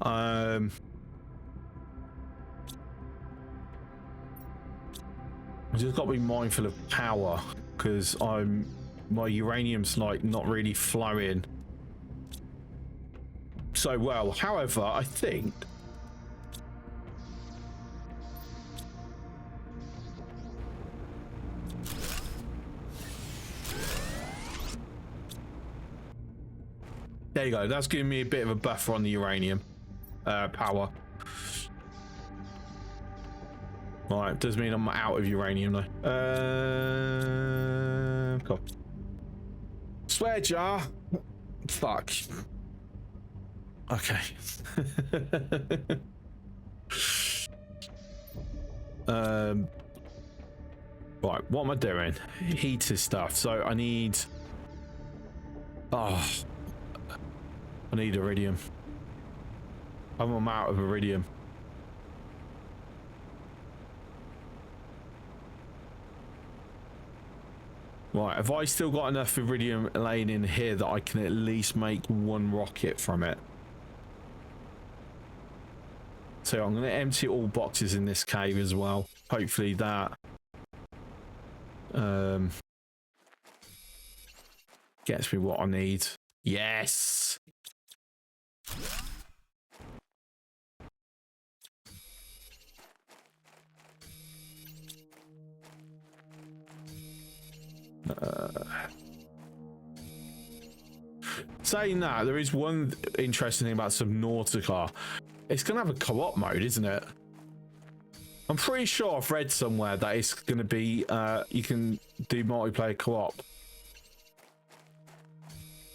I just got to be mindful of power, because my uranium's like not really flowing so well. However, I think there you go, that's giving me a bit of a buffer on the uranium power. Right, does mean I'm out of uranium though. Cool. Swear jar. Fuck. Okay. Right, what am I doing? Heater stuff. So I need iridium. I'm out of iridium. Right, have I still got enough iridium laying in here that I can at least make one rocket from it? So I'm going to empty all boxes in this cave as well. Hopefully that gets me what I need. Yes! Saying that, there is one interesting thing about Subnautica. It's gonna have a co-op mode, isn't it? I'm pretty sure I've read somewhere that it's gonna be you can do multiplayer co-op.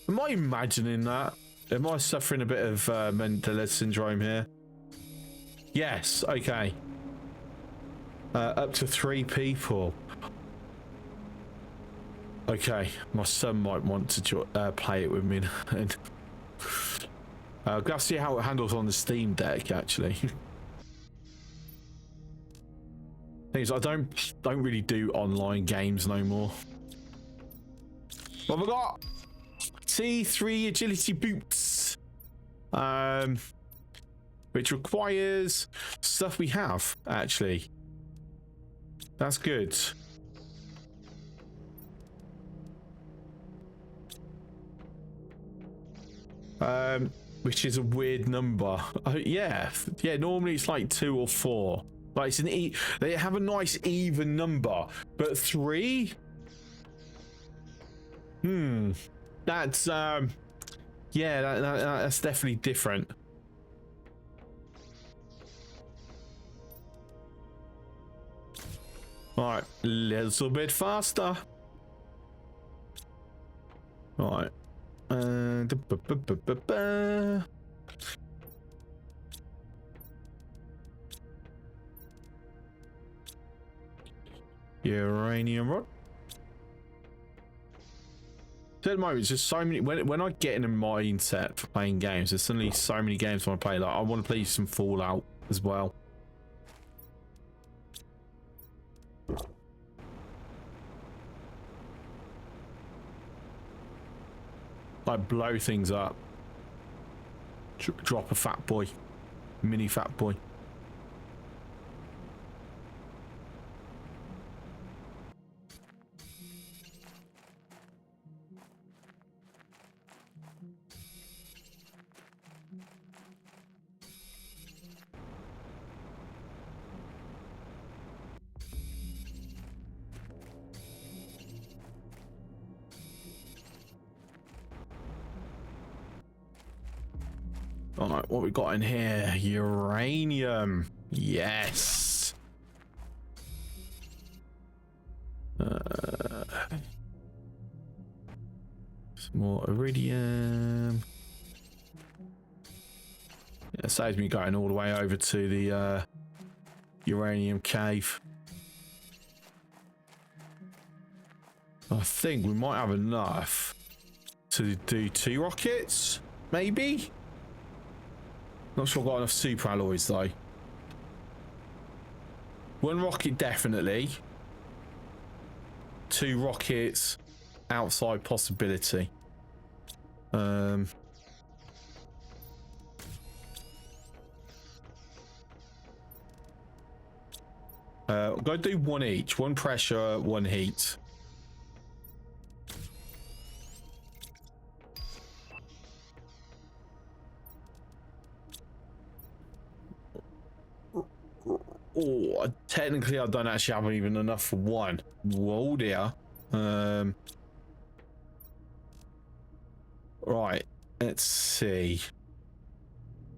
Am I imagining that? Am I suffering a bit of Mandela syndrome here? Yes, okay. Up to 3 people. Okay, my son might want to play it with me. And I'll have to see how it handles on the Steam Deck, actually. Thing is, I don't really do online games no more. What have I got? T3 agility boots. Which requires stuff we have, actually. That's good. Which is a weird number. Yeah, normally it's like 2 or 4. Like it's an they have a nice even number, but 3? That's yeah, that's definitely different. All right, a little bit faster. All right. Uranium rod. So at the moment, it's just so many. When I get in a mindset for playing games, there's suddenly so many games I want to play. Like I want to play some Fallout as well. Like blow things up. Drop a fat boy, mini fat boy. All right, what we got in here? Uranium. Yes. Some more iridium. Yeah, it saves me going all the way over to the uranium cave. I think we might have enough to do 2 rockets, maybe? Not sure I've got enough super alloys though. 1 rocket definitely. 2 rockets outside possibility. I'm gonna do 1 each. 1 pressure, 1 heat. Oh, technically I don't actually have even enough for 1. Whoa dear. Right, let's see.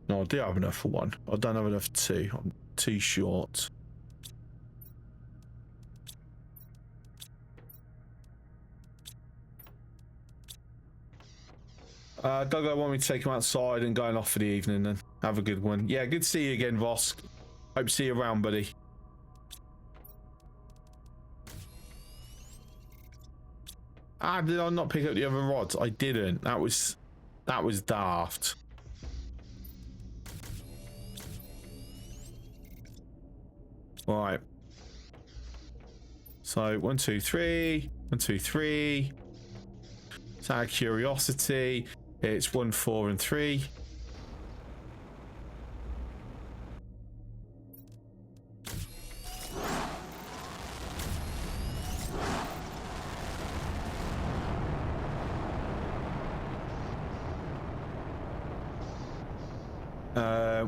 No, I do have enough for 1. I don't have enough for 2. I'm too short. Gogo want me to take him outside and going off for the evening then. Have a good one. Yeah, good to see you again, Vosk. Hope to see you around, buddy. Ah, did I not pick up the other rods? I didn't. That was daft. Right. So 1, 2, 3. 1, 2, 3. It's out of curiosity. It's 1, 4, and 3.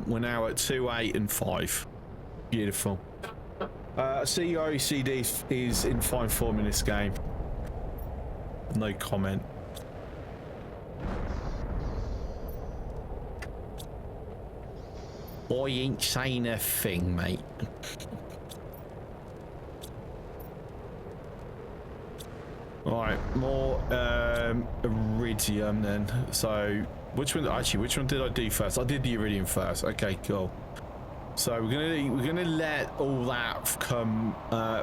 We're now at 2, 8, and 5. Beautiful. CEO CD is in fine form in this game. No comment. I ain't saying a thing, mate. Alright, more iridium then. So which one did I do first? I did the iridium first. Okay, cool. So we're gonna let all that come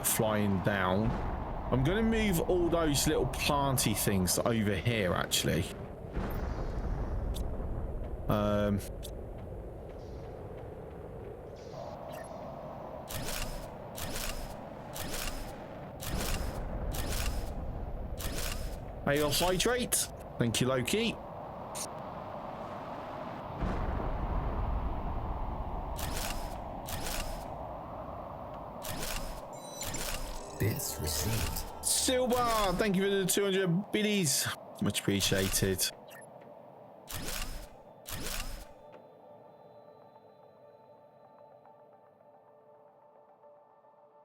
flying down. I'm gonna move all those little planty things over here actually. I'll hydrate. Thank you, Loki. Bits received. Silver, thank you for the 200 biddies. Much appreciated.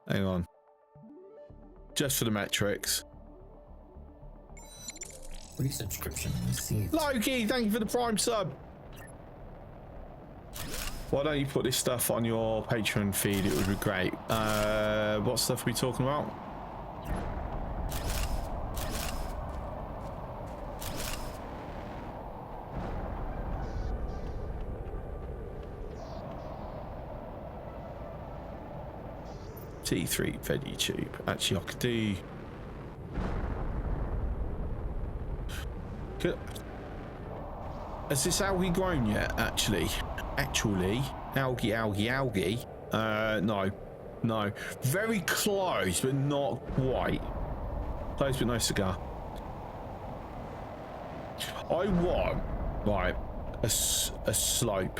Hang on. Just for the metrics. Resubscription received. Loki, thank you for the prime sub. Why don't you put this stuff on your Patreon feed? It would be great. What stuff are we talking about? T3 veggie tube. Actually, I could do. Has this algae grown yet? Actually, algae. No. Very close, but not quite. Close, but no cigar. I want a slope.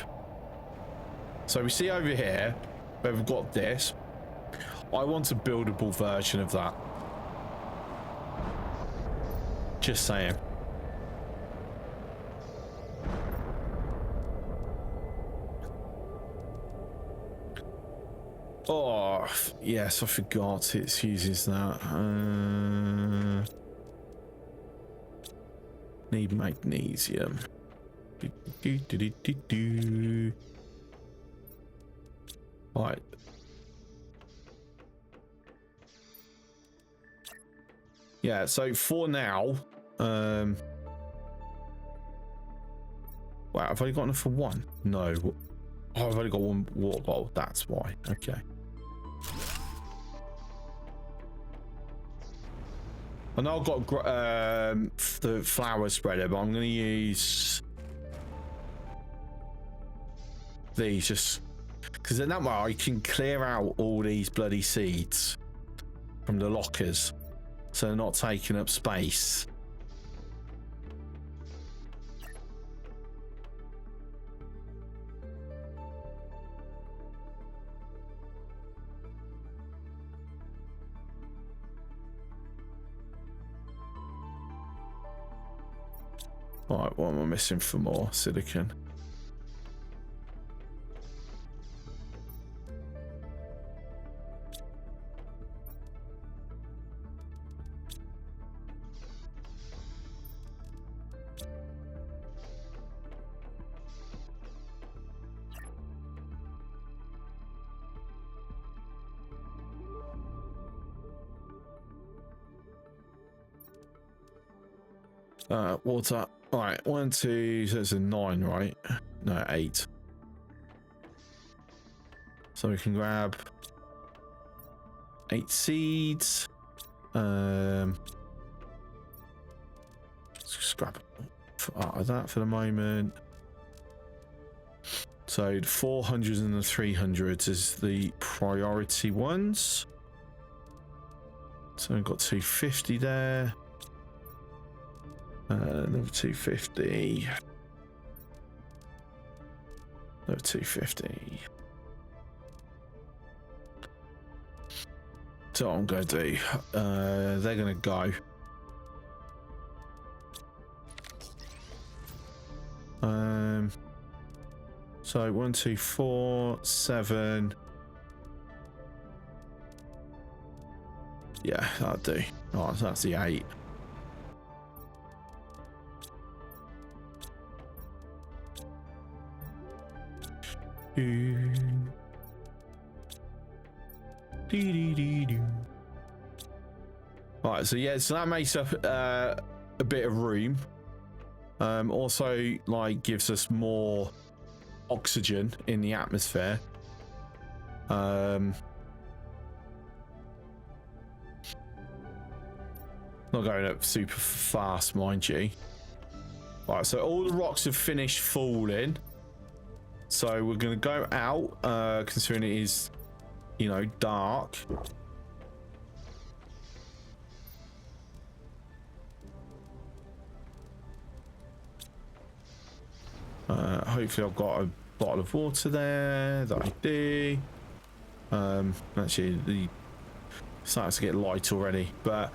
So we see over here where we've got this. I want a buildable version of that. Just saying. Oh, yes, I forgot it uses that. Need magnesium. Right. Yeah, so for now, wow, I've only got enough for one. No. Oh, I've only got one water bottle. That's why. Okay. I know I've got the flower spreader, but I'm going to use these just because in that way I can clear out all these bloody seeds from the lockers, so they're not taking up space. All right, what am I missing for more silicon? Water. All right, 1, 2, so it's a 9, right? No, 8. So we can grab 8 seeds. Scrap out of that for the moment. So the 400s and the 300s is the priority ones. So we've got 250 there. Another 250. Another 250. So what I'm going to do, they're going to go. So 1, 2, 4, 7. Yeah, that'll do. Oh, so that's the 8. Right, so yeah, so that makes up a bit of room. Also, like, gives us more oxygen in the atmosphere. Not going up super fast, mind you. Right, so all the rocks have finished falling. So we're going to go out, considering it is, you know, dark. Hopefully I've got a bottle of water there that I do. Actually, the starts to get light already, but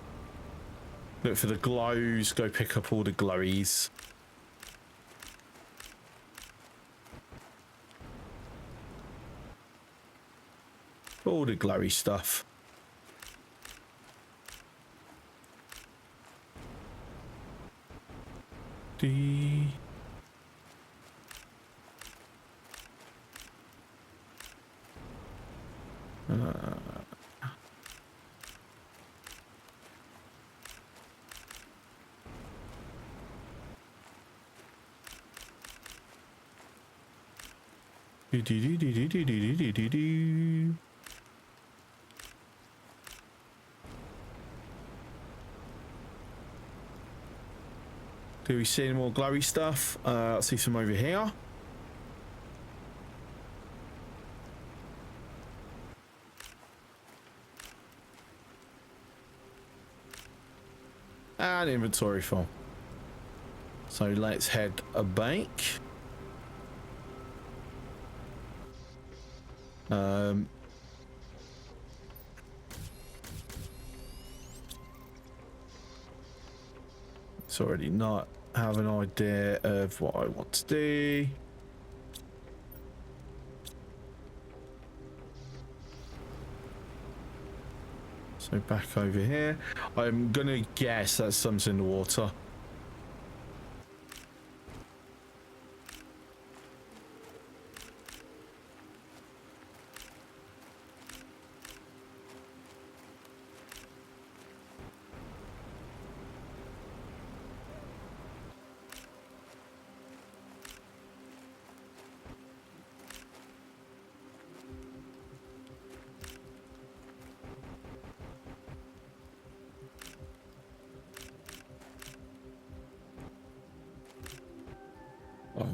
look for the glows. Go pick up all the glowies. All the glowy stuff. D. Do we see any more glowy stuff? Let's see some over here. And inventory full. So let's head a back. It's already not have an idea of what I want to do. So back over here. I'm gonna guess that something's in the water.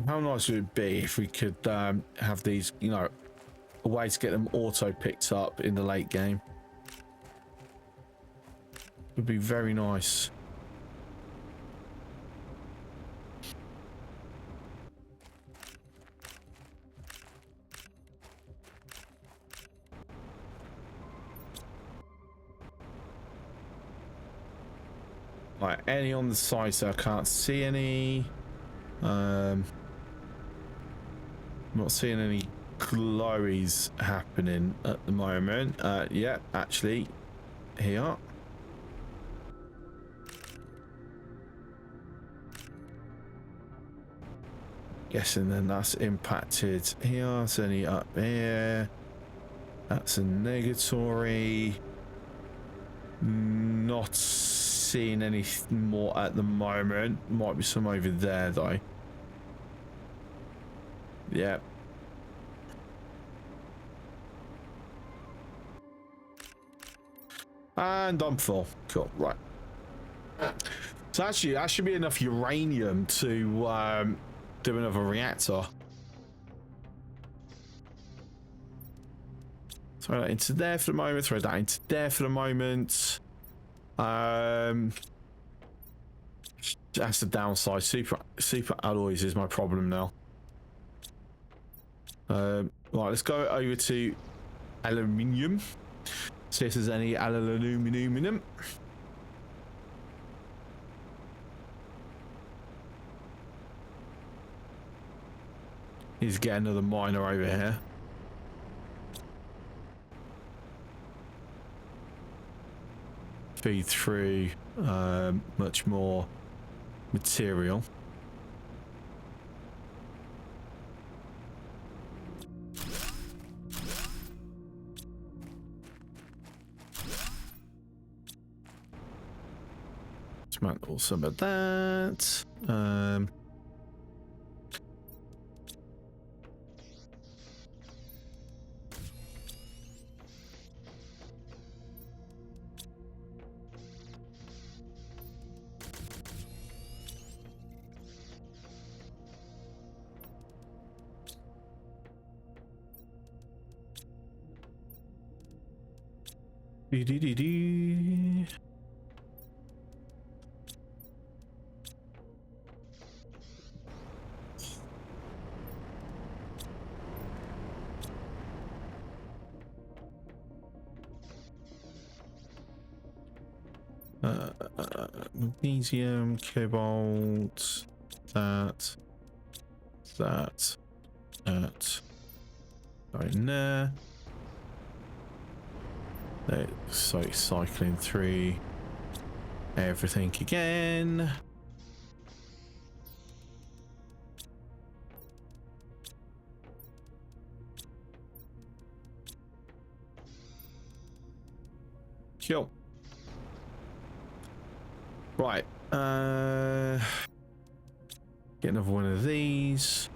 How nice would it be if we could have these, you know, a way to get them auto picked up in the late game? Would be very nice. Right, any on the side, so I can't see any. Not seeing any glowies happening at the moment. Yeah, actually, here. Guessing then that's impacted here. It's only up here. That's a negatory. Not seeing anything more at the moment. Might be some over there though. Yeah. And I'm full. Cool. Right. So actually, that should be enough uranium to do another reactor. Throw that into there for the moment. Throw that into there for the moment. That's the downside. Super alloys is my problem now. Right, let's go over to aluminium. See if there's any aluminium. Need to get another miner over here. Feed through much more material. Dismantle some of that. Dee dee dee dee. Magnesium, cobalt, that, that, right in there. So cycling through everything again. Cool. Right. Get another one of these.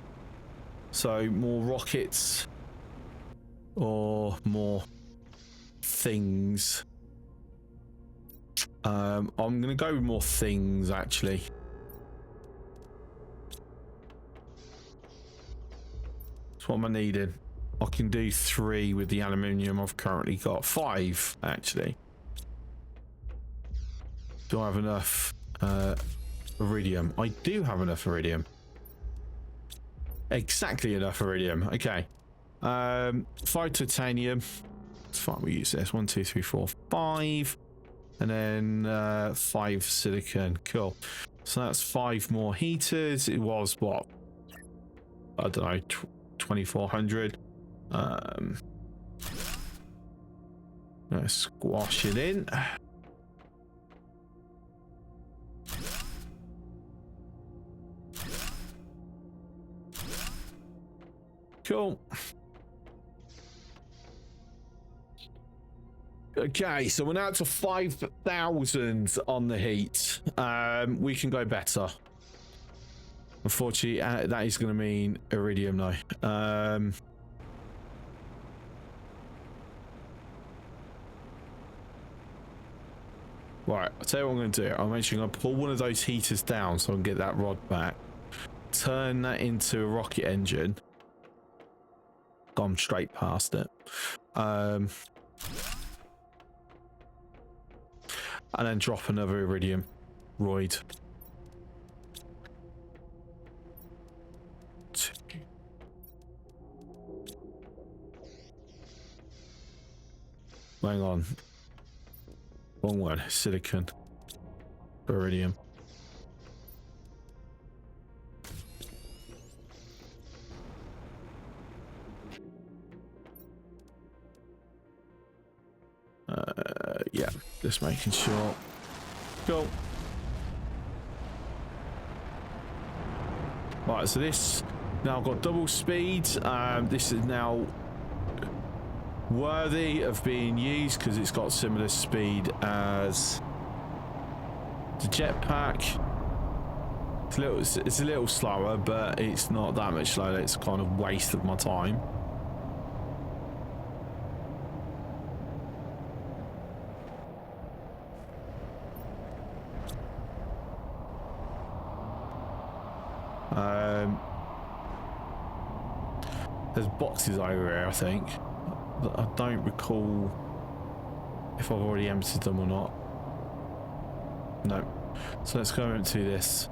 So more rockets or more things. I'm gonna go with more things actually. That's what am I needing? I can do 3 with the aluminium I've currently got. 5 actually. Do I have enough iridium? I do have enough iridium. Exactly enough iridium. Okay. 5 titanium. It's fine, we use this. 1, 2, 3, 4, 5. And then 5 silicon. Cool. So that's 5 more heaters. It was what? I don't know, 2400. Let's squash it in. Cool. Okay, so we're now to 5,000 on the heat. We can go better. Unfortunately, that is going to mean iridium though. Right, I'll tell you what I'm going to do. I'm actually going to pull one of those heaters down so I can get that rod back. Turn that into a rocket engine. Gone straight past it. And then drop another iridium roid. Hang on. Wrong one. Silicon. Iridium. Yeah, just making sure. Cool. Right, so this now got double speed. This is now worthy of being used because it's got similar speed as the jetpack. It's a little slower, but it's not that much slower. It's kind of waste of my time. There's boxes over here, I think. I don't recall if I've already emptied them or not. No. So let's go into this.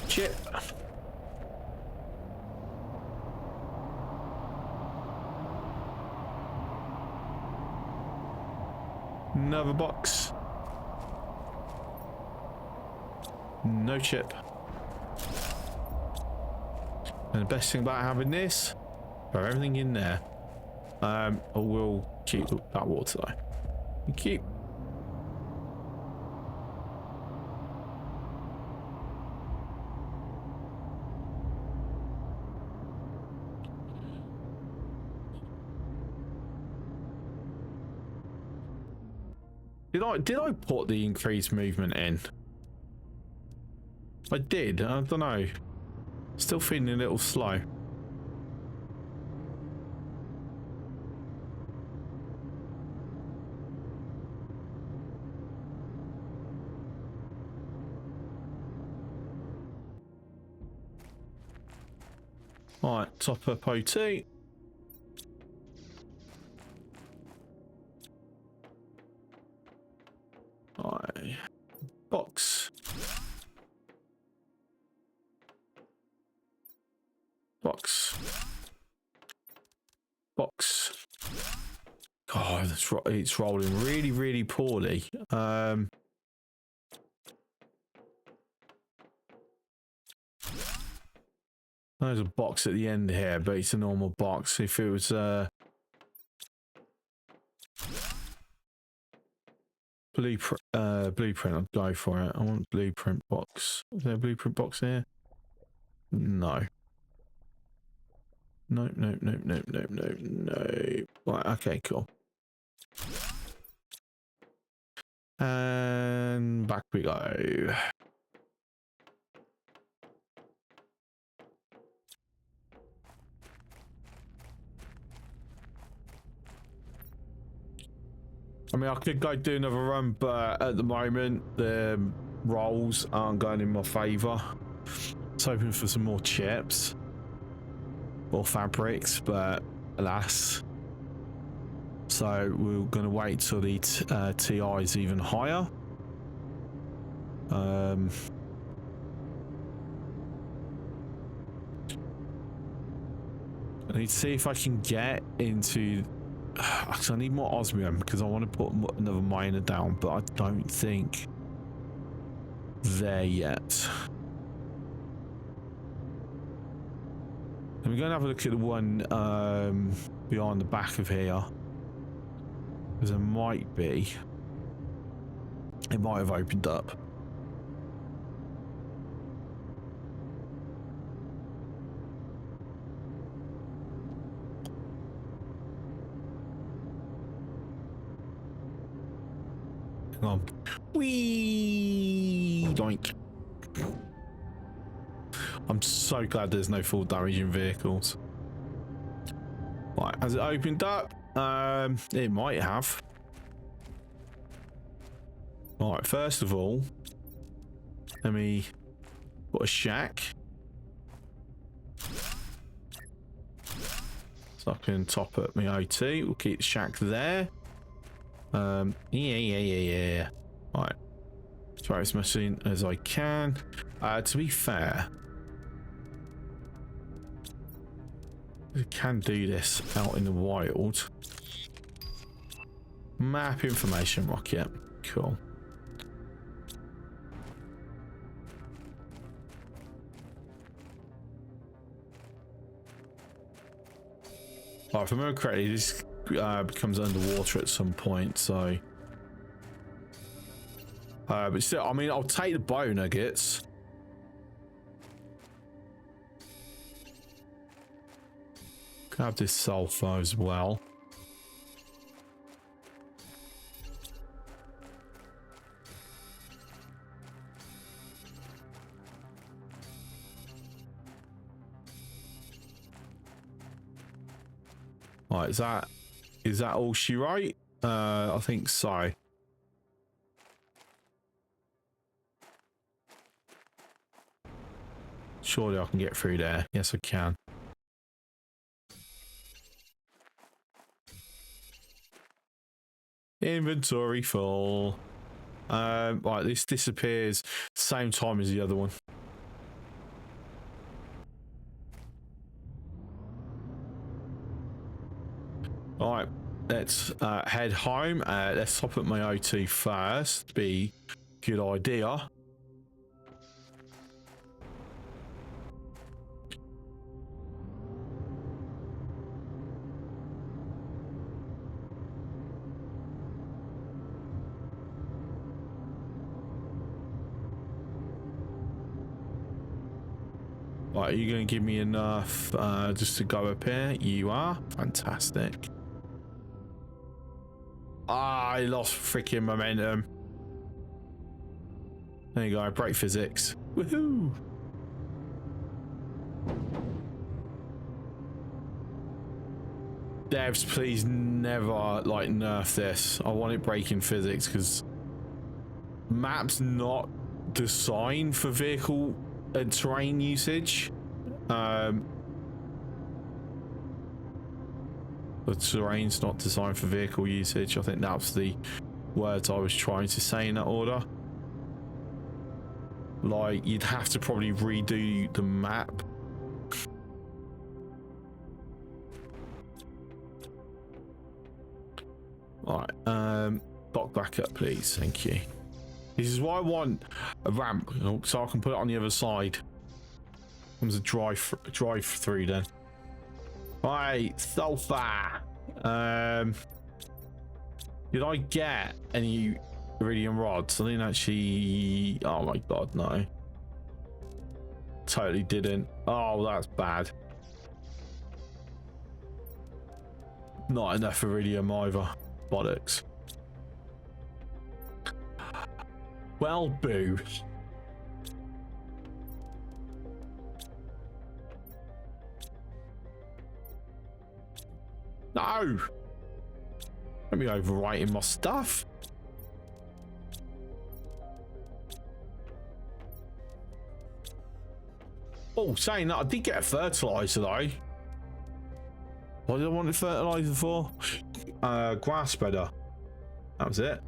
Chip. Another box. No chip. And the best thing about having this, throw everything in there. I will keep that water though. Thank you. Did I put the increased movement in? I did. I don't know. Still feeling a little slow. Alright, top up O2. Okay. Box. Box. Box. God, it's rolling really, really poorly. There's a box at the end here, but it's a normal box. If it was blueprint, I'd go for it. I want blueprint box. Is there a blueprint box here? No. No, no, no, no, no, no, no. Right, okay, cool. And back we go. I mean, I could go do another run, but at the moment, the rolls aren't going in my favour. It's hoping for some more chips or fabrics, but alas. So we're going to wait till the TI is even higher. I need to see if I can get into... Actually, I need more osmium because I want to put another miner down, but I don't think there yet. Let me go and have a look at the one behind the back of here. Because there might be. It might have opened up. Hang on. Whee! Doink. I'm so glad there's no full damage in vehicles. Right, has it opened up? It might have. Alright, first of all, let me put a shack. So I can top up my OT. We'll keep the shack there. Yeah. Alright. Try as much as I can. To be fair, I can do this out in the wild. Map information rocket. Cool. Alright, if I remember correctly, this becomes underwater at some point, so... but still, I mean, I'll take the bio nuggets. Grab this sulfur as well. Right, is that all she wrote? I think so. Surely I can get through there. Yes, I can. Inventory full. Right, this disappears same time as the other one. All right, let's head home. Let's top up my O2 first. Be a good idea. Right, are you going to give me enough just to go up here? You are. Fantastic. Ah, I lost freaking momentum. There you go, break physics. Woohoo! Devs, please never like nerf this. I want it breaking physics because map's not designed for vehicle and terrain usage. The terrain's not designed for vehicle usage. I think that's the words I was trying to say in that order. Like, you'd have to probably redo the map. Alright, block back up, please. Thank you. This is why I want a ramp, so I can put it on the other side. Comes a drive through then. Right, sulfur. Did I get any iridium rods? I didn't actually. Oh my god, no. Totally didn't. Oh, that's bad. Not enough iridium either. Bollocks. Well, boo. No! Let me overwriting my stuff. Oh, saying that, I did get a fertilizer though. What did I want a fertilizer for? Grass spreader. That was it.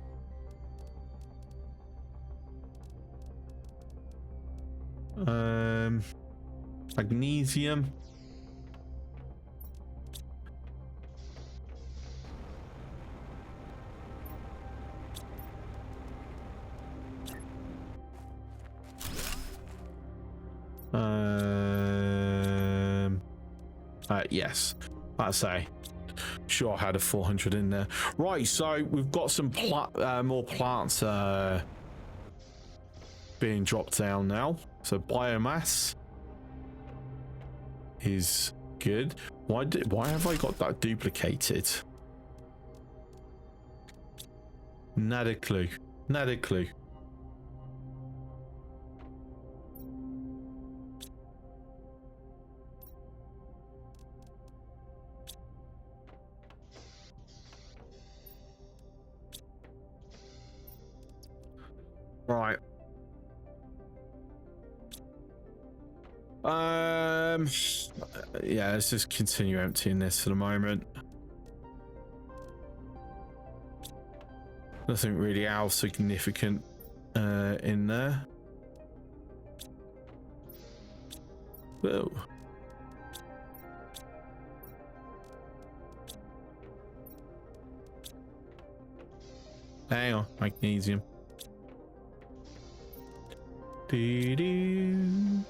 Magnesium. Yes, I'd say. Sure, I had a 400 in there. Right, so we've got some more plants being dropped down now. So biomass is good. Why have I got that duplicated? Not a clue. Not a clue. Right. Yeah, let's just continue emptying this for the moment. Nothing really else significant in there. Whoa. Hang on, magnesium. Doo-doo.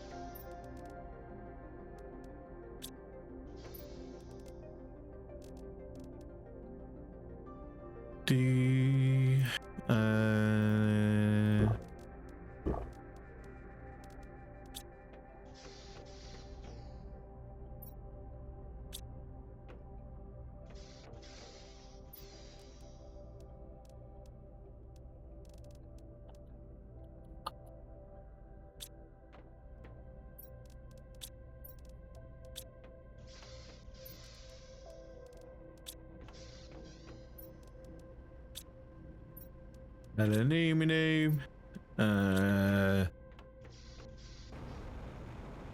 Aluminum.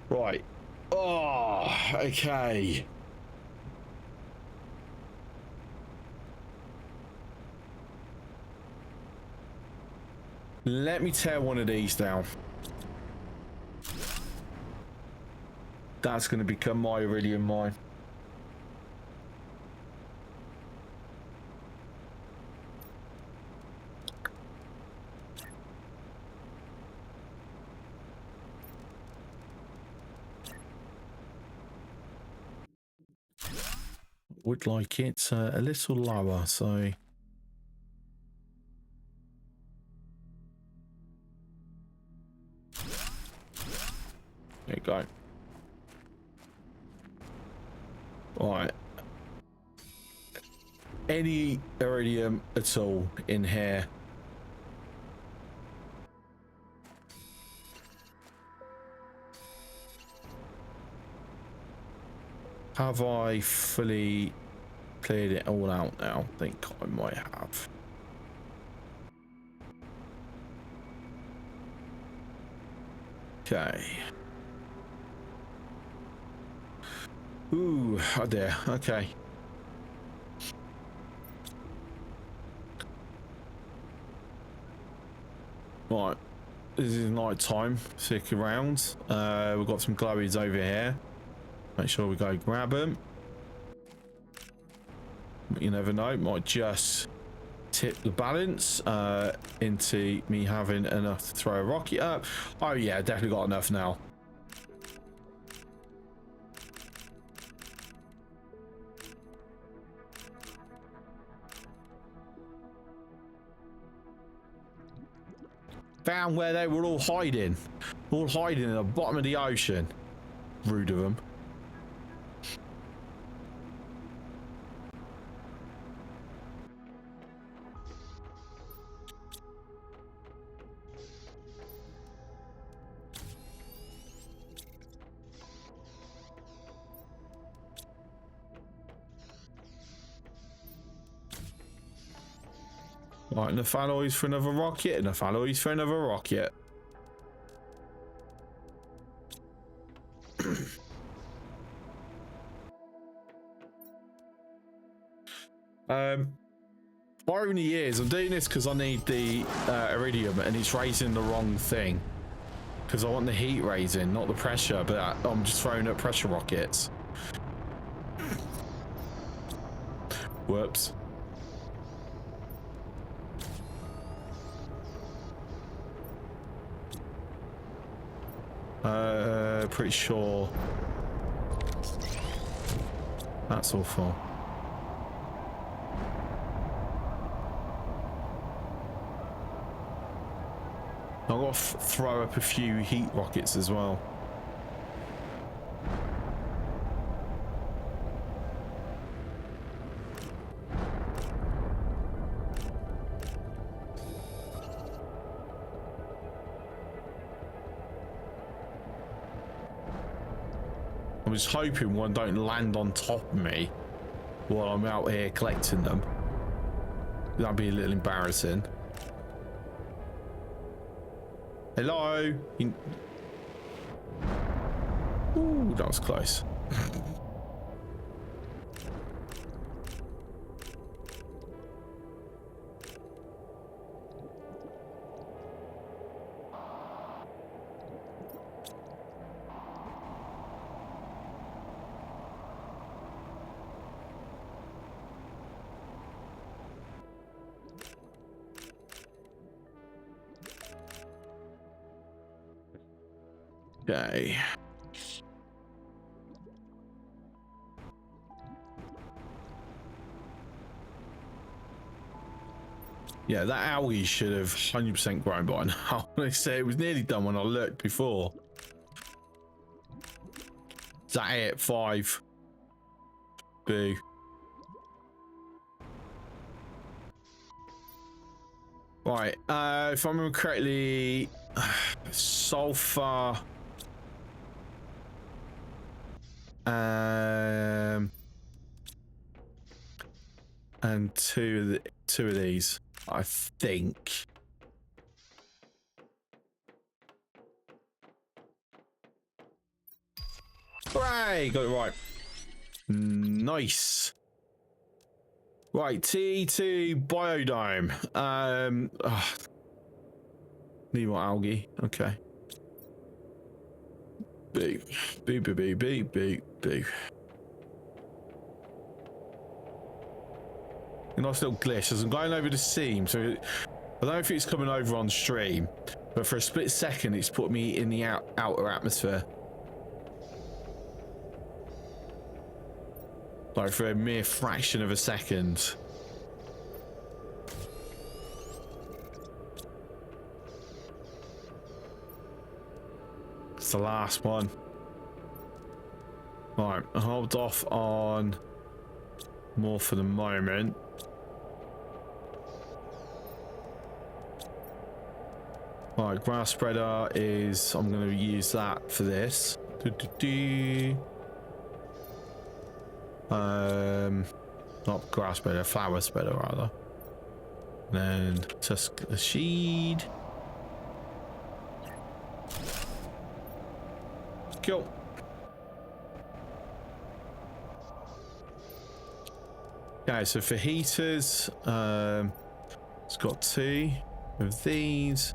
Right. Oh, okay. Let me tear one of these down. That's going to become my iridium mine. Would like it a little lower, so there you go. Right. Any iridium at all in here? Have I fully cleared it all out now? I think I might have. Okay. Ooh, oh dear. Okay. Right, this is night time. Stick around. We've got some glowies over here. Make sure we go grab them. You never know, might just tip the balance into me having enough to throw a rocket up. Oh yeah, definitely got enough now. Found where they were all hiding in the bottom of the ocean. Rude of them. Right, enough alloys for another rocket, enough alloys for another rocket. Irony is, I'm doing this because I need the iridium and it's raising the wrong thing. Because I want the heat raising, not the pressure, but I'm just throwing up pressure rockets. Whoops. Pretty sure that's awful. I've got to throw up a few heat rockets as well. I was hoping one don't land on top of me while I'm out here collecting them. That'd be a little embarrassing. Hello? Ooh, that was close. Okay. Yeah, that algae should have 100% grown by now. They say it was nearly done when I looked before. Is that it? 5. Boo. Right, if I remember correctly, sulfur. And two of these, I think. Hooray! Got it right. Nice. Right, T2 biodome. Need more algae. Okay. Boo. Boo, boo, boo, boo, boo, boo. A nice little glitch as I'm going over the seam. So I don't know if it's coming over on stream, but for a split second, it's put me in the outer atmosphere. Like for a mere fraction of a second. It's the last one. Right, hold off on more for the moment. Right, grass spreader is, I'm going to use that for this. Not grass spreader, flower spreader rather. And then tusk the seed. Cool. Okay, so for heaters, it's got 2 of these.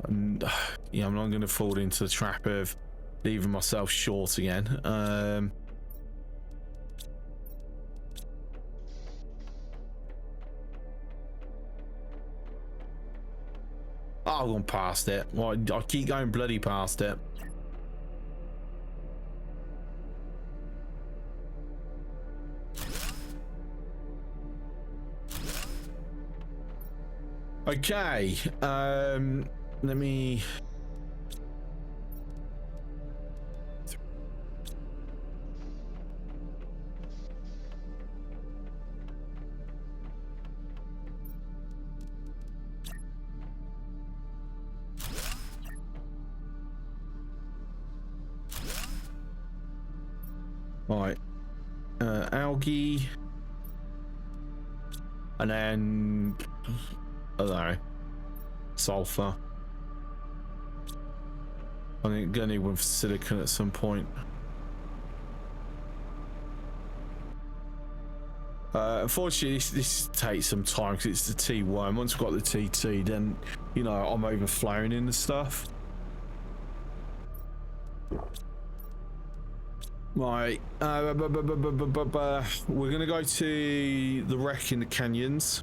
And yeah, I'm not going to fall into the trap of leaving myself short again. Oh, I've gone past it. Well, I keep going bloody past it. Okay, let me... Right, algae, and then, I don't know, sulfur. I think gonna need one for silicon at some point. Unfortunately, this takes some time because it's the T1. Once we've got the T2, then, you know, I'm overflowing in the stuff. Right, we're gonna go to the wreck in the canyons.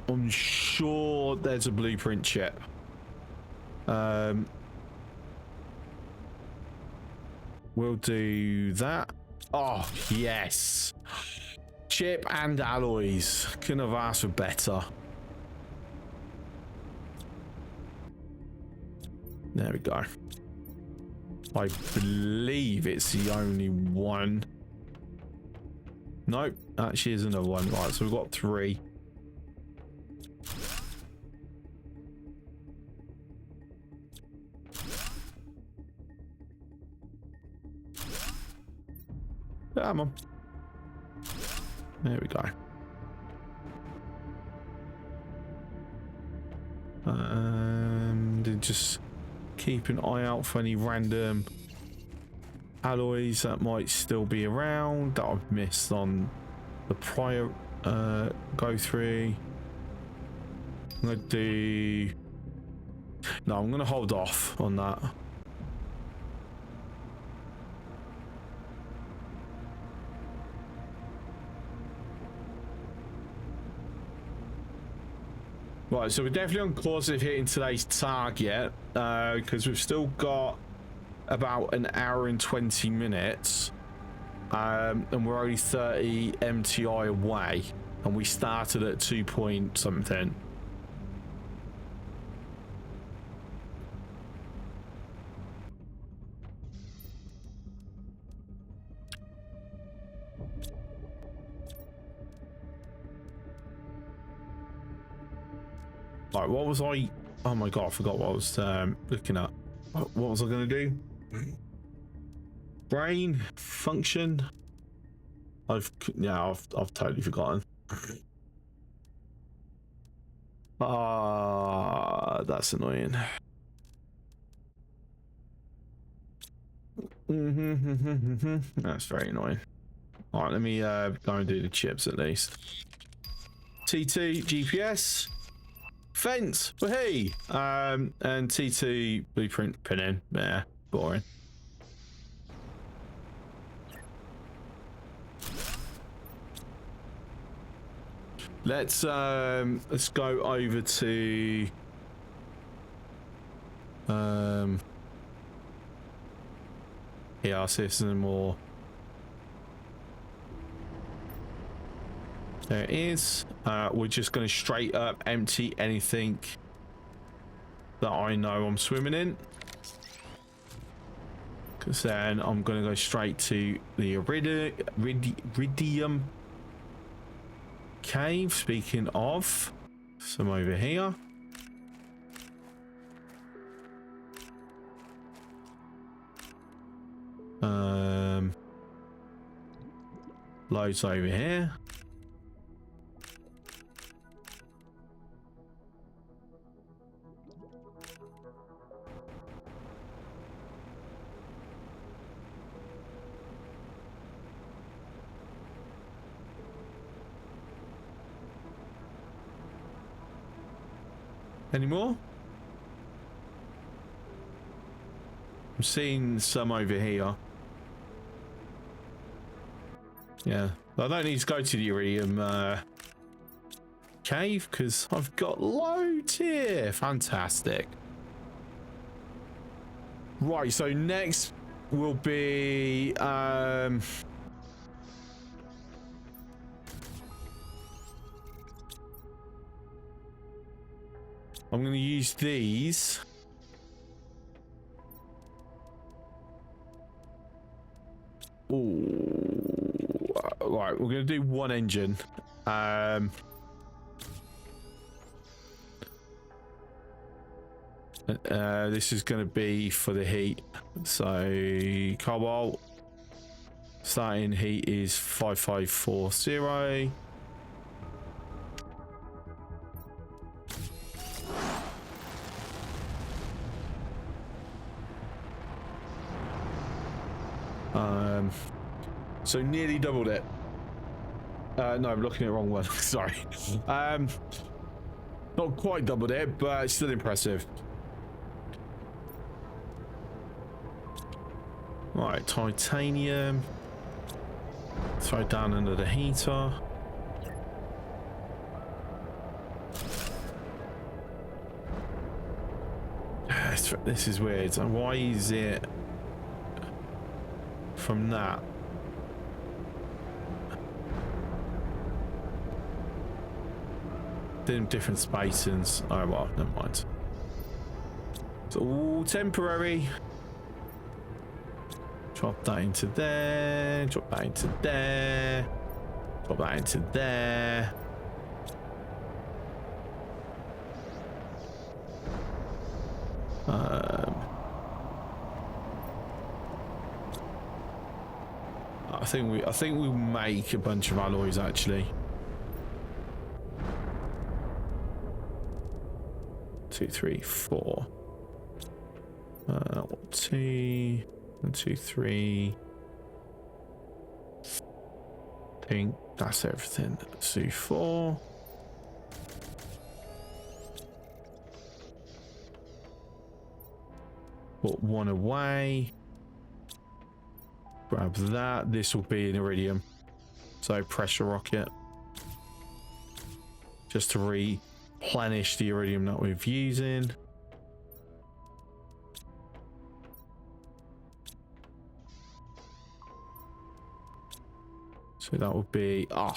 I'm sure there's a blueprint chip. We'll do that. Oh, yes. Chip and alloys. Couldn't have asked for better. There we go. I believe it's the only one. Nope, actually is another one. Right, so we've got 3. Come on. There we go. And just keep an eye out for any random alloys that might still be around that I've missed on the prior go through. I'm gonna do... No, I'm gonna hold off on that. Right, so we're definitely on course of hitting today's target because we've still got about an hour and 20 minutes and we're only 30 MTI away and we started at 2 point something. Right, what was I... Oh my god, I forgot what I was looking at. What was I going to do? Brain function. I've totally forgotten. Ah, that's annoying. That's very annoying. All right, let me go and do the chips at least. T2 GPS. Fence, hey, and T2 blueprint pin in. Yeah, boring. Let's go over to yeah, I'll see if there's more. There it is. We're just going to straight up empty anything that I know I'm swimming in. Because then I'm going to go straight to the Iridium Cave. Speaking of, some over here. Loads over here. Any more? I'm seeing some over here. Yeah, I don't need to go to the iridium cave because I've got loads here. Fantastic. Right, so next will be I'm going to use these. Ooh, right, we're going to do one engine. This is going to be for the heat. So cobalt starting heat is 5540. So nearly doubled it. No, I'm looking at the wrong one. Sorry. Not quite doubled it, but still impressive. Right, titanium. Throw down under the heater. This is weird. Why is it from that? Different spacings. Oh well, never mind. It's all temporary. Drop that into there. Drop that into there. Drop that into there. I think we make a bunch of alloys actually. 2, 3, 4. 1, 2, 1, 2, 3. I think that's everything. Let's do 4. Put 1 away. Grab that. This will be an iridium. So pressure rocket. Just to replenish the iridium that we're using. So that would be, I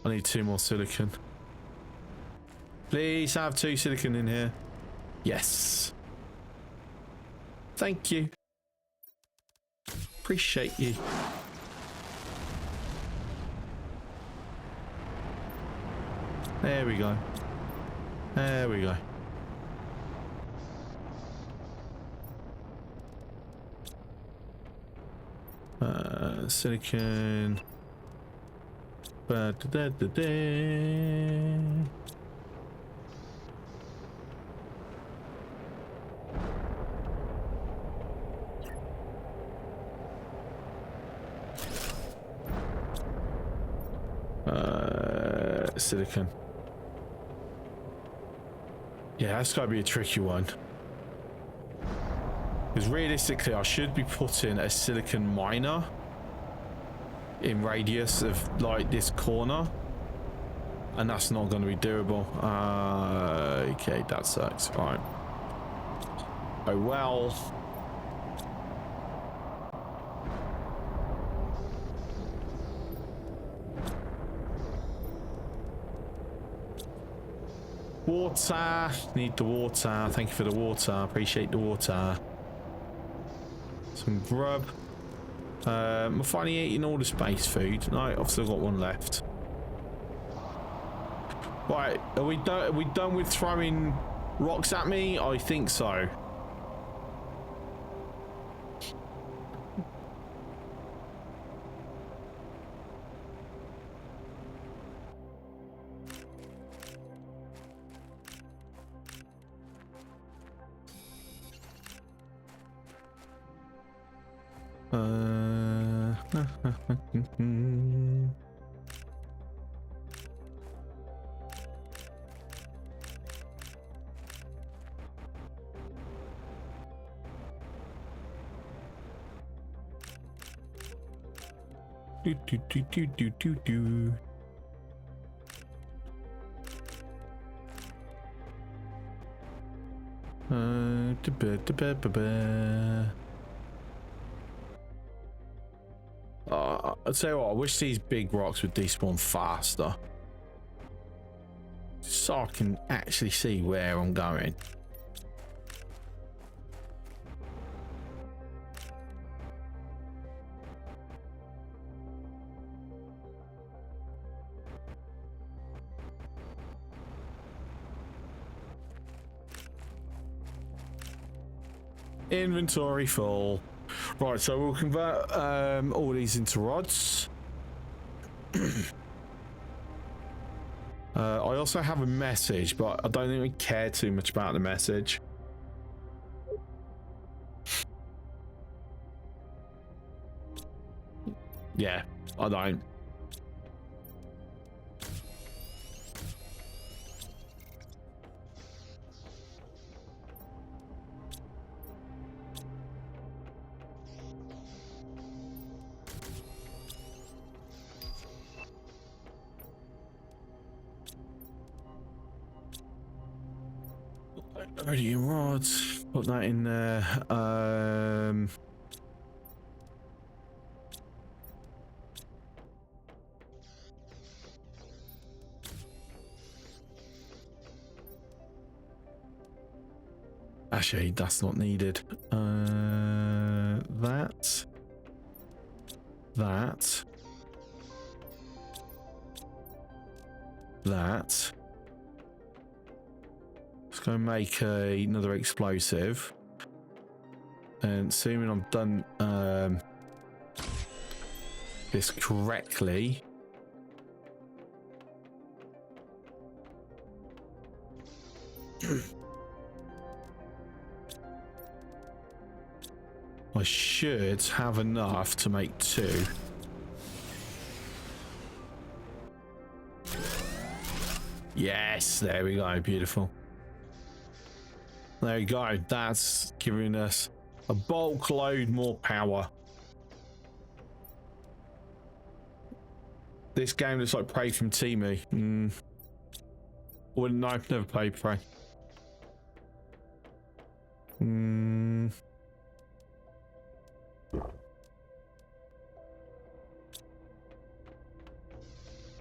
need 2 more silicon. Please have 2 silicon in here. Yes. Thank you. Appreciate you. There we go. There we go. Silicon. Silicon. Yeah, that's got to be a tricky one. Because realistically, I should be putting a silicon miner in radius of like this corner, and that's not going to be doable. Okay, that sucks. Right. Oh well. Water. Need the water. Thank you for the water. Appreciate the water. Some grub. I'm finally eating all the space food. No, I've still got one left. Right, are we done with throwing rocks at me? I think so. Do, do, do, do, do, do, do. I'd say what, I wish these big rocks would despawn faster, so I can actually see where I'm going. Inventory full. Right, so we'll convert all these into rods. I also have a message, but I don't think we care too much about the message. Yeah, I don't. Iridium rods, put that in there. Actually, that's not needed. That. Let's go make another explosive. And assuming I've done this correctly. I should have enough to make 2. Yes, there we go. Beautiful. There you go. That's giving us a bulk load more power. This game looks like Prey from Timu. Wouldn't know. Never played Prey.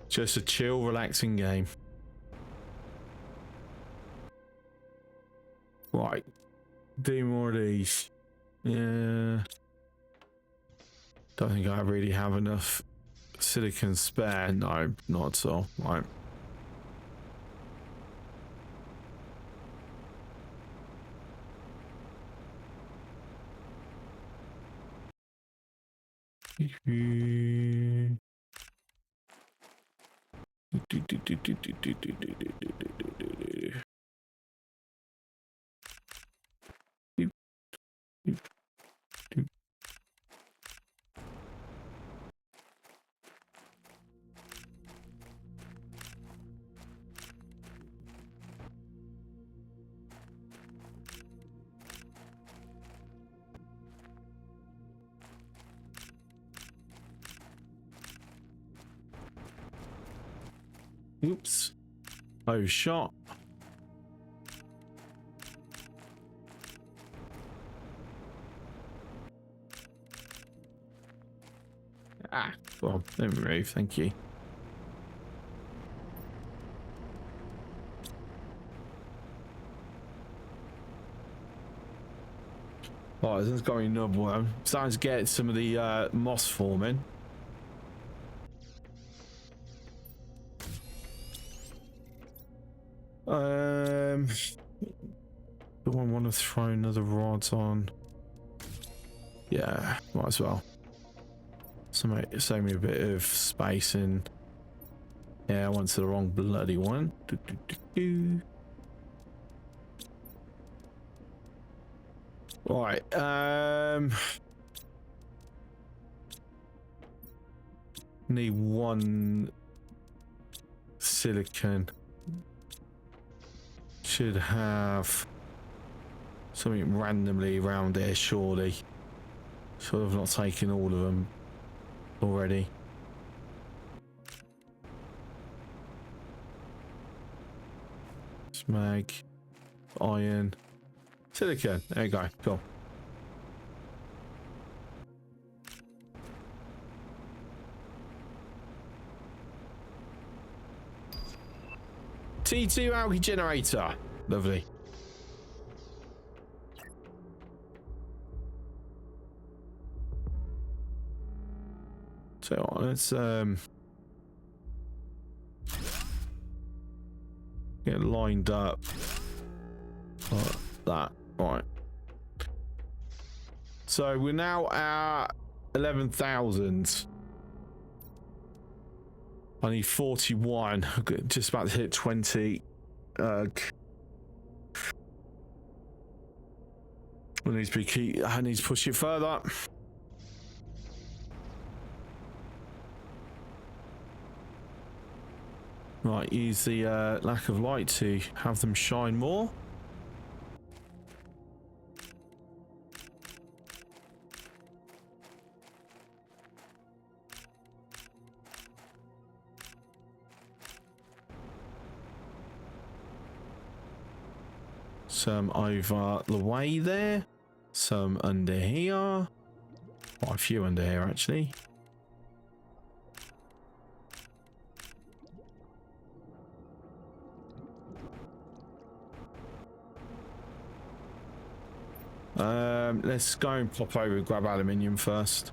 Just a chill, relaxing game. Right. Do more of these. Yeah. Don't think I really have enough silicon spare. No, not at all. Right. Oops. Oh, shot. Ah, well, let me move. Thank you. Oh, this is going another one. Starting to get some of the moss forming. Do I want to throw another rods on? Yeah, might as well. So save me a bit of space in. Yeah, I went to the wrong bloody one. Right, need 1 silicon. Should have something randomly around here, surely. Should have not taken all of them already. Mag, iron, silicon. There you go. Cool. T2 algae generator. Lovely. So let's get lined up like that. Right. So we're now at 11,000. I need 41. Just about to hit 20. I need to push it further. Right, use the lack of light to have them shine more. Some over the way there, some under here, quite a few under here actually. Let's go and pop over and grab aluminium first.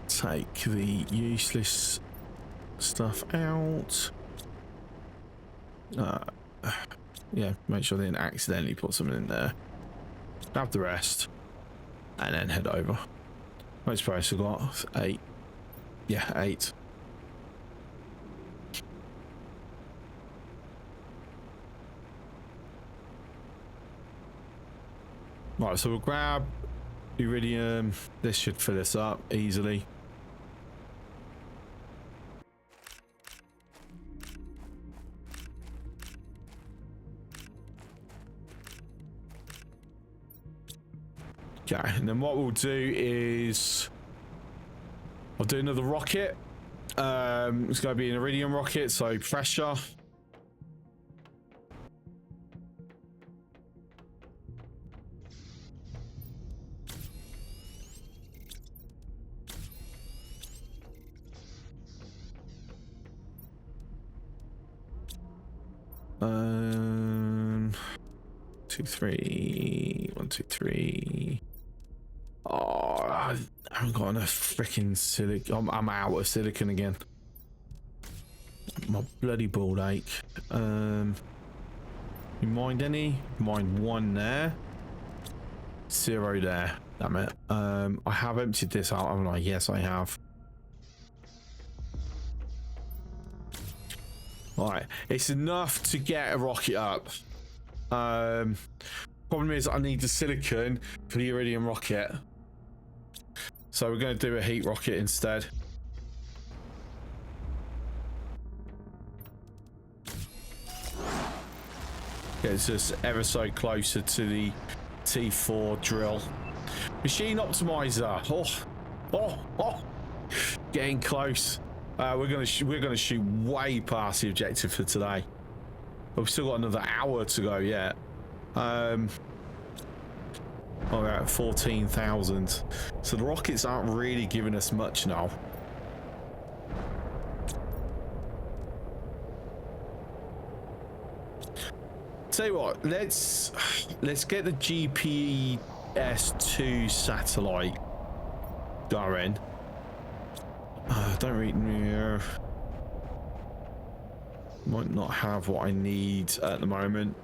Take the useless stuff out. Yeah, make sure they didn't accidentally put something in there. Grab the rest and then head over. Most price I got 8. Yeah, 8. Right, so we'll grab iridium. This should fill us up easily. Okay, and then what we'll do is I'll do another rocket. It's going to be an iridium rocket, so pressure. Two, 3, 1, 2, 3. Oh, I haven't got enough freaking silicon. I'm out of silicon again. My bloody ball ache. You mind any? Mind 1 there. 0 there. Damn it. I have emptied this out, haven't I? Yes, I have. Alright, it's enough to get a rocket up. Problem is I need the silicon for the iridium rocket. So we're going to do a heat rocket instead. Gets us ever so closer to the T4 drill. Machine optimizer. Oh, getting close. We're gonna shoot way past the objective for today. But we've still got another hour to go yet. We're at 14,000. So the rockets aren't really giving us much now. Tell you what, let's get the GPS-2 satellite going. Don't really know. Might not have what I need at the moment.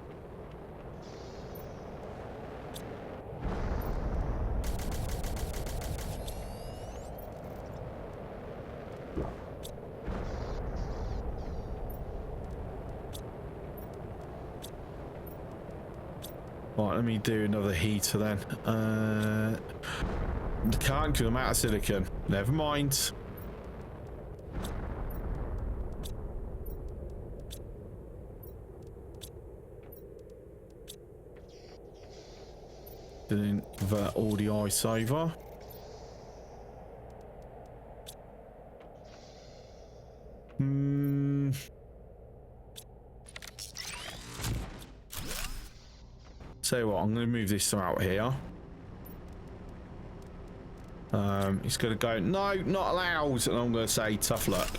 Right, let me do another heater then. Can't because I'm out of silicon. Never mind. Then convert all the ice over. So what, I'm going to move this out here. He's going to go, no, not allowed. And I'm going to say, tough luck.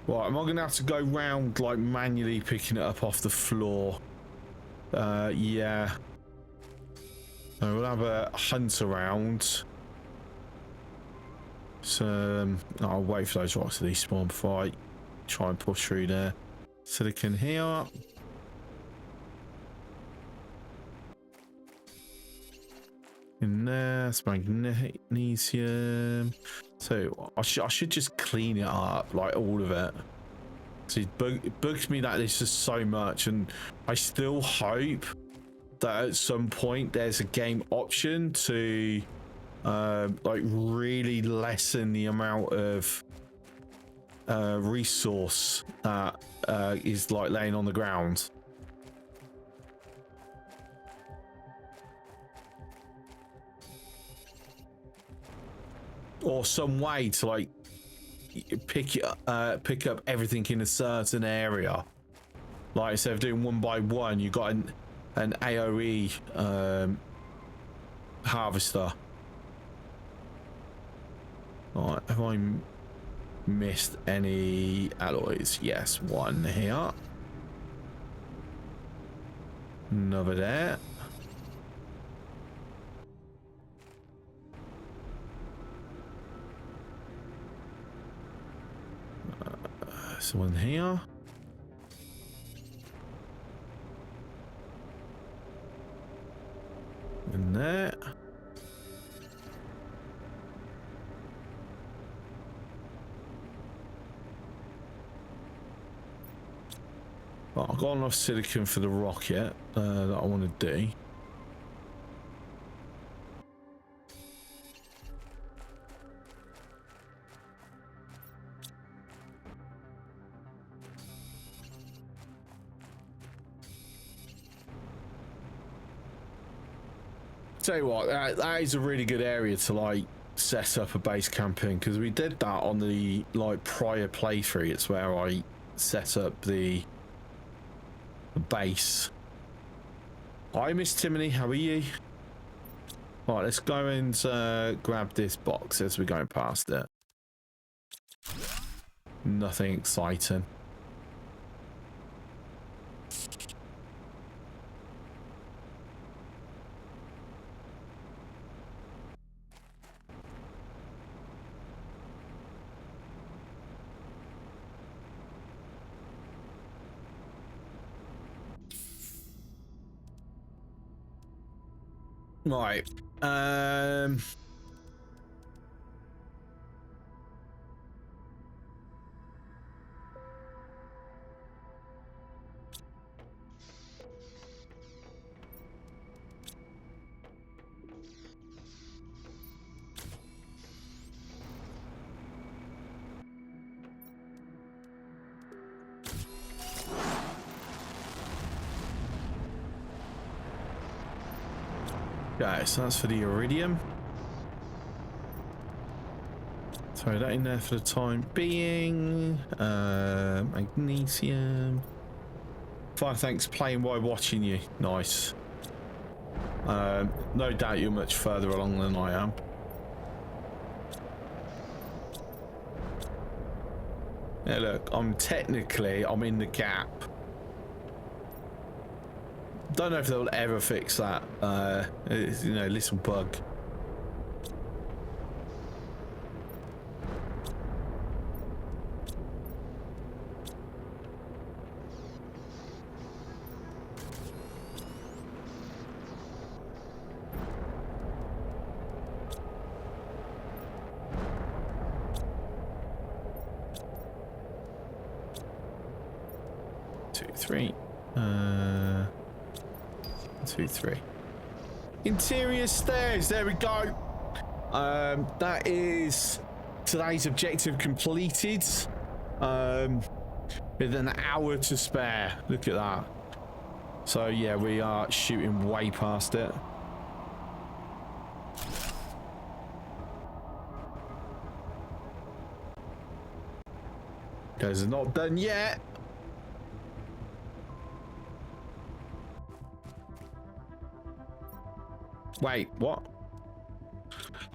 Right, am I going to have to go round, like, manually picking it up off the floor? Yeah. So we'll have a hunt around. So, I'll wait for those rocks to despawn before I try and push through there. Silicon here. In there, it's magnesium. So I should just clean it up, like all of it. So it bugs me that there's just so much, and I still hope that at some point there's a game option to like really lessen the amount of resource that is like laying on the ground. Or some way to like pick up everything in a certain area. Like instead of doing one by one, you got an AOE harvester. Alright, have I missed any alloys? Yes, one here. Another there. One here. And there. Well, I've got enough silicon for the rocket that I want to do. Tell you what, that is a really good area to like set up a base camp in, because we did that on the like prior playthrough. It's where I set up the base. Hi, Miss Timony, how are you? Right, let's go and grab this box as we're going past it. Nothing exciting. Right. Okay, so that's for the iridium. Throw that in there for the time being. Magnesium. Fine, thanks. Playing while watching you. Nice. No doubt you're much further along than I am. Yeah, look, I'm in the gap. Don't know if they'll ever fix that, you know, little bug. Two, three. 2, 3. Interior stairs, there we go. That is today's objective completed. With an hour to spare. Look at that. So yeah, we are shooting way past it. Guys, it's not done yet. Wait, what?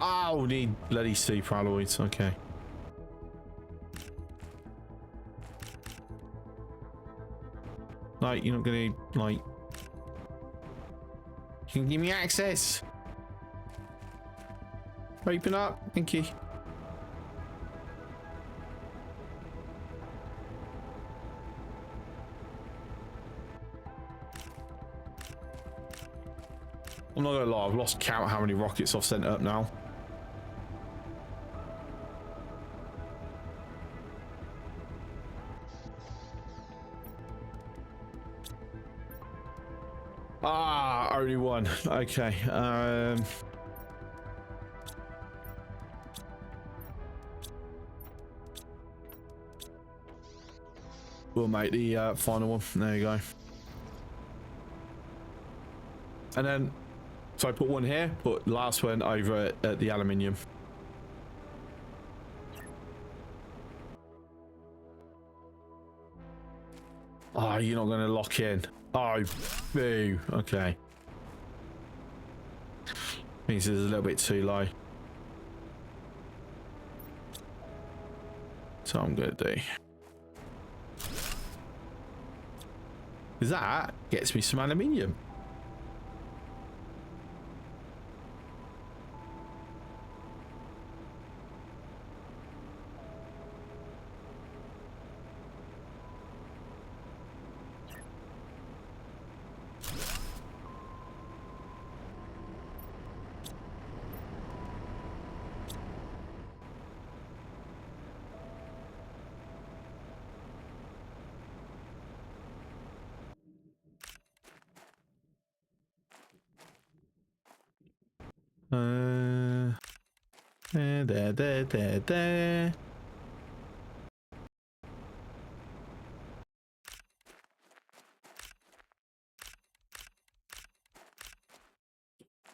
Oh, we need bloody super alloys. Okay. Like, you're not gonna, like... You can give me access. Open up. Thank you. I'm not gonna lie, I've lost count how many rockets I've sent up now. Ah, only one. Okay. We'll make the final one. There you go. And then, so I put one here, put last one over at the aluminium. Oh, you're not going to lock in. Oh, boo. Okay. Means it's a little bit too low. So I'm going to do is that gets me some aluminium. There.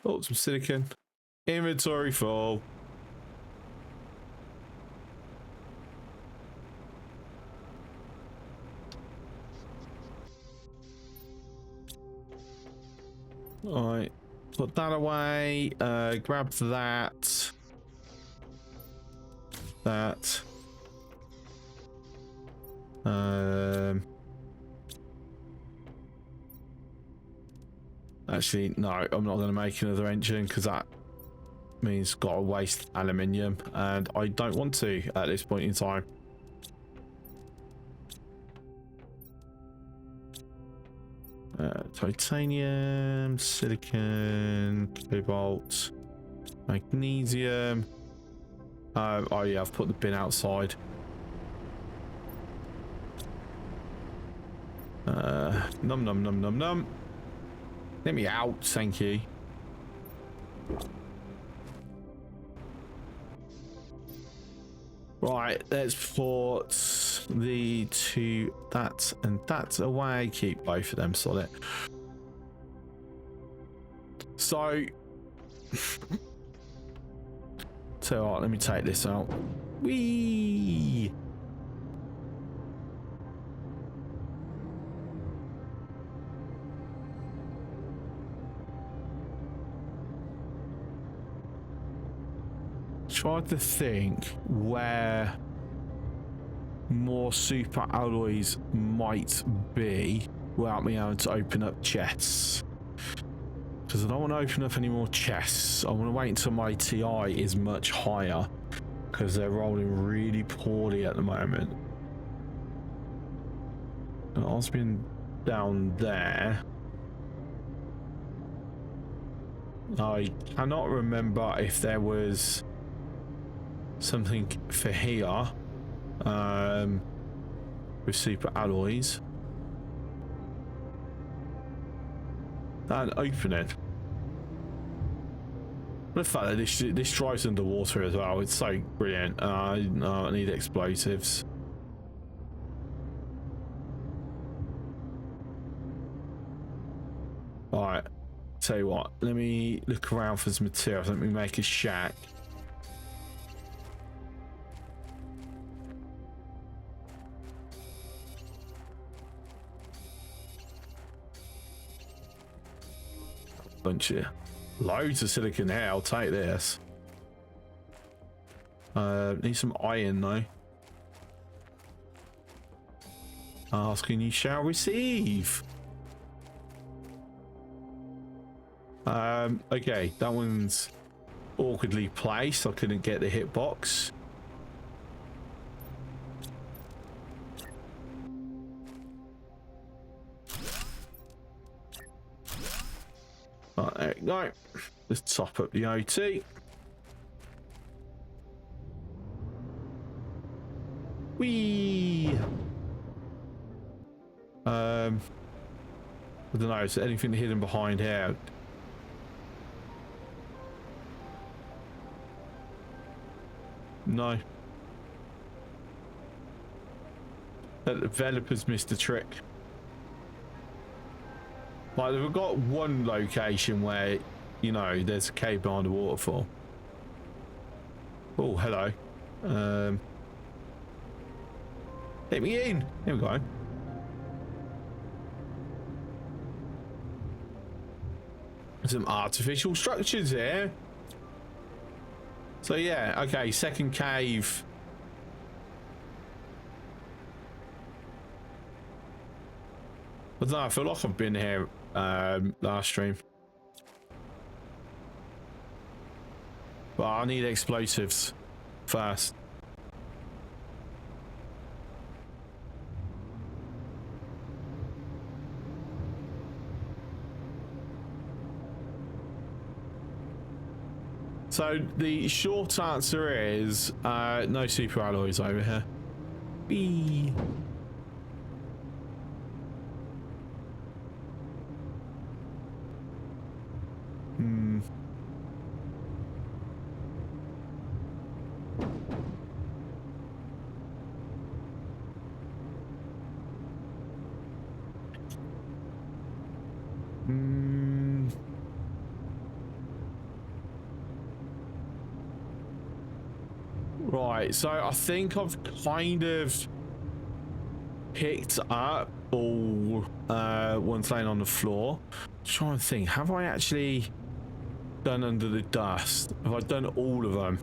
Oh, some silicon. Inventory full. All right, put that away. Grab that. That. Actually, no, I'm not going to make another engine because that means got to waste aluminium, and I don't want to at this point in time. Titanium, silicon, cobalt, magnesium. Oh yeah, I've put the bin outside. Num num num num num. Let me out, thank you. Right, let's put the two, that and that away. Keep both of them solid. So, so let me take this out. Whee! Tried to think where more super alloys might be without me having to open up chests, because I don't want to open up any more chests. I want to wait until my TI is much higher, because they're rolling really poorly at the moment. And I've been down there. I cannot remember if there was something for here with super alloys. And open it. The fact that this drives underwater as well, it's so brilliant. I need explosives. Alright, tell you what, let me look around for some materials. Let me make a shack. Bunch of loads of silicon here. I'll take this. Need some iron though. Asking you shall receive. Okay, that one's awkwardly placed. I couldn't get the hitbox. Right, there we go. Let's top up the OT. Whee! I don't know, is there anything hidden behind here? No. The developers missed the trick. Like, we've got one location where, you know, there's a cave behind a waterfall. Oh, hello. Let me in. There we go. Some artificial structures here. So yeah, okay, second cave. I don't know, I feel like I've been here last stream. But I need explosives first. So the short answer is no super alloys over here. Bee. Right, so I think I've kind of picked up all ones laying on the floor. Just trying to think, have I actually done under the dust? Have I done all of them?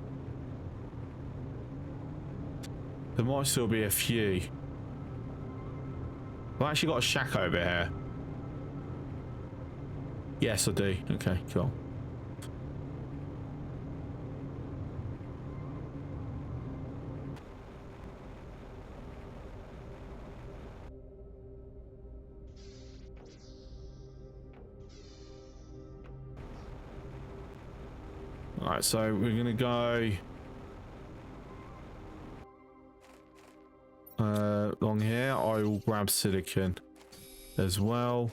There might still be a few. I've actually got a shack over here. Yes, I do. Okay, cool. Alright, so we're gonna go along here. I will grab silicon as well.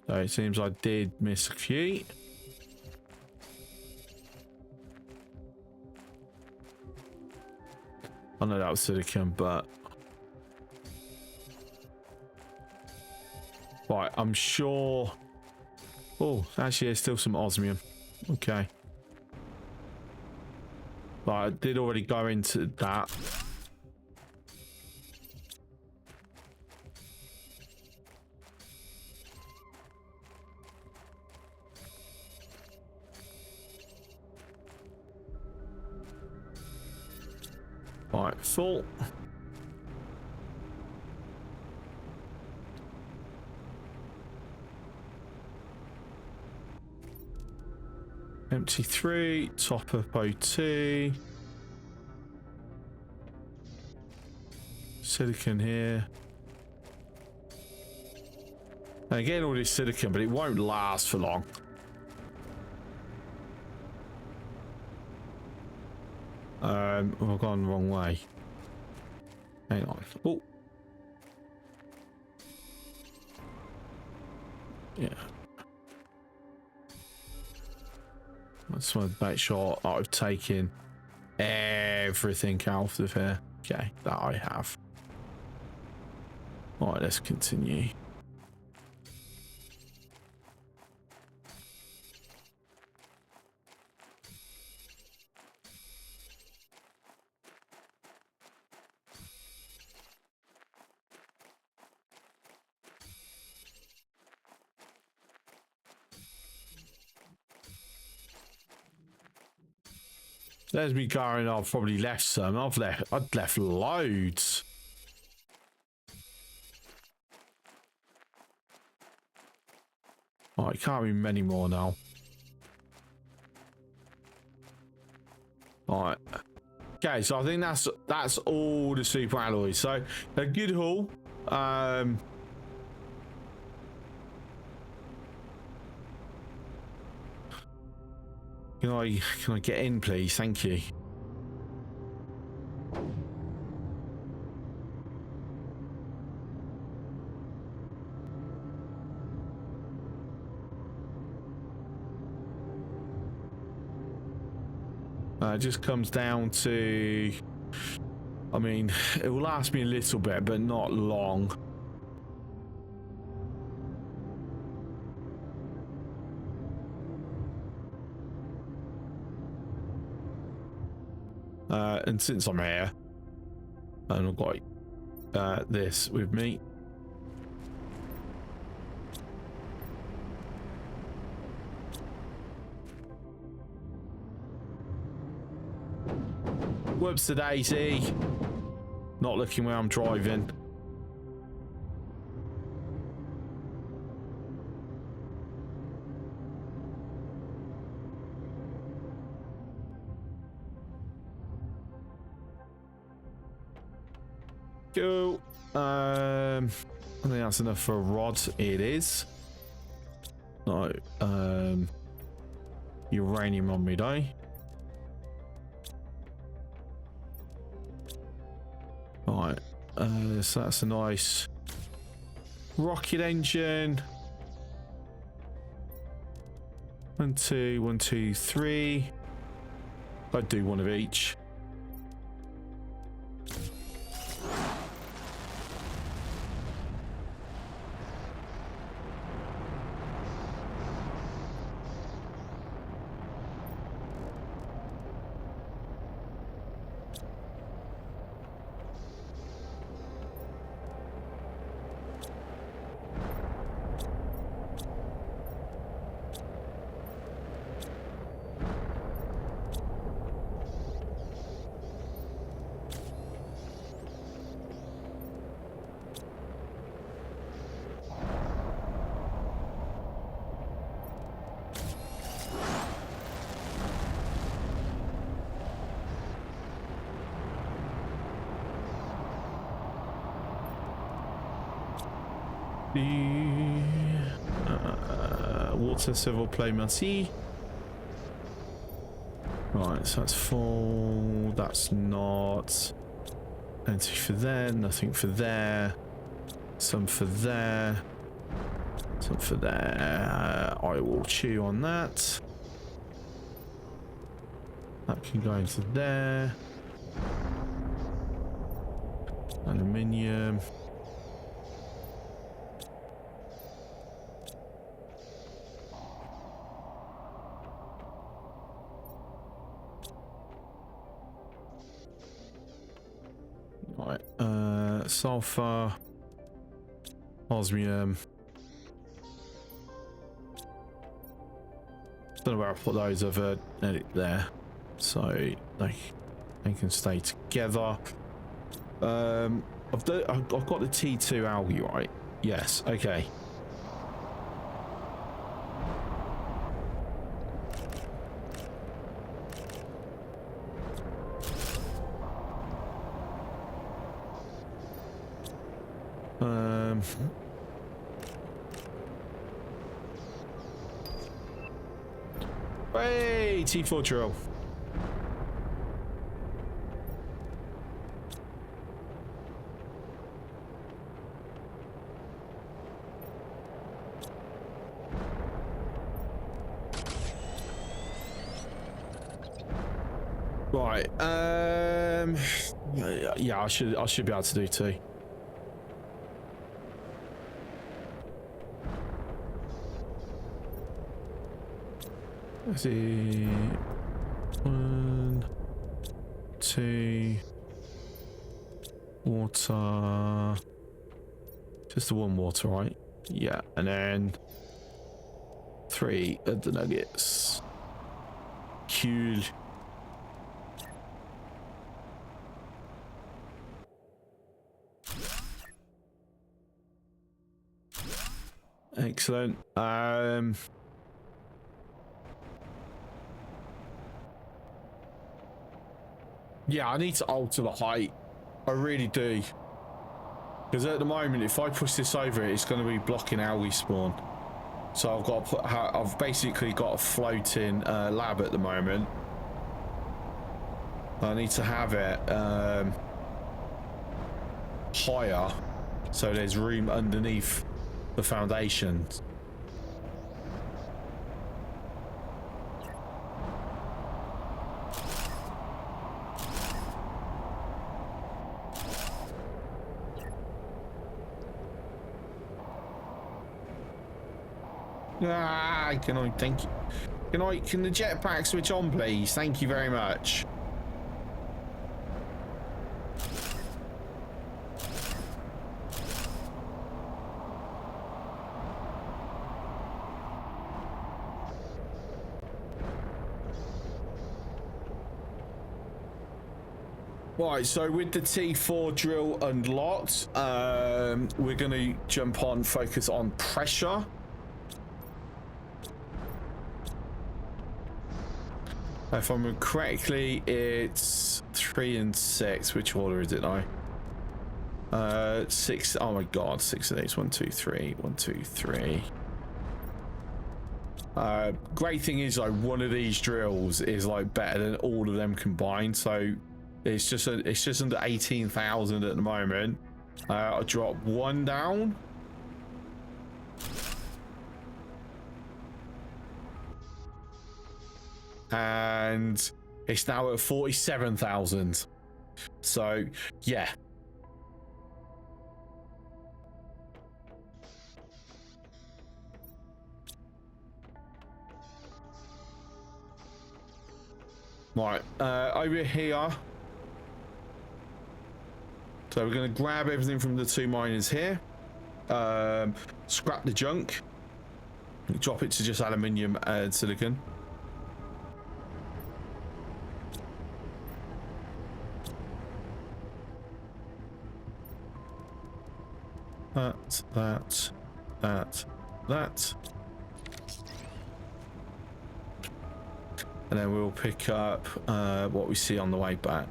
So it seems I did miss a few. I know that was silicon, but right, I'm sure. Oh, actually, there's still some osmium. Okay, but I did already go into that. Right, full. Empty 3, top up OT. Silicon here. And getting all this silicon, but it won't last for long. I've gone the wrong way. Hang on. Oh. Yeah. I just want to make sure I've taken everything out of here. Okay, that I have. All right, let's continue. There's me going. I've probably left some. I've left loads. Oh, it can't be many more now. All right. Okay, so I think that's all the super alloys. So a good haul. Can I get in, please? Thank you. It just comes down to, I mean, it will last me a little bit, but not long. And since I'm here, and I've got this with me. Whoops the daisy. Not looking where I'm driving. Go. I think that's enough for a rod. It is. No. Uranium on me, though. Right. So that's a nice rocket engine. 1, 2, 1, 2, 3. I'd do one of each. Water, civil play, merci. Right, so that's full. That's not. Anything for there, nothing for there. Some for there. Some for there. I will chew on that. That can go into there. Aluminium. Right, sulfur, osmium. Don't know where I put those over there, so they can stay together. I've got the T2 algae, right? Yes. Okay. Hey, T4 drill. Right. Yeah, I should be able to do two. Let's see. 1, 2. Water. Just the one water, right? Yeah, and then 3 of the nuggets. Cool. Excellent. Yeah, I need to alter the height. I really do. Because at the moment, if I push this over, it's going to be blocking algae spawn. So I've got to put. I've basically got a floating lab at the moment. I need to have it higher, so there's room underneath the foundations. Ah, can I? Thank you. Can the jetpack switch on, please? Thank you very much. Right, so with the T4 drill unlocked, we're going to jump on, focus on pressure. If I remember correctly, it's 3 and 6. Which order is it now? 6. Oh my god, 6 of these. 1, 2, 3. 1, 2, 3. Great thing is, like, one of these drills is like better than all of them combined. So it's just under 18,000 at the moment. I dropped 1 down. And it's now at 47,000. So yeah. Right, over here. So we're going to grab everything from the 2 miners here. Scrap the junk. Drop it to just aluminium and silicon. That. And then we'll pick up what we see on the way back.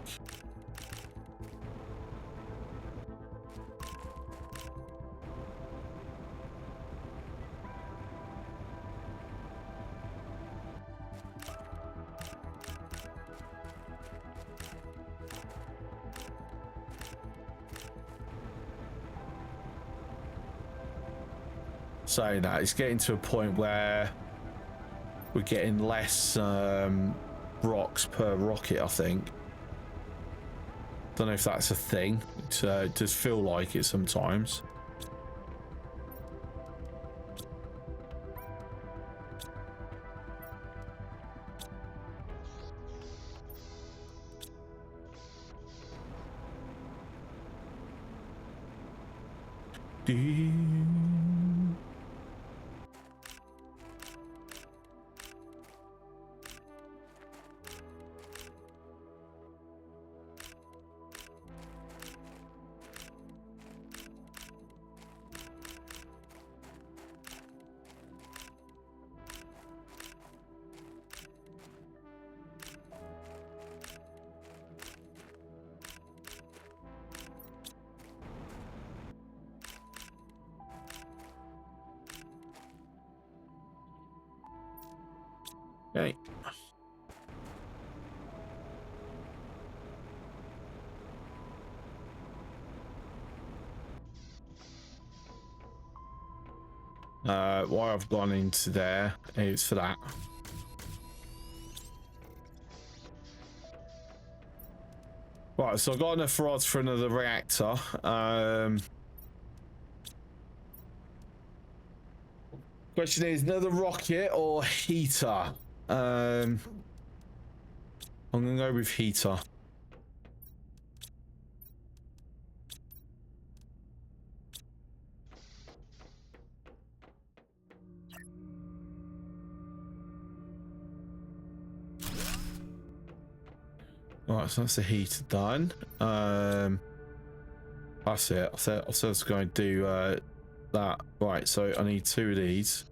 So now it's getting to a point where we're getting less rocks per rocket, I think. Don't know if that's a thing. It does feel like it sometimes. Why I've gone into there is for that. Right, so I've got enough rods for another reactor. Question is, another rocket or heater? I'm gonna go with heater. Right, so that's the heater done. That's it. I was going to do that. Right, so I need 2 of these.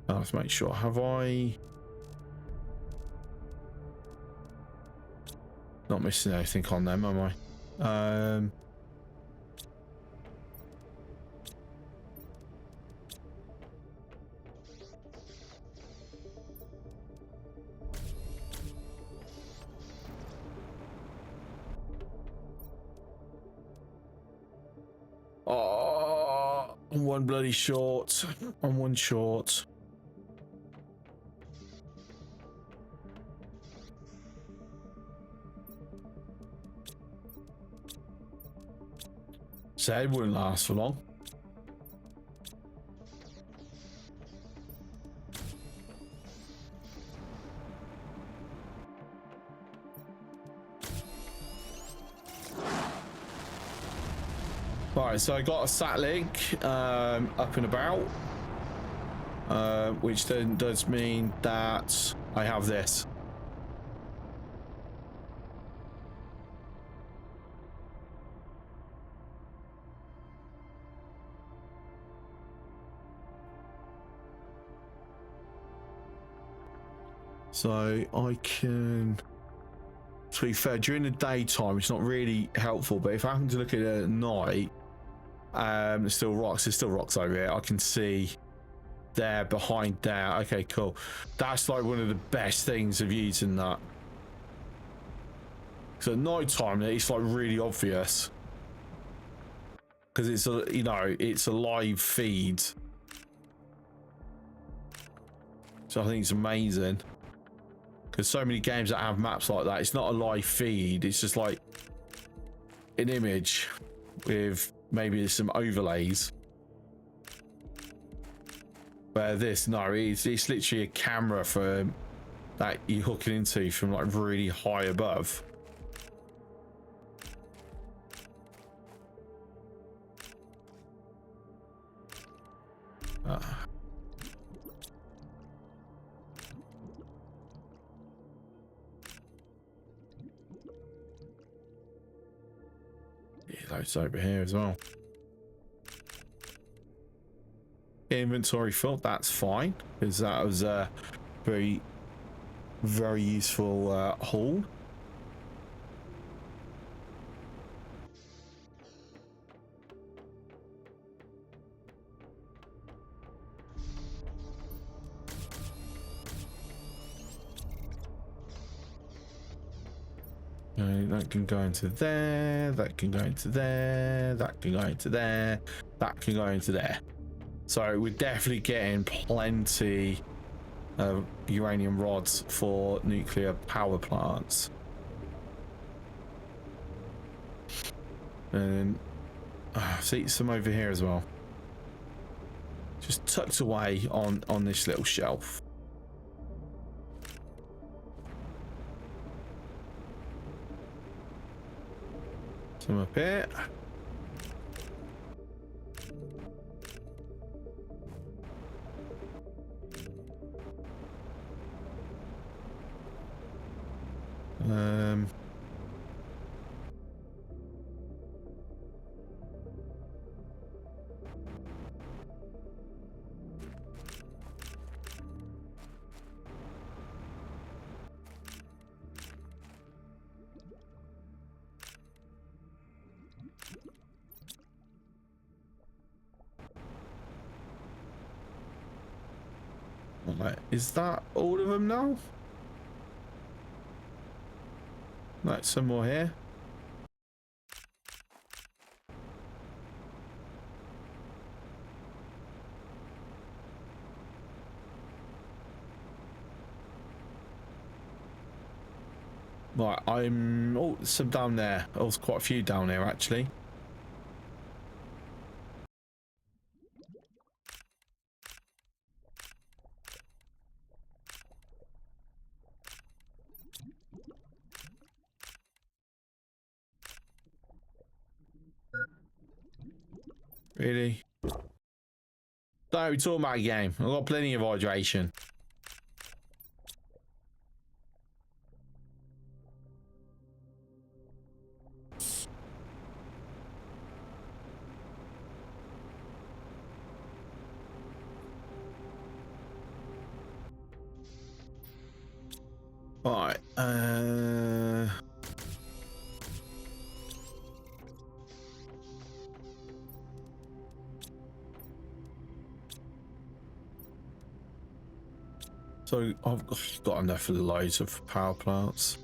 Let's make sure. Have I not missing anything on them, am I? Oh, I'm one bloody short. I'm one short. Said it wouldn't last for long. Right, so I got a sat link up and about, which then does mean that I have this. So I can, to be fair, during the daytime it's not really helpful, but if I happen to look at it at night, there's still rocks over here. I can see there behind there. Okay, cool. That's like one of the best things of using that. So at night time it's like really obvious because it's a, you know, it's a live feed. So I think it's amazing. Because so many games that have maps like that, it's not a live feed, it's just like an image with maybe some overlays. Where this, no, it's literally a camera for that you're hooking into from like really high above. Loads over here as well. Inventory full, that's fine, because that was a very useful haul. That can go into there, that can go into there, that can go into there, that can go into there. So we're definitely getting plenty of uranium rods for nuclear power plants. And see some over here as well. Just tucked away on this little shelf. Some up here. Right, is that all of them now? Right, some more here. Right, oh, some down there. Oh, there's quite a few down there actually. Really? Don't be talking about a game. I've got plenty of hydration. Right, so I've got enough of loads of power plants.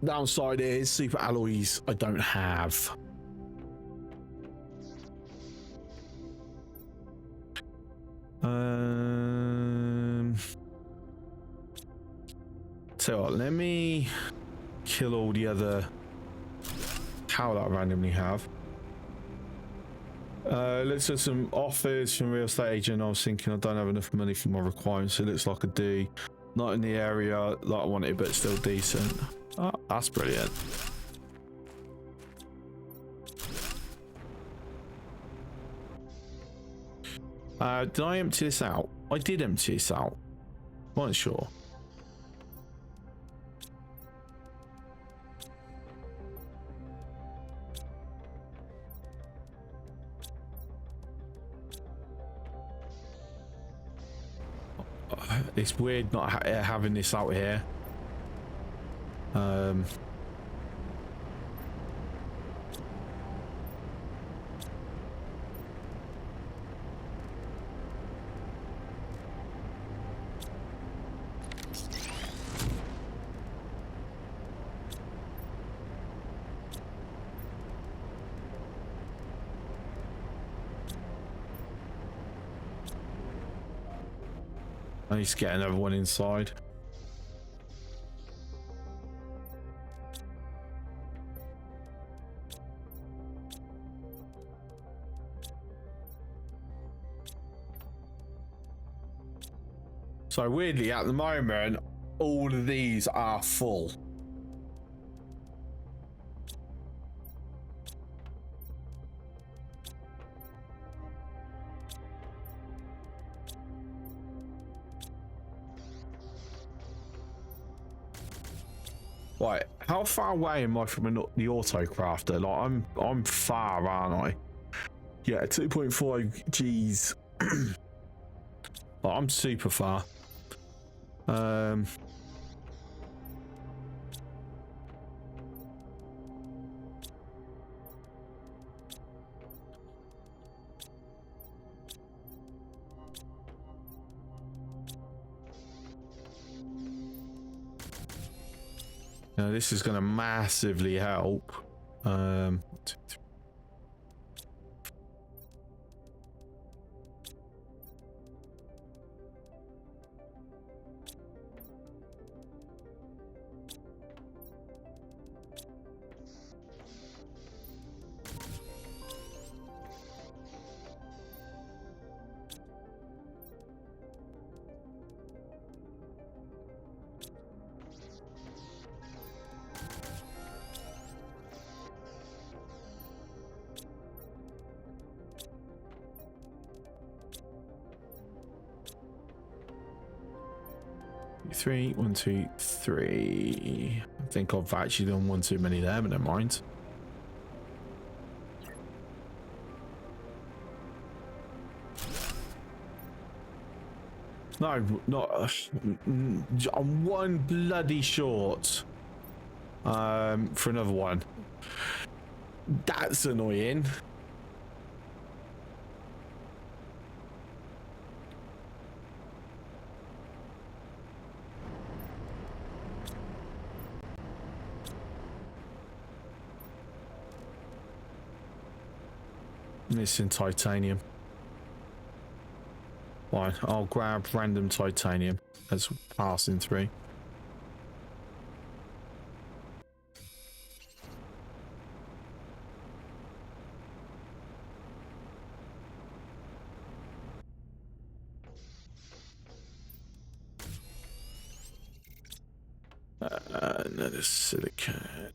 Downside is super alloys I don't have. So what, let me kill all the other power that I randomly have. Let's do some offers from real estate agent. I was thinking I don't have enough money for my requirements. It looks like I do. Not in the area that I wanted, but still decent. Oh, that's brilliant. Did I empty this out? I did empty this out. Wasn't sure. It's weird not having this out here. I need to get another one inside. So weirdly, at the moment, all of these are full. Right, how far away am I from the auto crafter? Like I'm far, aren't I? Yeah, 2.5 Gs. Like, I'm super far. Now this is going to massively help. 1, 2, 3. Three, 1, 2, 3. I think I've actually done one too many there, but never mind. No, not. I'm one bloody short. For another one. That's annoying. Missing titanium. Fine, I'll grab random titanium as passing through. Another silicon.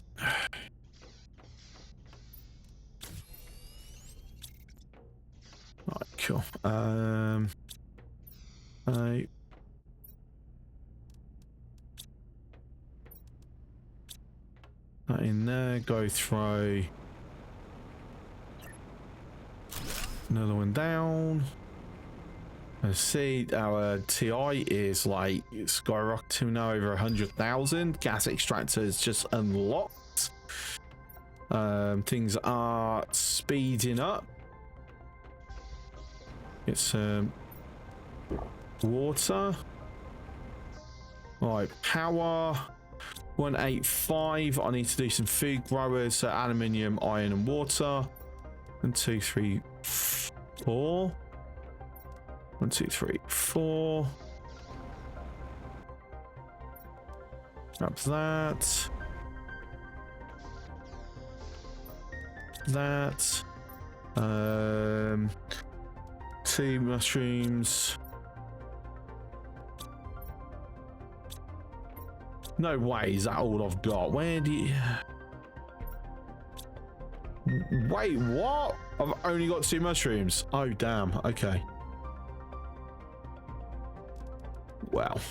Right, cool. That in there, go throw another one down. And see, our TI is like skyrocketing now over 100,000. Gas extractors just unlocked. Things are speeding up. It's water. Right, power 185. I need to do some food growers, so aluminium, iron, and water. 1, 2, 3, 4. 1, 2, 3, 4. Grab that. That. 2 mushrooms. No way, is that all I've got? Where do you... Wait, what? I've only got 2 mushrooms. Oh, damn. Okay. Well.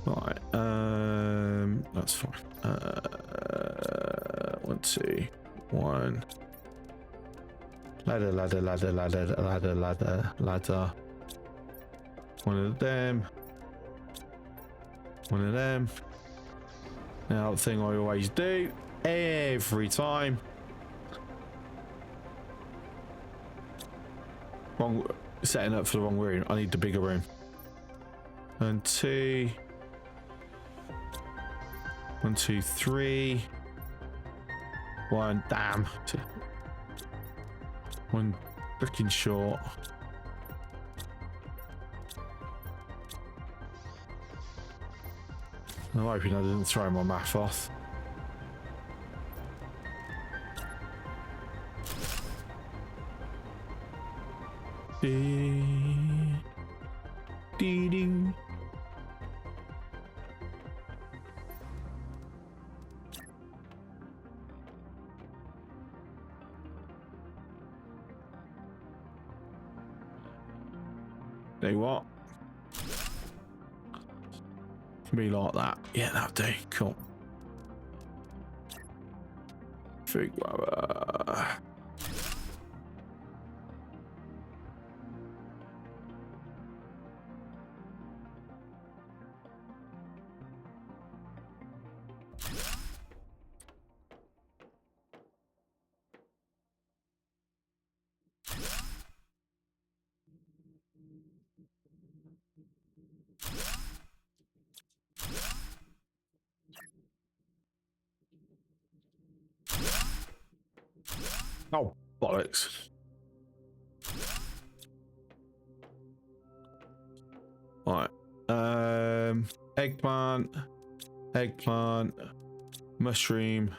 Right. That's fine. 1, 2, 1. Ladder. One of them. One of them. Now, the thing I always do every time. Wrong, setting up for the wrong room. I need the bigger room. 1, 2. 1, 2, 3. 1. Damn. 1 freaking short. I'm hoping I didn't throw my math off. Dee doo. Do what? Be like that. Yeah, that'll do. Cool. Food grabber. Oh, bollocks. Right. Eggplant. Mushroom.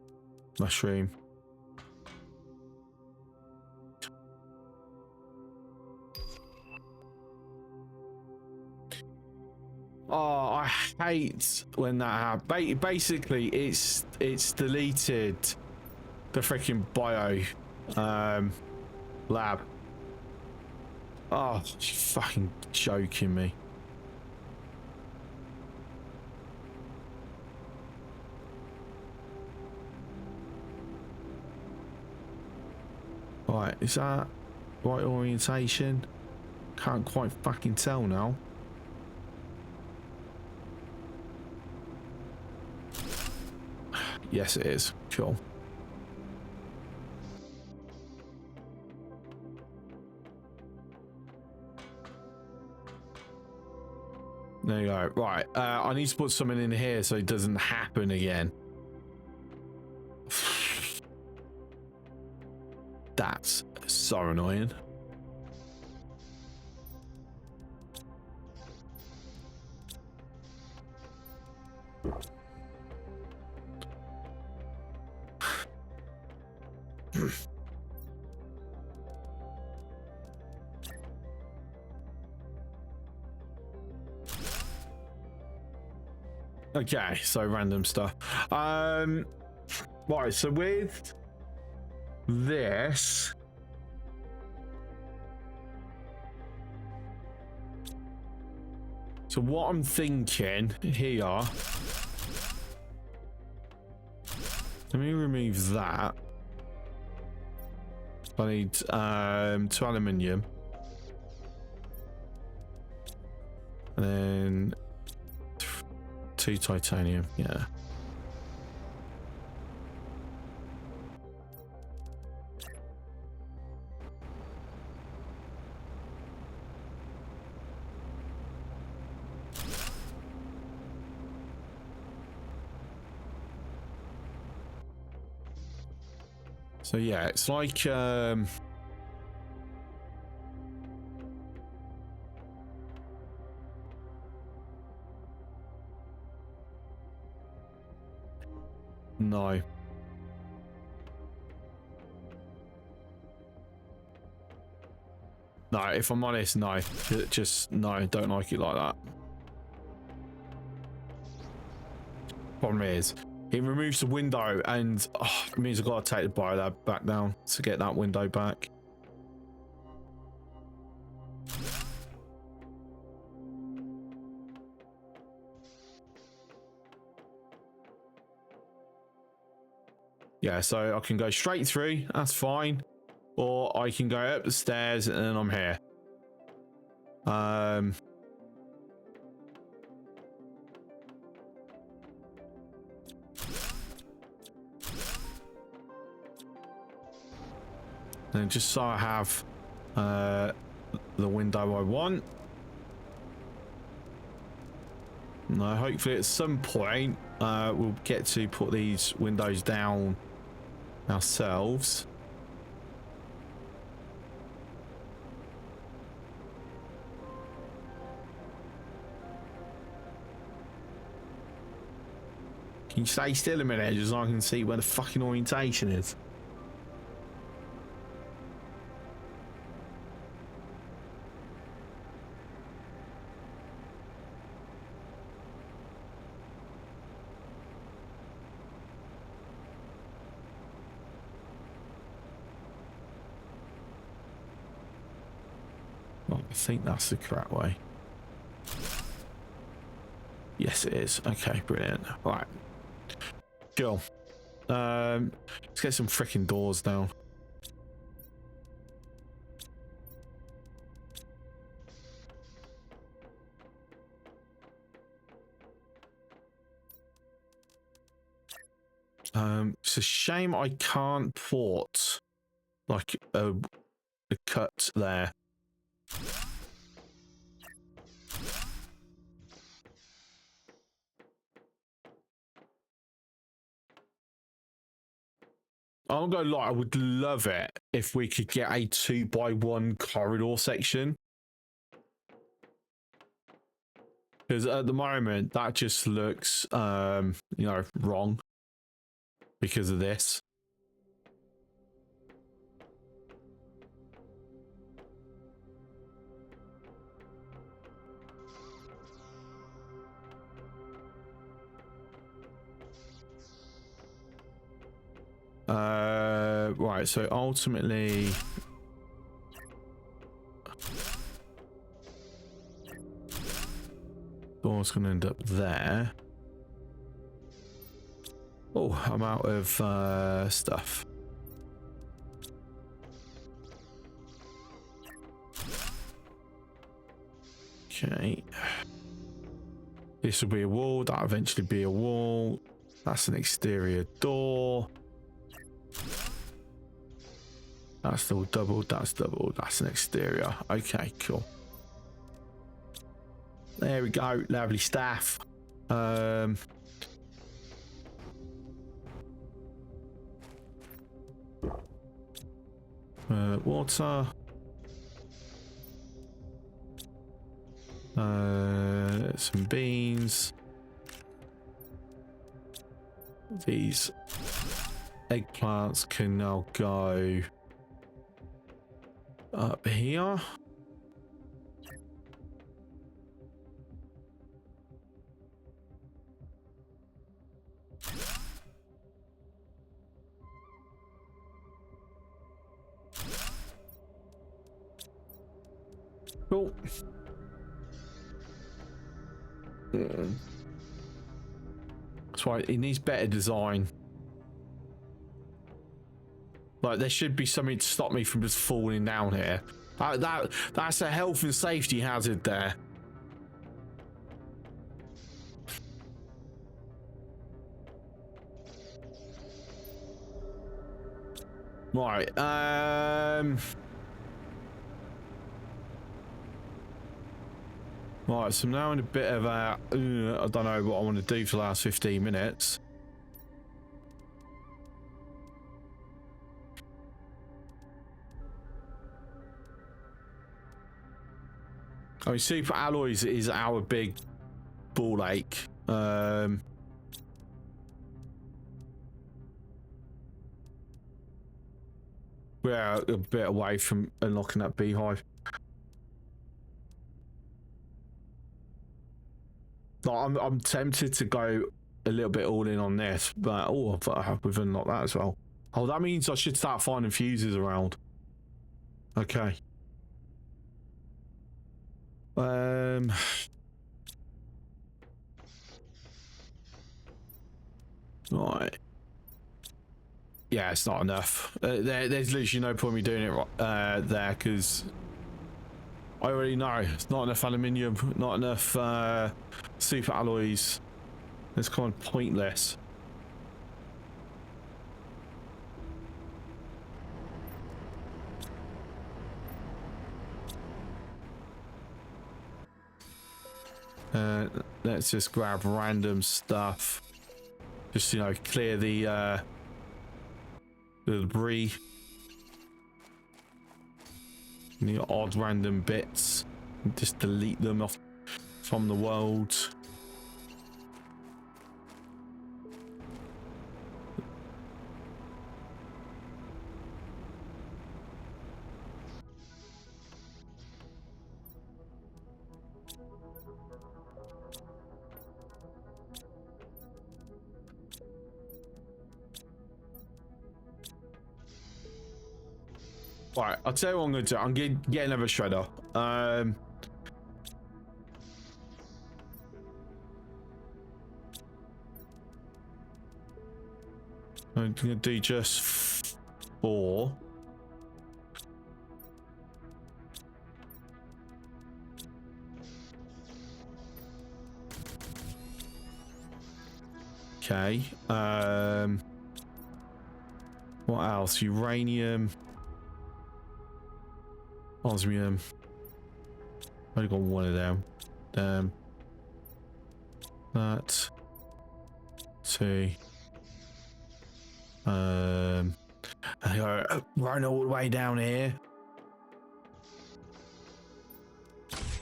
Oh, I hate when that happens. Basically, it's deleted the freaking bio lab. Oh, you're fucking joking me. Right, is that right orientation? Can't quite fucking tell now. Yes, it is. Cool. There you go. Right. I need to put something in here so it doesn't happen again. That's so annoying. Okay, so random stuff. Right, so with this, so what I'm thinking here, let me remove that. I need 2 aluminium, and then 2 titanium. Yeah. So yeah, it's like no. No, if I'm honest, no. Just no, don't like it like that. Problem is, it removes the window, and it means I've got to take the biolab back down to get that window back. Yeah, so I can go straight through, that's fine. Or I can go up the stairs and then I'm here. And just so I have the window I want. No, hopefully at some point we'll get to put these windows down ourselves. Can you stay still a minute just so I can see where the fucking orientation is? I think that's the correct way. Yes, it is. Okay, brilliant. Right. Cool. Let's get some freaking doors down. It's a shame I can't port like a cut there. I'm gonna lie, I would love it if we could get a 2x1 corridor section. Because at the moment that just looks you know, wrong because of this. Right, so ultimately door's gonna end up there. Oh, I'm out of stuff. Okay. This will be a wall, that'll eventually be a wall. That's an exterior door. That's still doubled. That's doubled. That's an exterior. Okay, cool. There we go. Lovely stuff. Water. Some beans. These eggplants can now go up here. Cool. That's why it needs better design. Like, there should be something to stop me from just falling down here. That's a health and safety hazard there. Right, right, so now in a bit of a, I don't know what I want to do for the last 15 minutes. I mean, Super Alloys is our big ball ache. We're a bit away from unlocking that beehive. Like, I'm tempted to go a little bit all in on this, but oh, we've unlocked that as well. Oh, that means I should start finding fuses around. Okay. Right. Yeah, it's not enough. There's literally no point me doing it there, because I already know it's not enough aluminium, not enough super alloys. It's kind of pointless. Let's just grab random stuff. Just, you know, clear the debris. The odd random bits. Just delete them off from the world. Right, I'll tell you what I'm going to do. I'm going to get another shredder. I'm going to do just 4. Okay. What else? Uranium. Osmium. I've got one of them. That. 2. I go run all the way down here.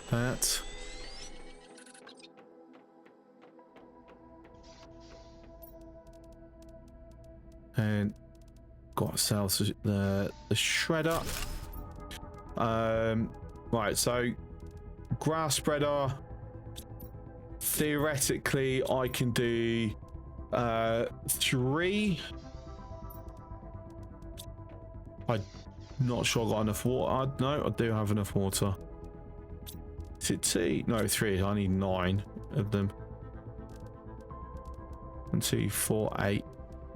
That. And got ourselves the shredder. Right, so grass spreader, theoretically I can do 3. I'm not sure I got enough water. No, I do have enough water. Is it 2? No, 3. I need 9 of them. 1, 2, 4, 8,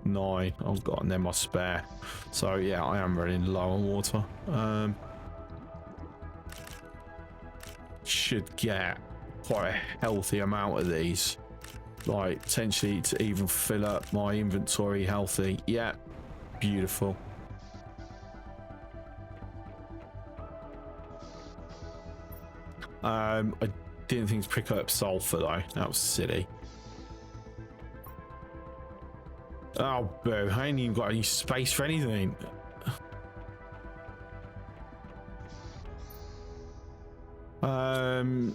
9. I've got them my spare. So yeah, I am running low on water. Should get quite a healthy amount of these. like potentially to even fill up my inventory healthy. Yeah, beautiful. I didn't think to pick up sulfur though. That was silly. Oh, boo! I ain't even got any space for anything.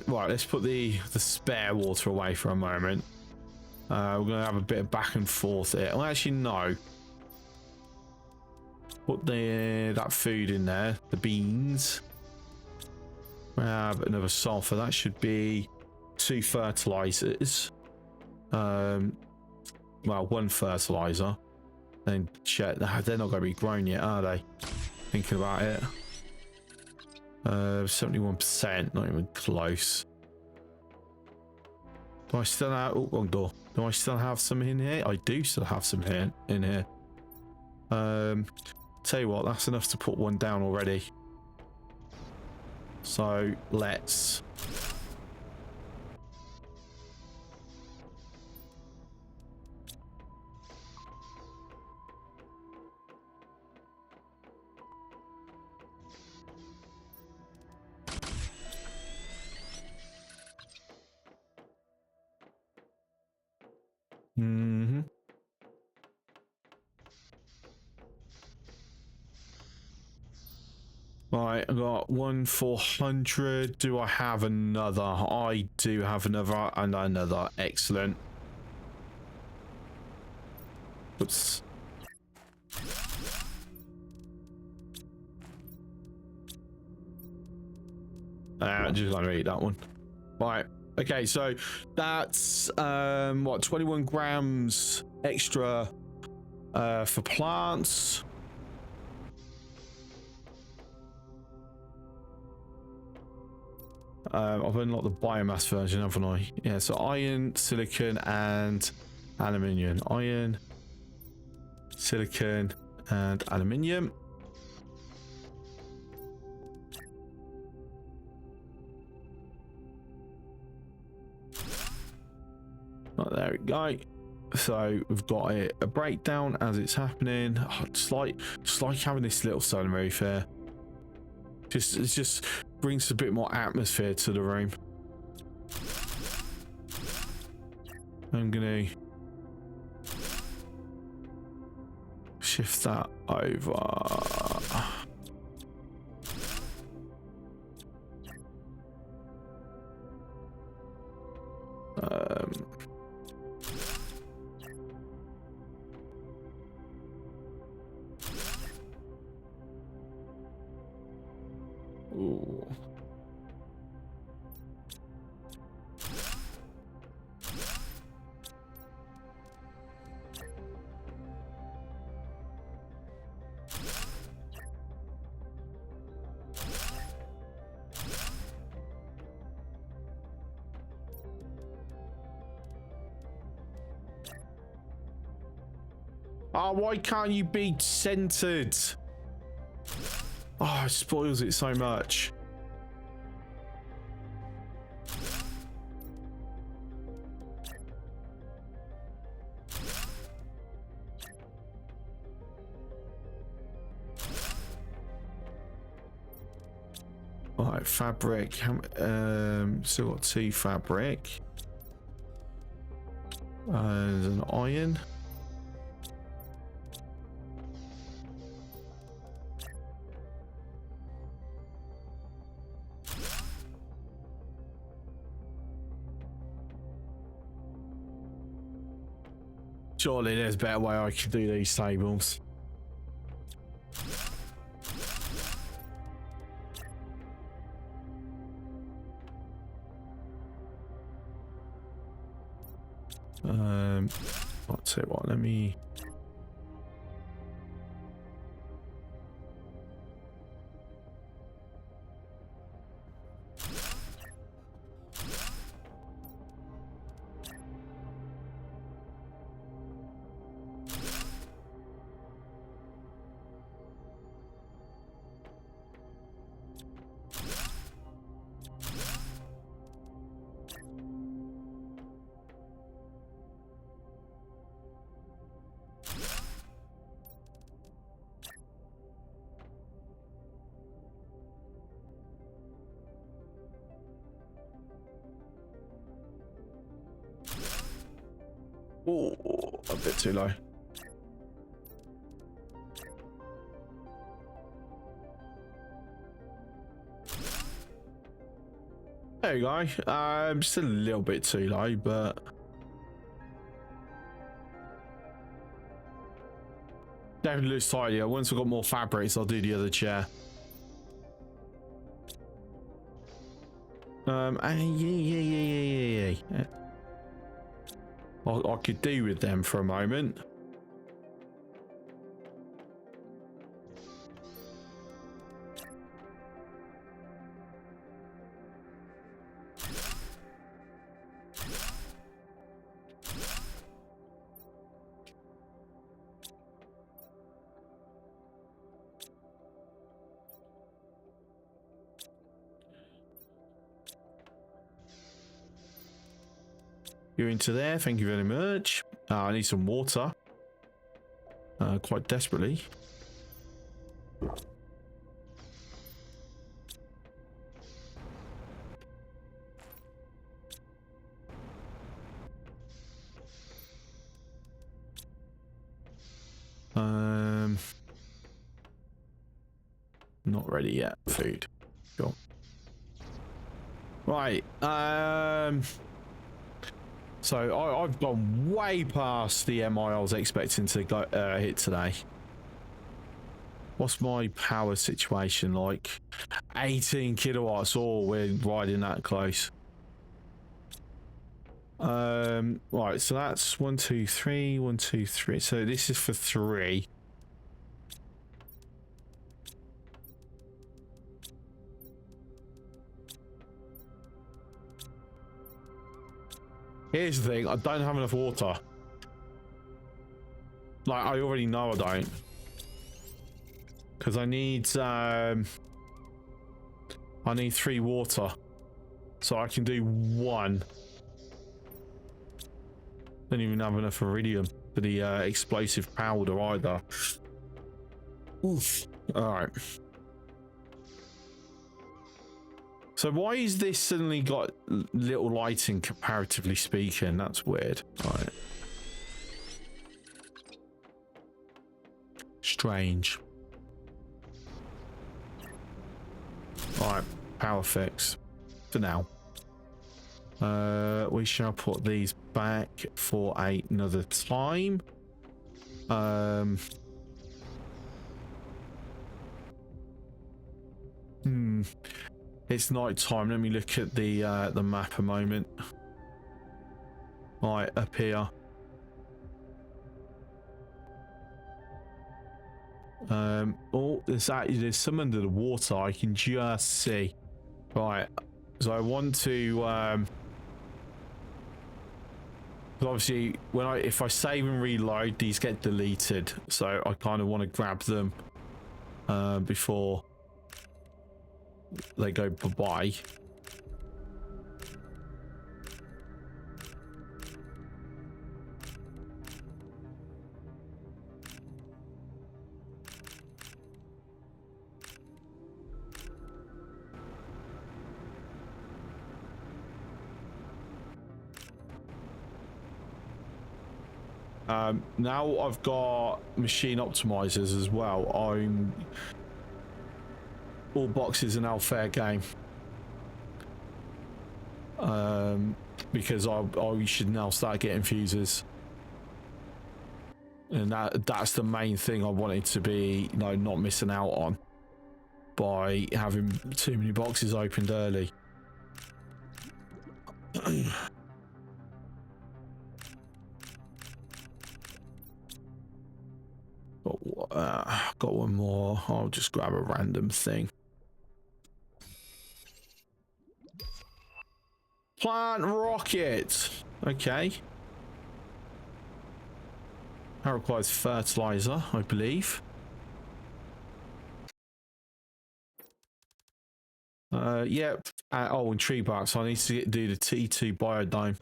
Right, let's put the spare water away for a moment. We're gonna have a bit of back and forth here. Well, actually, no. Put that food in there, the beans. We have another sulfur. That should be 2 fertilizers. Well, 1 fertilizer. Then check. They're not going to be grown yet, are they? Thinking about it. 71%, not even close. Do I still have? Oh, wrong door. Do I still have some in here? I do still have some here in here. Tell you what, that's enough to put one down already. So let's. Right, I got 1,400. Do I have another? I do have another and another. Excellent. Oops. Just gonna read that one. Right. Okay, so that's what, 21 grams extra for plants. I've unlocked the biomass version, haven't I? Yeah, so iron, silicon, and aluminium. Iron, silicon, and aluminium. Oh, there we go. So we've got a breakdown as it's happening. Oh, it's like having this little sunroof here. It just brings a bit more atmosphere to the room. I'm gonna shift that over. Ooh. Oh, why can't you be centered? Oh, it spoils it so much. Alright, fabric. Still got 2 fabric. There's an iron. Surely there's a better way I can do these tables. I'll tell you what, let me. Oh, a bit too low. There you go. Just a little bit too low, but definitely looks tidier. Once we've got more fabrics, I'll do the other chair. Yeah. I could do with them for a moment. You're into there. Thank you very much. I need some water. Quite desperately. Not ready yet. Food. Sure. Right. So I've gone way past the MI I was expecting to go, hit today. What's my power situation like? 18 kilowatts. Oh, we're riding that close. Right, so that's 1, 2, 3, 1, 2, 3. So this is for 3. Here's the thing, I don't have enough water. Like, I already know I don't. Because I need 3 water. So I can do 1. Don't even have enough iridium for the explosive powder either. Oof. Alright. So why is this suddenly got little lighting comparatively speaking? That's weird. Alright. Strange. Alright, power fix. For now. We shall put these back for another time. It's night time. Let me look at the map a moment. Right, up here. Oh, there's some under the water. I can just see. Right, so I want to. Obviously, if I save and reload, these get deleted. So I kind of want to grab them before they go bye-bye. Now I've got machine optimizers as well. All boxes are now fair game. Because I should now start getting fuses. And that's the main thing I wanted to be, not missing out on by having too many boxes opened early. Got one more. I'll just grab a random thing. Plant rocket. Okay. That requires fertilizer, I believe. Yep. Oh, and tree bark. So I need to do the T2 biodome,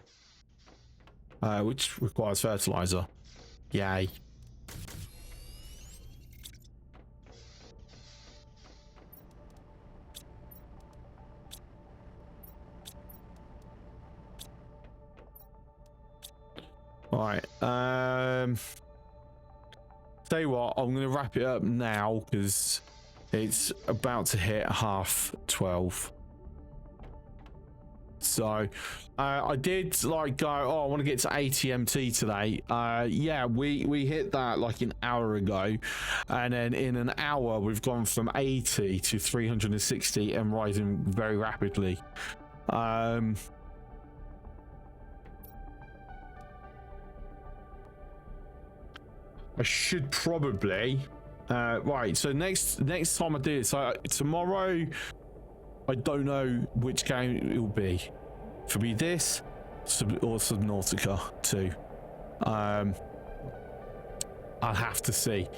which requires fertilizer. Yay. Right. Tell you what, I'm going to wrap it up now because it's about to hit 12:30. So I did like go, oh, I want to get to ATMT today. Yeah, we hit that like an hour ago, and then in an hour we've gone from 80 to 360 and rising very rapidly. I should probably right, so next time I do it, so tomorrow I don't know which game it will be. If it'll be this or Subnautica 2. I'll have to see.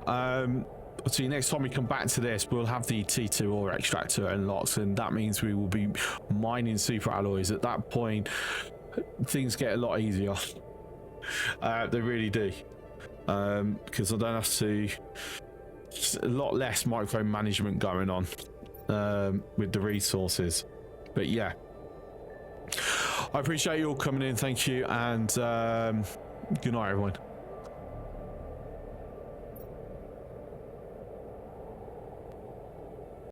So next time we come back to this, we'll have the T2 ore extractor unlocked, and that means we will be mining super alloys. At that point, things get a lot easier. They really do. Because I don't have to, a lot less micromanagement going on with the resources. But yeah, I appreciate you all coming in. Thank you, and good night everyone.